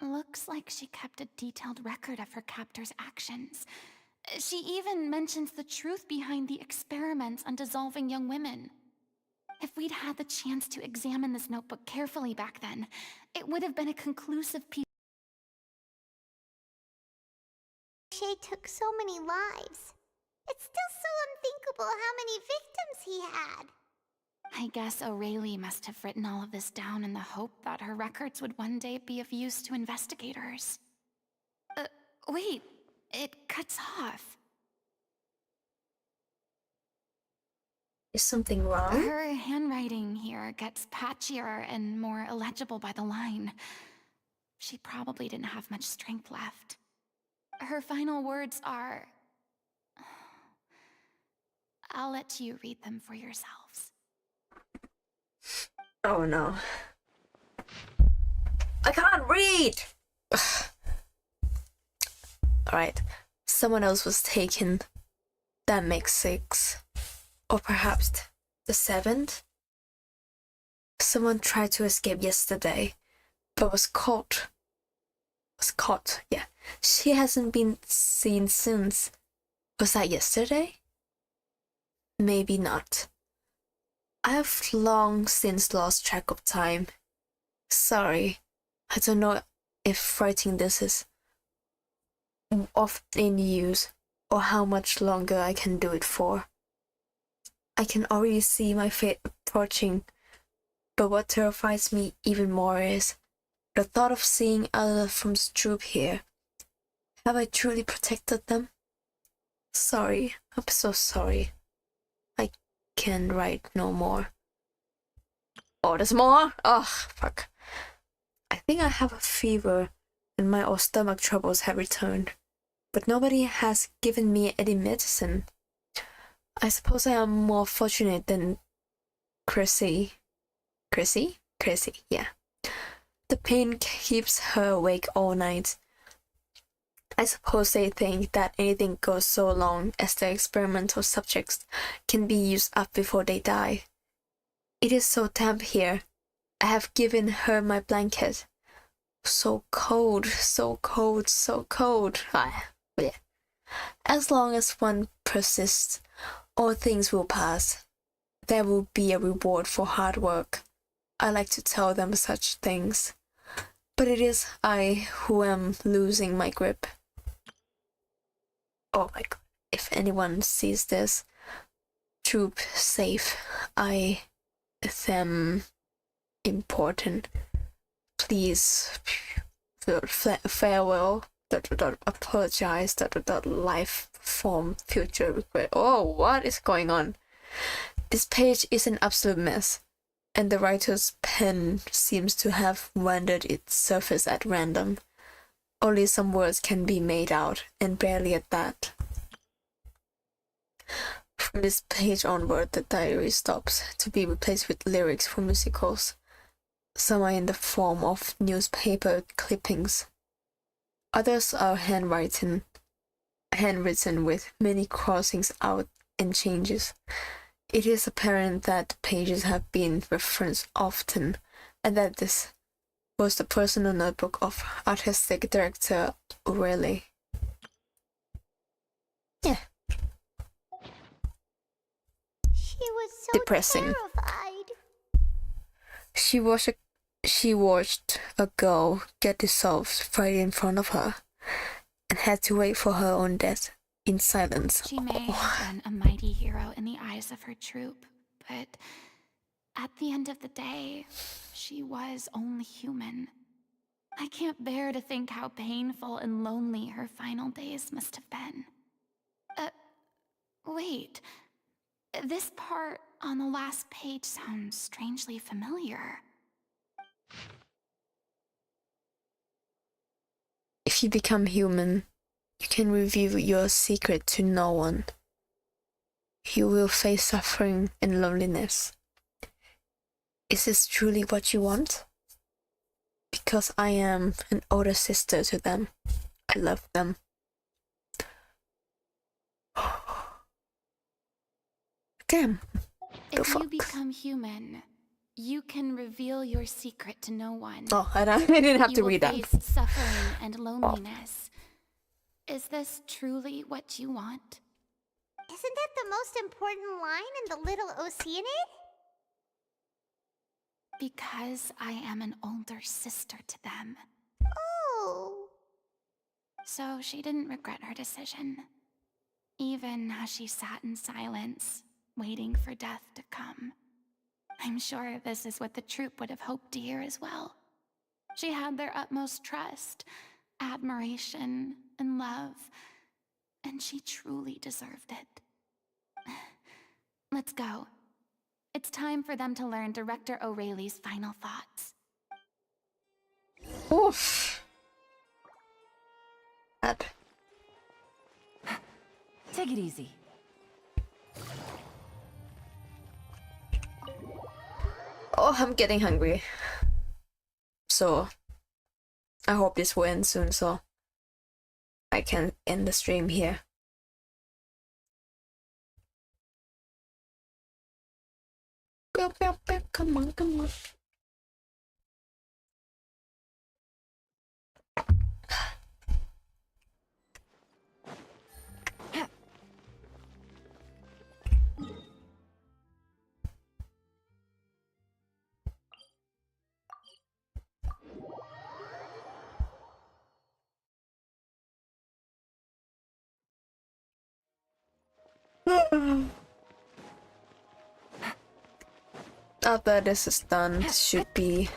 Looks like she kept a detailed record of her captor's actions. She even mentions the truth behind the experiments on dissolving young women. If we'd had the chance to examine this notebook carefully back then, it would have been a conclusive piece. Shay took so many lives. It's still so unthinkable how many victims he had. I guess O'Reilly must have written all of this down in the hope that her records would one day be of use to investigators. Wait, it cuts off. Is something wrong? Her handwriting here gets patchier and more illegible by the line. She probably didn't have much strength left. Her final words are... I'll let you read them for yourselves. Oh no. I can't read! Alright, someone else was taken. That makes 6. Or perhaps the 7th? Someone tried to escape yesterday, but was caught. Yeah. She hasn't been seen since. Was that yesterday? Maybe not. I have long since lost track of time. Sorry, I don't know if writing this is often in use or how much longer I can do it for. I can already see my fate approaching, but what terrifies me even more is the thought of seeing others from Stroop here. Have I truly protected them? Sorry, I'm so sorry. I can write no more. Oh, there's more? Oh, fuck. I think I have a fever and my old stomach troubles have returned, but nobody has given me any medicine. I suppose I am more fortunate than Chrissy. Chrissy, yeah. The pain keeps her awake all night. I suppose they think that anything goes so long as the experimental subjects can be used up before they die. It is so damp here. I have given her my blanket. So cold, so cold, so cold. Yeah. As long as one persists, all things will pass. There will be a reward for hard work. I like to tell them such things. But it is I who am losing my grip. Oh my god, if anyone sees this, troop safe. I them important. Please, farewell. Apologize. Life form future regret. Oh, what is going on? This page is an absolute mess, and the writer's pen seems to have wandered its surface at random. Only some words can be made out, and barely at that. From this page onward, the diary stops to be replaced with lyrics for musicals. Some are in the form of newspaper clippings. Others are handwritten with many crossings out and changes. It is apparent that the pages have been referenced often, and that this was the personal notebook of artistic director O'Reilly. Yeah. She was so depressing. terrified. She watched a girl get dissolved right in front of her, and had to wait for her own death in silence. She may have been a mighty hero in the eyes of her troop, but at the end of the day, she was only human. I can't bear to think how painful and lonely her final days must have been. Wait. This part on the last page sounds strangely familiar. If you become human, you can reveal your secret to no one. You will face suffering and loneliness. Is this truly what you want? Because I am an older sister to them. I love them. Damn. If you become human, you can reveal your secret to no one. Oh, I didn't have to read that. You will face suffering and loneliness. Is this truly what you want? Isn't that the most important line in the Little Oceanid? Because I am an older sister to them. Oh. So she didn't regret her decision. Even as she sat in silence, waiting for death to come. I'm sure this is what the troupe would have hoped to hear as well. She had their utmost trust, admiration, and love, and she truly deserved it. Let's go. It's time for them to learn Director O'Reilly's final thoughts. Oof. Bad. Take it easy. Oh, I'm getting hungry. So, I hope this will end soon so I can end the stream here. Come on, come on. After this is done, it should be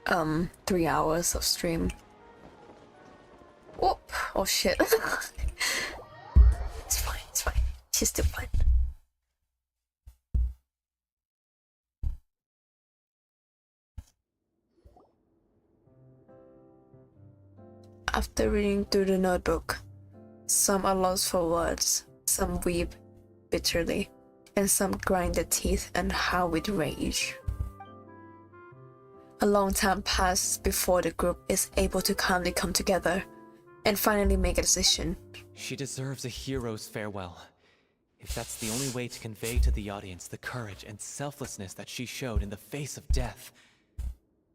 3 hours of stream. Whoop! Oh shit. It's fine, it's fine. She's still fine. After reading through the notebook, some are lost for words, some weep bitterly, and some grind their teeth and howl with rage. A long time passes before the group is able to calmly come together and finally make a decision. She deserves a hero's farewell. If that's the only way to convey to the audience the courage and selflessness that she showed in the face of death,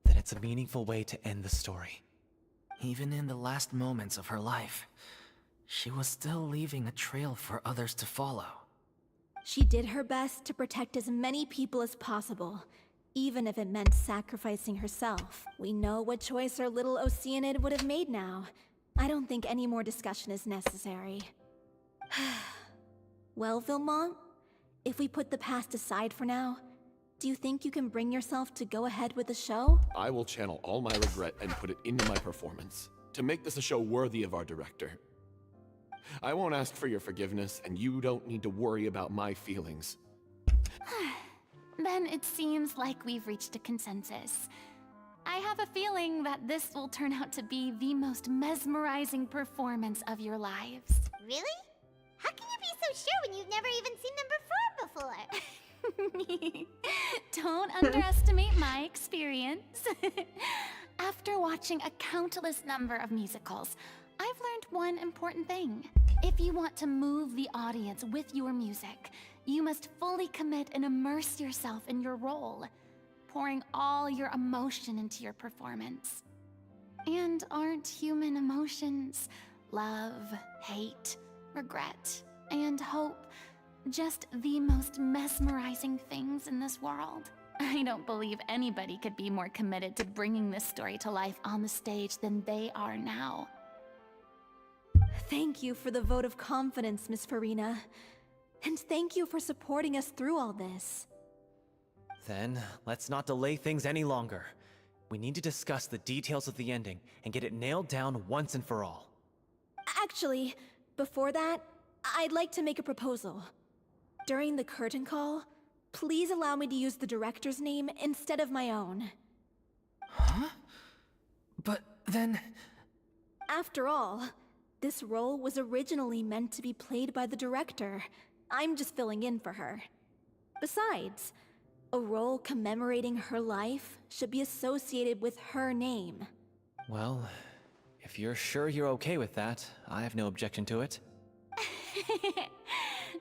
then it's a meaningful way to end the story. Even in the last moments of her life, she was still leaving a trail for others to follow. She did her best to protect as many people as possible, even if it meant sacrificing herself. We know what choice our little Oceanid would have made now. I don't think any more discussion is necessary. Well, Vilmont, if we put the past aside for now, do you think you can bring yourself to go ahead with the show? I will channel all my regret and put it into my performance, to make this a show worthy of our director. I won't ask for your forgiveness, and you don't need to worry about my feelings. Then it seems like we've reached a consensus. I have a feeling that this will turn out to be the most mesmerizing performance of your lives. Really? How can you be so sure when you've never even seen them perform before? Don't underestimate my experience. After watching a countless number of musicals, I've learned one important thing. If you want to move the audience with your music, you must fully commit and immerse yourself in your role, pouring all your emotion into your performance. And aren't human emotions, love, hate, regret, and hope, just the most mesmerizing things in this world? I don't believe anybody could be more committed to bringing this story to life on the stage than they are now. Thank you for the vote of confidence, Miss Farina. And thank you for supporting us through all this. Then, let's not delay things any longer. We need to discuss the details of the ending and get it nailed down once and for all. Actually, before that, I'd like to make a proposal. During the curtain call, please allow me to use the director's name instead of my own. Huh? But then... After all, this role was originally meant to be played by the director. I'm just filling in for her. Besides, A role commemorating her life should be associated with her name. Well, if you're sure you're okay with that, I have no objection to it.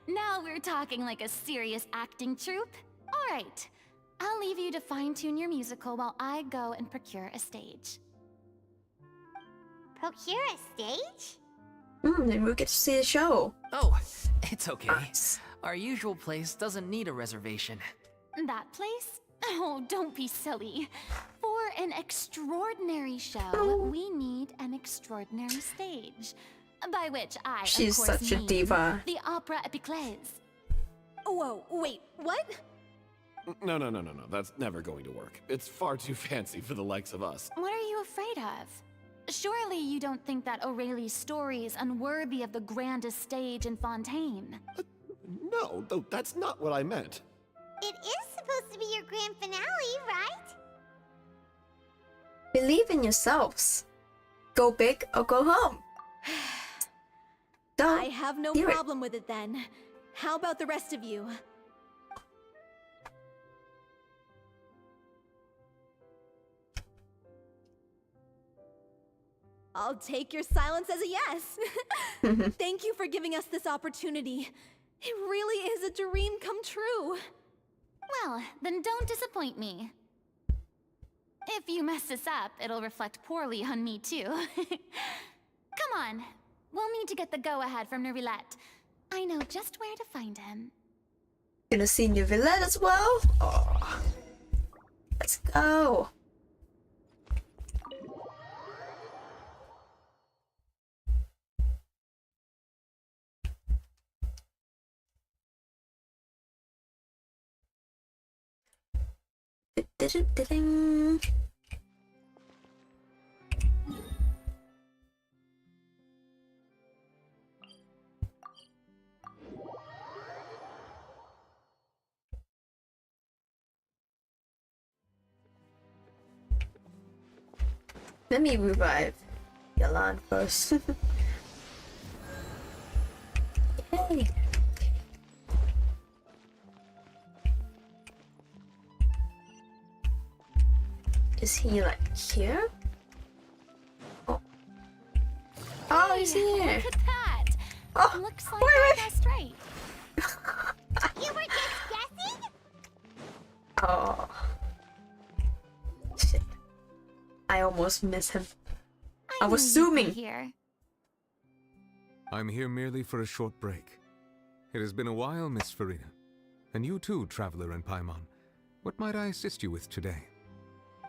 Now we're talking like a serious acting troupe. All right, I'll leave you to fine-tune your musical while I go and procure a stage. Procure a stage? Then we'll get to see the show. Oh, it's okay. Nice. Our usual place doesn't need a reservation. That place? Oh, don't be silly. For an extraordinary show, we need an extraordinary stage. By which I, She's of course, such a mean diva. the Opera Epiclese. Whoa, wait, what? No. That's never going to work. It's far too fancy for the likes of us. What are you afraid of? Surely you don't think that Aurelie's story is unworthy of the grandest stage in Fontaine? No, though that's not what I meant. It is supposed to be your grand finale, right? Believe in yourselves. Go big or go home. Don't I have no hear it. problem with it then. How about the rest of you? I'll take your silence as a yes. Thank you for giving us this opportunity. It really is a dream come true. Well, then don't disappoint me. If you mess this up, it'll reflect poorly on me too. Come on, we'll need to get the go-ahead from Neuvillette. I know just where to find him. Gonna see Navia as well? Oh. Let's go. Ding. Let me revive Yalan first. Yay! Is he like here? Oh, oh, he's here. Look at that! Oh, looks like I guessed right. You were just guessing? Oh, shit! I almost miss him. I was zooming. Here. I'm here merely for a short break. It has been a while, Miss Farina. And you too, Traveler in Paimon. What might I assist you with today?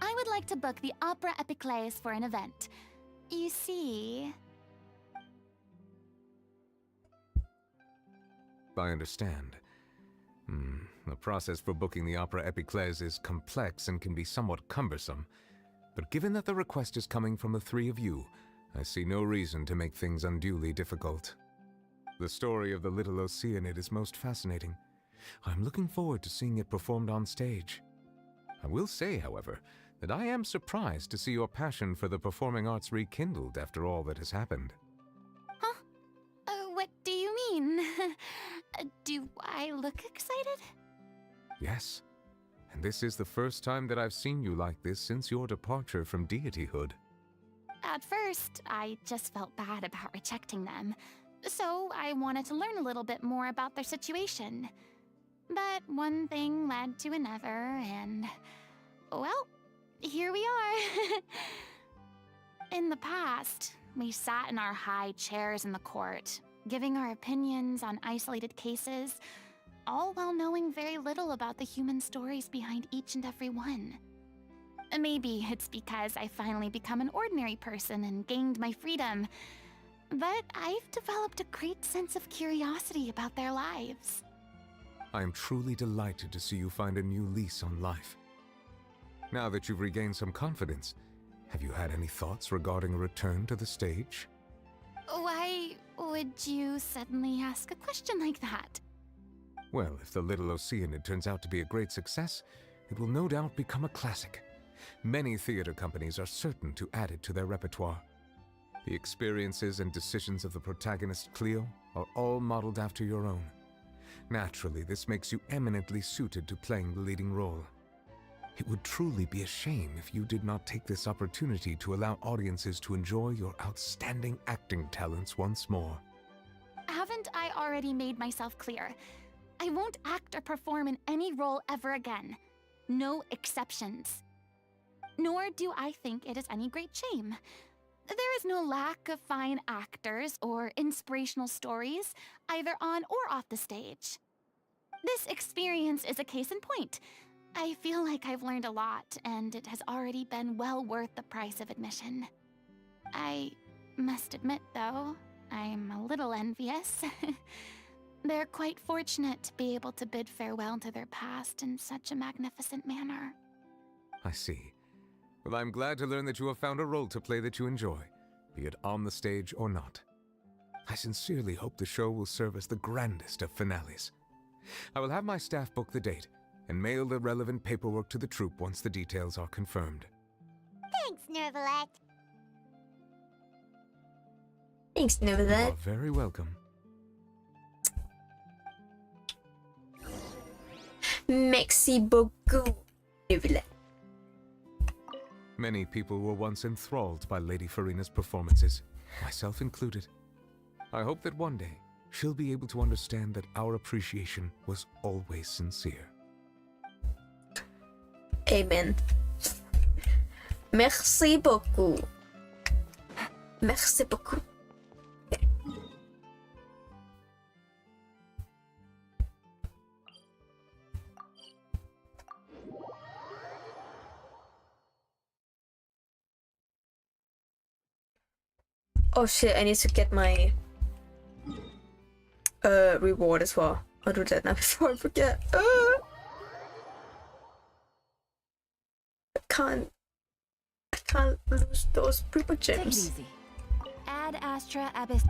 I would like to book the Opera Epiclese for an event. You see... I understand. The process for booking the Opera Epiclese is complex and can be somewhat cumbersome. But given that the request is coming from the three of you, I see no reason to make things unduly difficult. The story of the little Oceanid is most fascinating. I'm looking forward to seeing it performed on stage. I will say, however, that I am surprised to see your passion for the performing arts rekindled after all that has happened. Huh? What do you mean? Do I look excited? Yes. And this is the first time that I've seen you like this since your departure from deityhood. At first, I just felt bad about rejecting them. So I wanted to learn a little bit more about their situation. But one thing led to another, and... well, here we are. In the past, we sat in our high chairs in the court, giving our opinions on isolated cases, all while knowing very little about the human stories behind each and every one. Maybe it's because I finally become an ordinary person and gained my freedom, but I've developed a great sense of curiosity about their lives. I am truly delighted to see you find a new lease on life. Now that you've regained some confidence, have you had any thoughts regarding a return to the stage? Why would you suddenly ask a question like that? Well, if the Little Oceanid turns out to be a great success, it will no doubt become a classic. Many theater companies are certain to add it to their repertoire. The experiences and decisions of the protagonist Cleo are all modeled after your own. Naturally, this makes you eminently suited to playing the leading role. It would truly be a shame if you did not take this opportunity to allow audiences to enjoy your outstanding acting talents once more. Haven't I already made myself clear? I won't act or perform in any role ever again. No exceptions. Nor do I think it is any great shame. There is no lack of fine actors or inspirational stories, either on or off the stage. This experience is a case in point. I feel like I've learned a lot, and it has already been well worth the price of admission. I must admit, though, I'm a little envious. They're quite fortunate to be able to bid farewell to their past in such a magnificent manner. I see. Well, I'm glad to learn that you have found a role to play that you enjoy, be it on the stage or not. I sincerely hope the show will serve as the grandest of finales. I will have my staff book the date and mail the relevant paperwork to the troupe once the details are confirmed. Thanks, Nervalet. Thanks, You Navia. are very welcome. Merci beaucoup, Navia. Many people were once enthralled by Lady Farina's performances, myself included. I hope that one day she'll be able to understand that our appreciation was always sincere. Amen. Merci beaucoup. Merci beaucoup. Oh shit, I need to get my reward as well. I'll do that now before I forget. I can't lose those Primo gems. Take it easy. Ad Astra Abyss.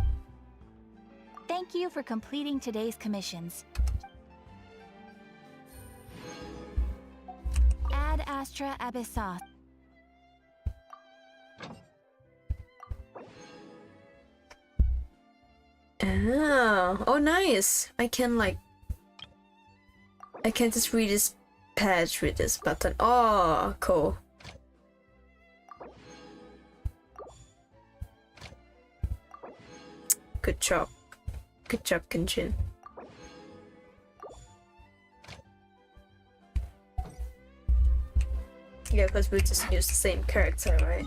Thank you for completing today's commissions. Ad Astra Abyssos. Oh, nice. I can just read this patch with this button. Oh, cool. Good job. Good job, Genshin. Yeah, because we just use the same character, right?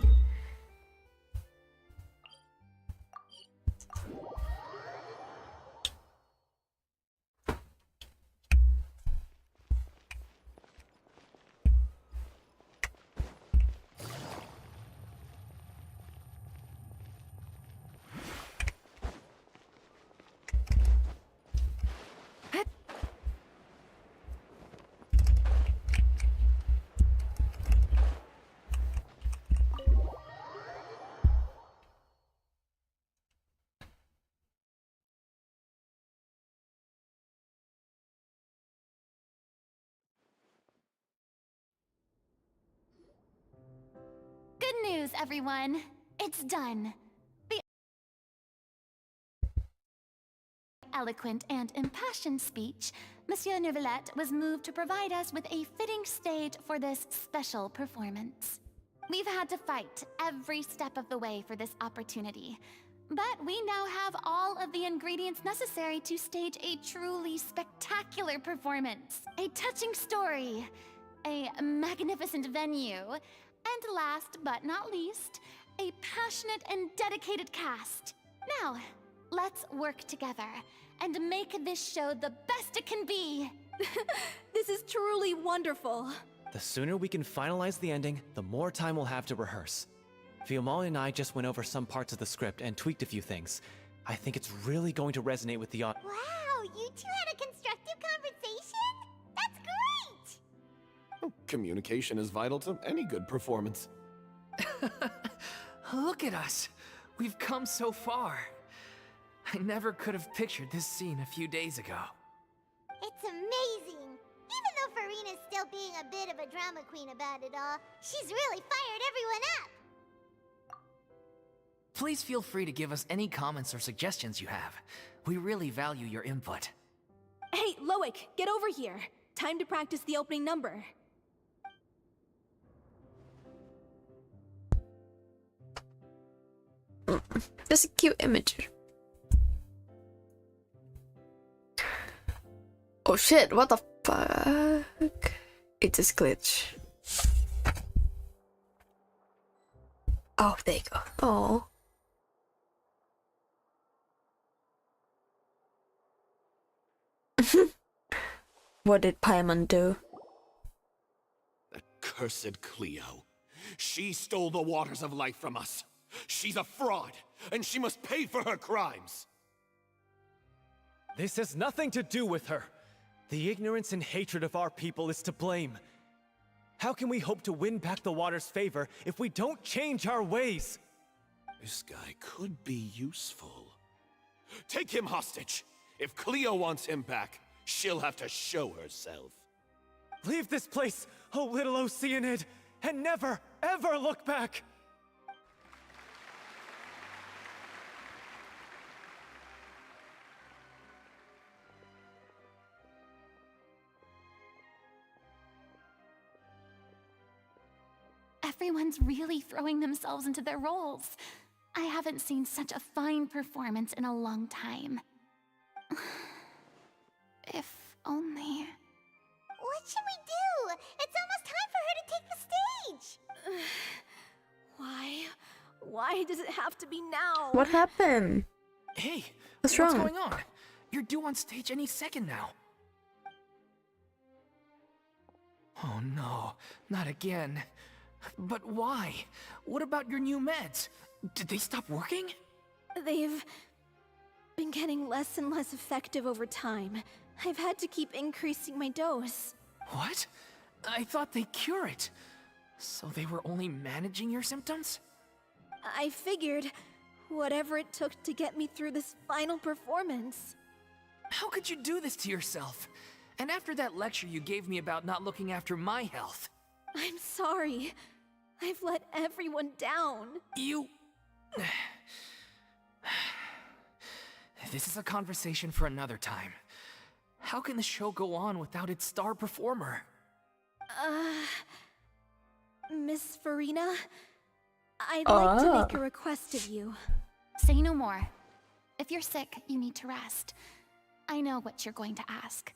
Good news, everyone. It's done. The eloquent and impassioned speech, Monsieur Neuvillette was moved to provide us with a fitting stage for this special performance. We've had to fight every step of the way for this opportunity, but we now have all of the ingredients necessary to stage a truly spectacular performance. A touching story, a magnificent venue, and last but not least, a passionate and dedicated cast. Now, let's work together and make this show the best it can be. This is truly wonderful. The sooner we can finalize the ending, the more time we'll have to rehearse. Fiumali and I just went over some parts of the script and tweaked a few things. I think it's really going to resonate with the audience. Wow, you two had a constructive conversation? That's great! Communication is vital to any good performance. Look at us. We've come so far. I never could have pictured this scene a few days ago. It's amazing! Even though Farina's still being a bit of a drama queen about it all, she's really fired everyone up! Please feel free to give us any comments or suggestions you have. We really value your input. Hey, Loic, get over here. Time to practice the opening number. That's a cute image. Oh shit, what the fuck? It just glitch. Oh, there you go. Oh. What did Paimon do? That cursed Cleo. She stole the waters of life from us. She's a fraud, and she must pay for her crimes. This has nothing to do with her. The ignorance and hatred of our people is to blame. How can we hope to win back the water's favor if we don't change our ways? This guy could be useful. Take him hostage. If Cleo wants him back, she'll have to show herself. Leave this place, oh little Oceanid, and never, ever look back! Everyone's really throwing themselves into their roles. I haven't seen such a fine performance in a long time. If only... What should we do? It's almost time for her to take the stage! Why does it have to be now? What happened? Hey, what's what's wrong? going on? You're due on stage any second now. Oh no, not again. But why? What about your new meds? Did they stop working? They've been getting less and less effective over time. I've had to keep increasing my dose. What? I thought they cure it. So they were only managing your symptoms? I figured whatever it took to get me through this final performance. How could you do this to yourself? And after that lecture you gave me about not looking after my health. I'm sorry. I've let everyone down. You... This is a conversation for another time. How can the show go on without its star performer? Miss Farina? I'd like to make a request of you. Say no more. If you're sick, you need to rest. I know what you're going to ask.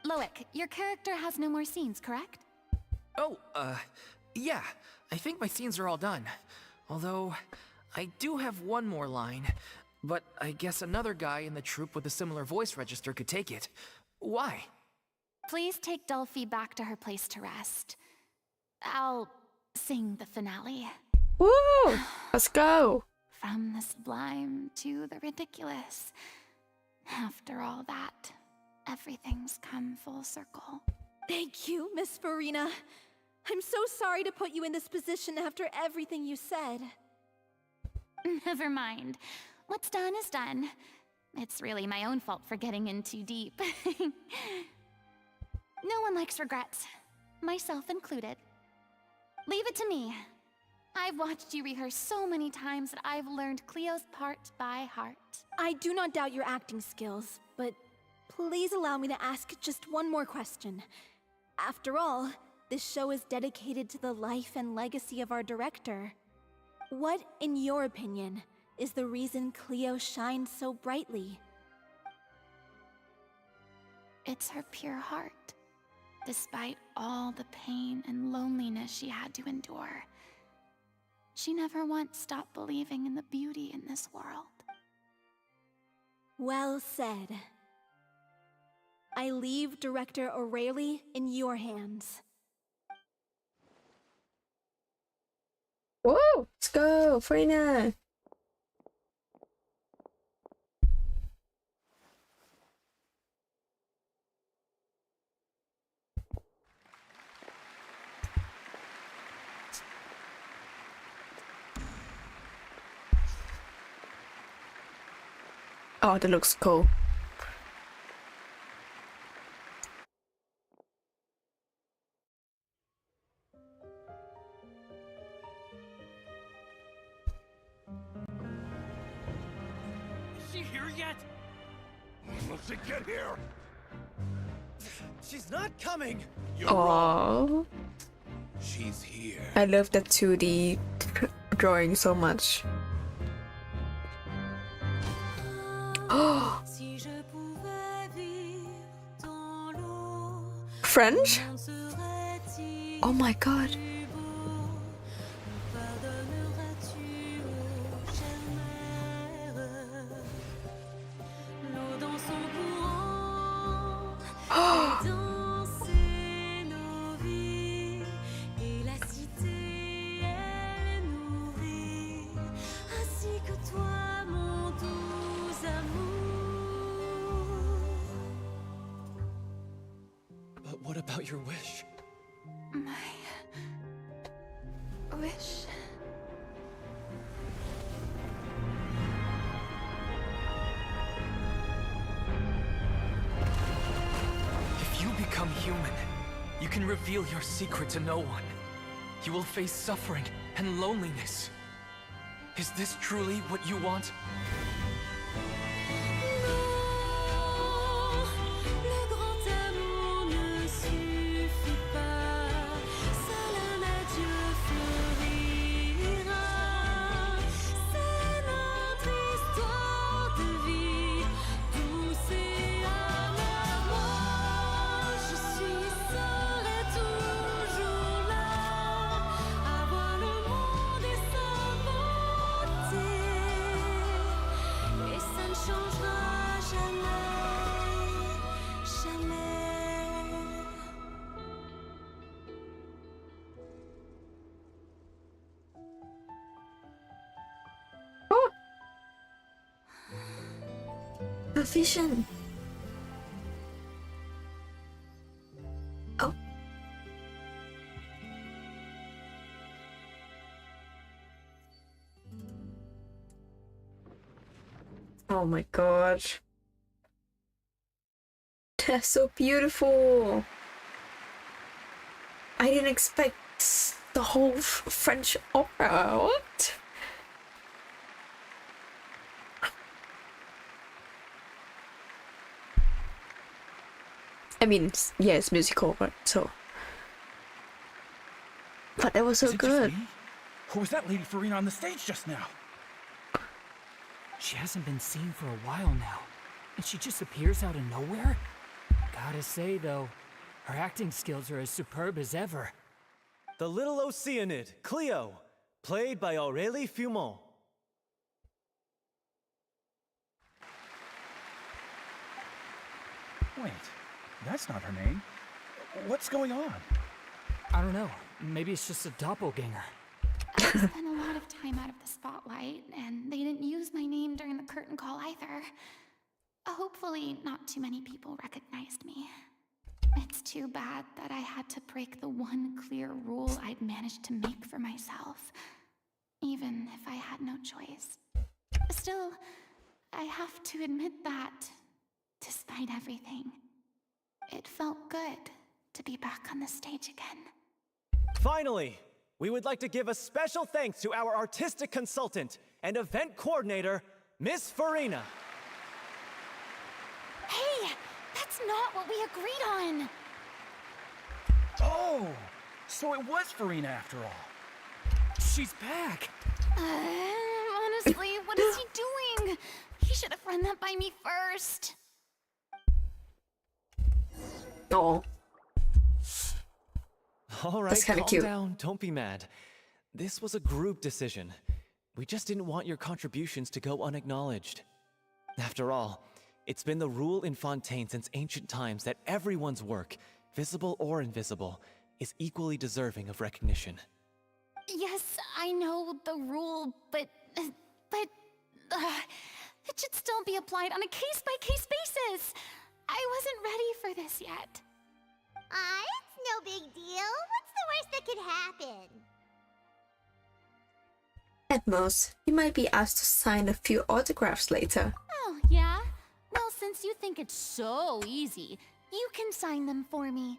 Loic, your character has no more scenes, correct? Oh, yeah. I think my scenes are all done. Although, I do have one more line. But I guess another guy in the troupe with a similar voice register could take it. Why? Please take Delphi back to her place to rest. I'll sing the finale. Woo! Let's go! From the sublime to the ridiculous. After all that, everything's come full circle. Thank you, Miss Farina. I'm so sorry to put you in this position after everything you said. Never mind. What's done is done. It's really my own fault for getting in too deep. No one likes regrets, myself included. Leave it to me. I've watched you rehearse so many times that I've learned Cleo's part by heart. I do not doubt your acting skills, but please allow me to ask just one more question. After all, this show is dedicated to the life and legacy of our director. What, in your opinion, is the reason Cleo shines so brightly? It's her pure heart. Despite all the pain and loneliness she had to endure, she never once stopped believing in the beauty in this world. Well said. I leave Director O'Reilly in your hands. Woo! Let's go, Farina! Oh, that looks cool. Is she here yet? Must she get here? She's not coming! Aww. She's here. I love the 2D drawing so much. French? Oh my god. But what about your wish? My wish. If you become human, you can reveal your secret to no one. You will face suffering and loneliness. Is this truly what you want? A vision. Oh. Oh my god. That's so beautiful. I didn't expect the whole French opera. What? I mean, yeah, it's musical, but so. But that was so good. Who was that Lady Farina on the stage just now? She hasn't been seen for a while now, and she just appears out of nowhere? Gotta say, though, her acting skills are as superb as ever. The little Oceanid, Cleo, played by Aurélie Fumont. Wait, that's not her name. What's going on? I don't know. Maybe it's just a doppelganger. I spent a lot of time out of the spotlight, and they didn't use my name during the curtain call either. Hopefully, not too many people recognized me. It's too bad that I had to break the one clear rule I'd managed to make for myself, even if I had no choice. Still, I have to admit that, despite everything, it felt good to be back on the stage again. Finally, we would like to give a special thanks to our artistic consultant and event coordinator, Miss Farina. Hey, that's not what we agreed on! Oh, so it was Farina after all. She's back! Honestly, what is he doing? He should have run that by me first. Oh. All right, That's kinda calm cute. down, don't be mad. This was a group decision. We just didn't want your contributions to go unacknowledged. After all, it's been the rule in Fontaine since ancient times that everyone's work, visible or invisible, is equally deserving of recognition. Yes, I know the rule, but it should still be applied on a case-by-case basis. I wasn't ready for this yet. It's no big deal. What's the worst that could happen? At most, you might be asked to sign a few autographs later. Oh, yeah? Well, since you think it's so easy, you can sign them for me.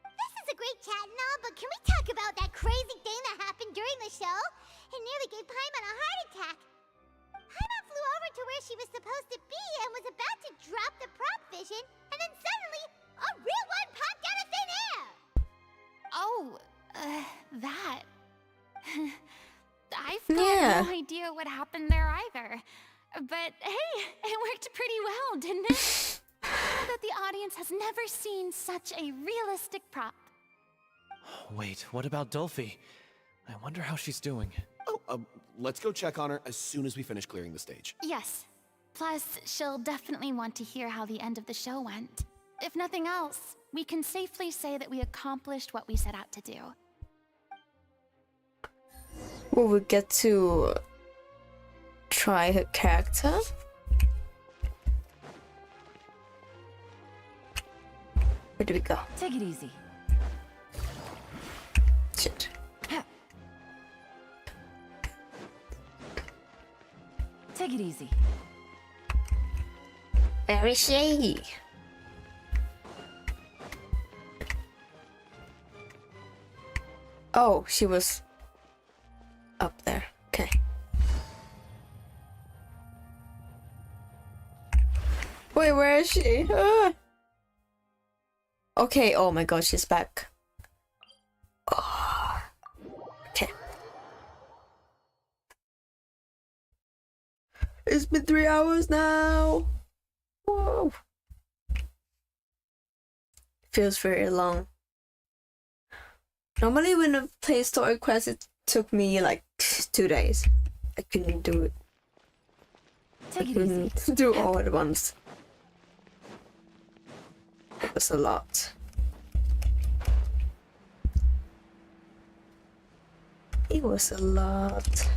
This is a great chat and all, but can we talk about that crazy thing that happened during the show? It nearly gave Paimon a heart attack. Paimon flew over to where she was supposed to be and was about to drop the prop vision, and then suddenly, A real one popped out of thin air! Oh, that. I've got no idea what happened there either. But hey, it worked pretty well, didn't it? That the audience has never seen such a realistic prop. Wait, what about Dolphy? I wonder how she's doing. Oh, let's go check on her as soon as we finish clearing the stage. Yes. Plus, she'll definitely want to hear how the end of the show went. If nothing else, we can safely say that we accomplished what we set out to do. Will we get to try her character? Where do we go? Take it easy. Shit. Take it easy. Where is she? Oh, she was up there. Okay. Wait, where is she? Ah. Okay, oh my god, she's back. Oh. Okay. It's been 3 hours now. Whoa. Feels very long. Normally when I play story quest, it took me like 2 days. I couldn't do it. I couldn't do all at once. It was a lot. It was a lot.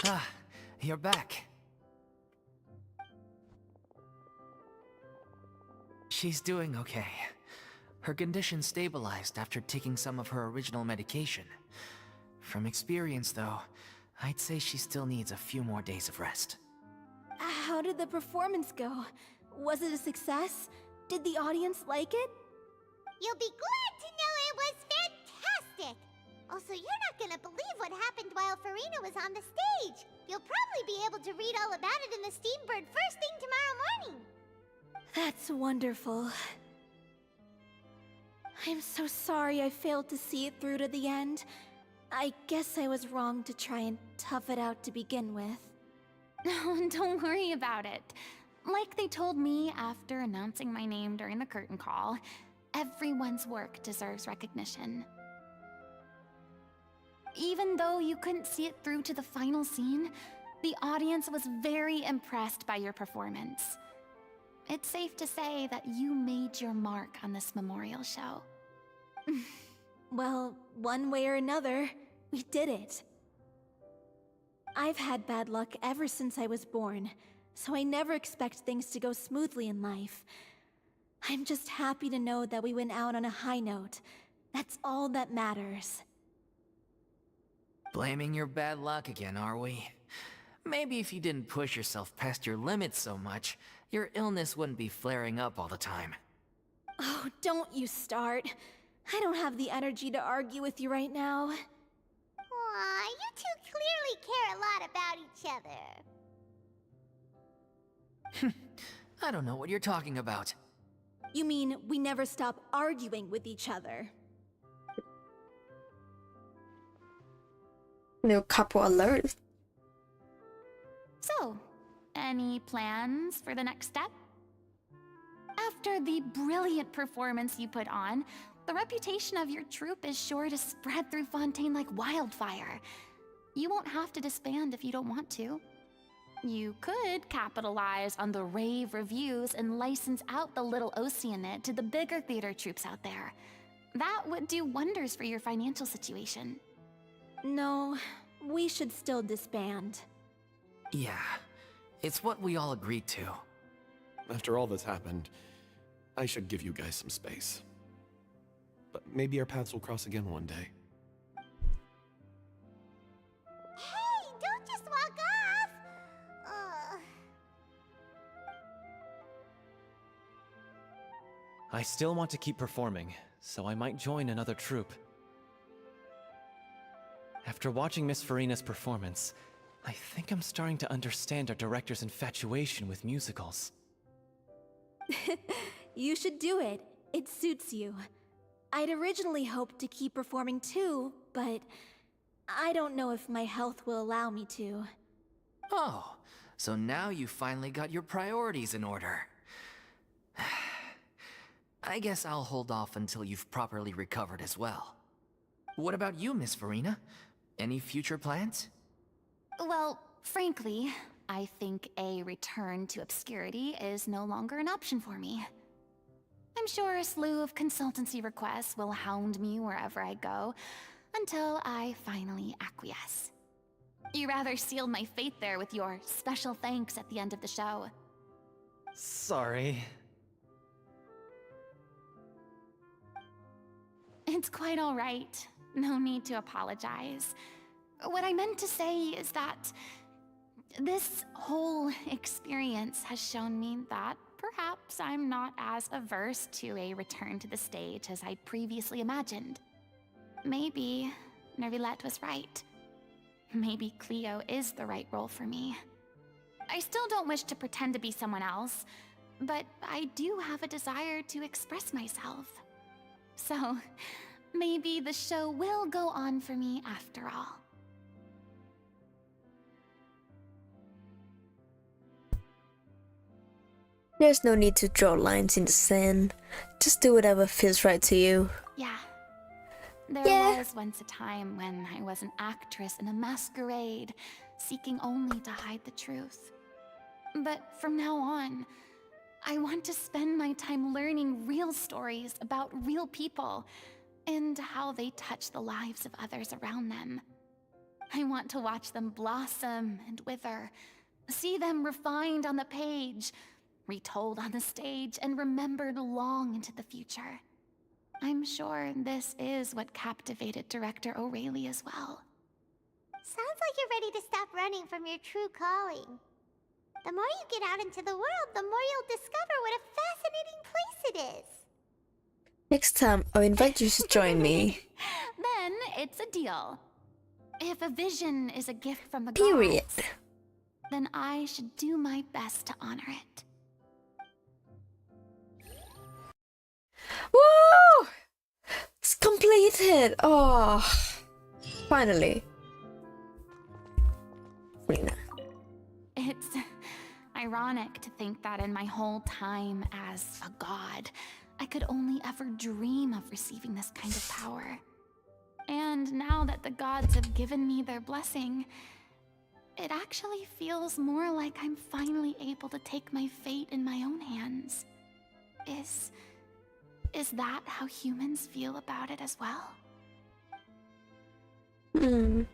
Ah, you're back. She's doing okay. Her condition stabilized after taking some of her original medication. From experience, though, I'd say she still needs a few more days of rest. How did the performance go? Was it a success? Did the audience like it? You'll be glad to know it was fantastic! Also, you're not gonna believe what happened while Farina was on the stage. You'll probably be able to read all about it in the Steambird first thing tomorrow morning. That's wonderful. I'm so sorry I failed to see it through to the end. I guess I was wrong to try and tough it out to begin with. No, don't worry about it. Like they told me after announcing my name during the curtain call, everyone's work deserves recognition. Even though you couldn't see it through to the final scene, the audience was very impressed by your performance. It's safe to say that you made your mark on this memorial show. Well, one way or another, we did it. I've had bad luck ever since I was born, so I never expect things to go smoothly in life. I'm just happy to know that we went out on a high note. That's all that matters. Blaming your bad luck again, are we? Maybe if you didn't push yourself past your limits so much, your illness wouldn't be flaring up all the time. Oh, don't you start. I don't have the energy to argue with you right now. Aw, you two clearly care a lot about each other. I don't know what you're talking about. You mean we never stop arguing with each other? New couple alert. So, any plans for the next step? After the brilliant performance you put on, the reputation of your troupe is sure to spread through Fontaine like wildfire. You won't have to disband if you don't want to. You could capitalize on the rave reviews and license out the Little Oceanid to the bigger theater troupes out there. That would do wonders for your financial situation. No, we should still disband. Yeah, it's what we all agreed to. After all that's happened, I should give you guys some space. But maybe our paths will cross again one day. Hey, don't just walk off! I still want to keep performing, so I might join another troupe. After watching Miss Farina's performance, I think I'm starting to understand our director's infatuation with musicals. You should do it. It suits you. I'd originally hoped to keep performing too, but I don't know if my health will allow me to. Oh, so now you finally got your priorities in order. I guess I'll hold off until you've properly recovered as well. What about you, Miss Farina? Any future plans? Well, frankly, I think a return to obscurity is no longer an option for me. I'm sure a slew of consultancy requests will hound me wherever I go, until I finally acquiesce. You rather sealed my fate there with your special thanks at the end of the show. Sorry. It's quite all right. No need to apologize. What I meant to say is that this whole experience has shown me that perhaps I'm not as averse to a return to the stage as I'd previously imagined. Maybe Nervilette was right. Maybe Cleo is the right role for me. I still don't wish to pretend to be someone else, but I do have a desire to express myself. So, maybe the show will go on for me after all. There's no need to draw lines in the sand. Just do whatever feels right to you. Yeah. There was once a time when I was an actress in a masquerade, seeking only to hide the truth. But from now on, I want to spend my time learning real stories about real people and how they touch the lives of others around them. I want to watch them blossom and wither, see them refined on the page, retold on the stage, and remembered long into the future. I'm sure this is what captivated director O'Reilly as well. Sounds like you're ready to stop running from your true calling. The more you get out into the world, the more you'll discover what a fascinating place it is. Next time, I'll invite you to join me. Then it's a deal. If a vision is a gift from the Period. gods, then I should do my best to honor it. Woo! It's completed! Oh, finally. Rina. It's ironic to think that in my whole time as a god, I could only ever dream of receiving this kind of power. And now that the gods have given me their blessing, it actually feels more like I'm finally able to take my fate in my own hands. Is that how humans feel about it as well? I'm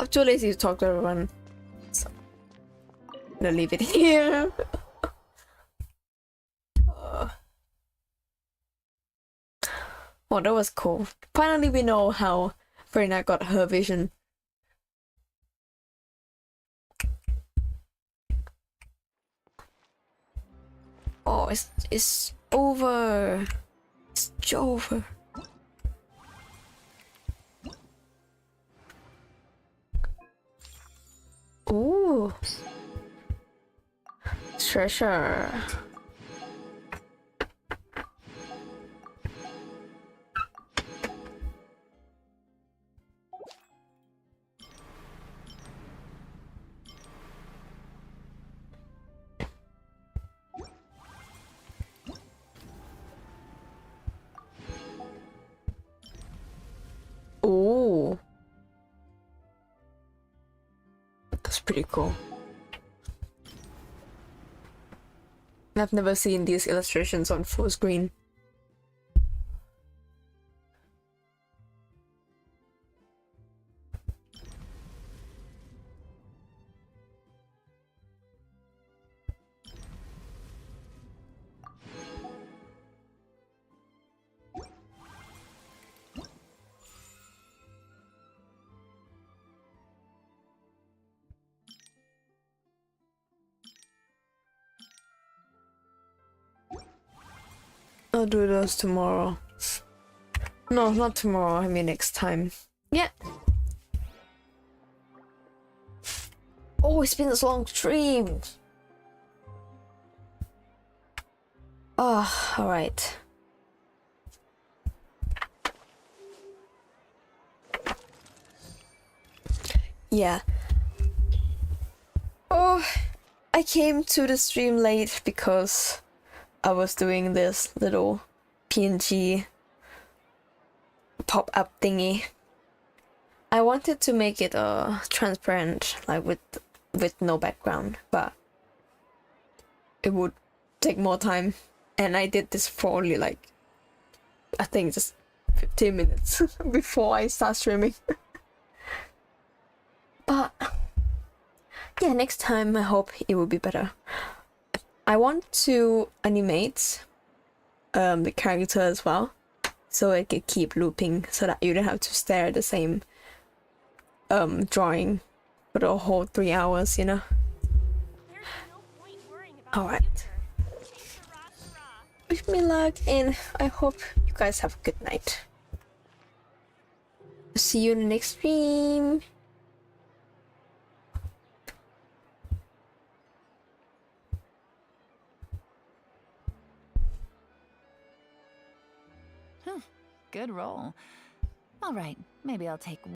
too lazy to talk to everyone. So, I'm gonna leave it here. Oh, that was cool. Finally, we know how Farina got her vision. Oh, it's over. It's over. Ooh. Treasure. Ooh. That's pretty cool. I've never seen these illustrations on full screen. I'll do those tomorrow. No, not tomorrow, I mean next time. Yeah. Oh, it's been this long stream. Oh, alright. Yeah. Oh, I came to the stream late because I was doing this little PNG pop-up thingy. I wanted to make it transparent, like with no background, but it would take more time, and I did this for only like, I think just 15 minutes before I start streaming. But yeah, next time I hope it will be better. I want to animate the character as well, so it can keep looping, so that you don't have to stare at the same drawing for the whole 3 hours, you know? Alright. Wish me luck, and I hope you guys have a good night. See you in the next stream. Good roll. All right, maybe I'll take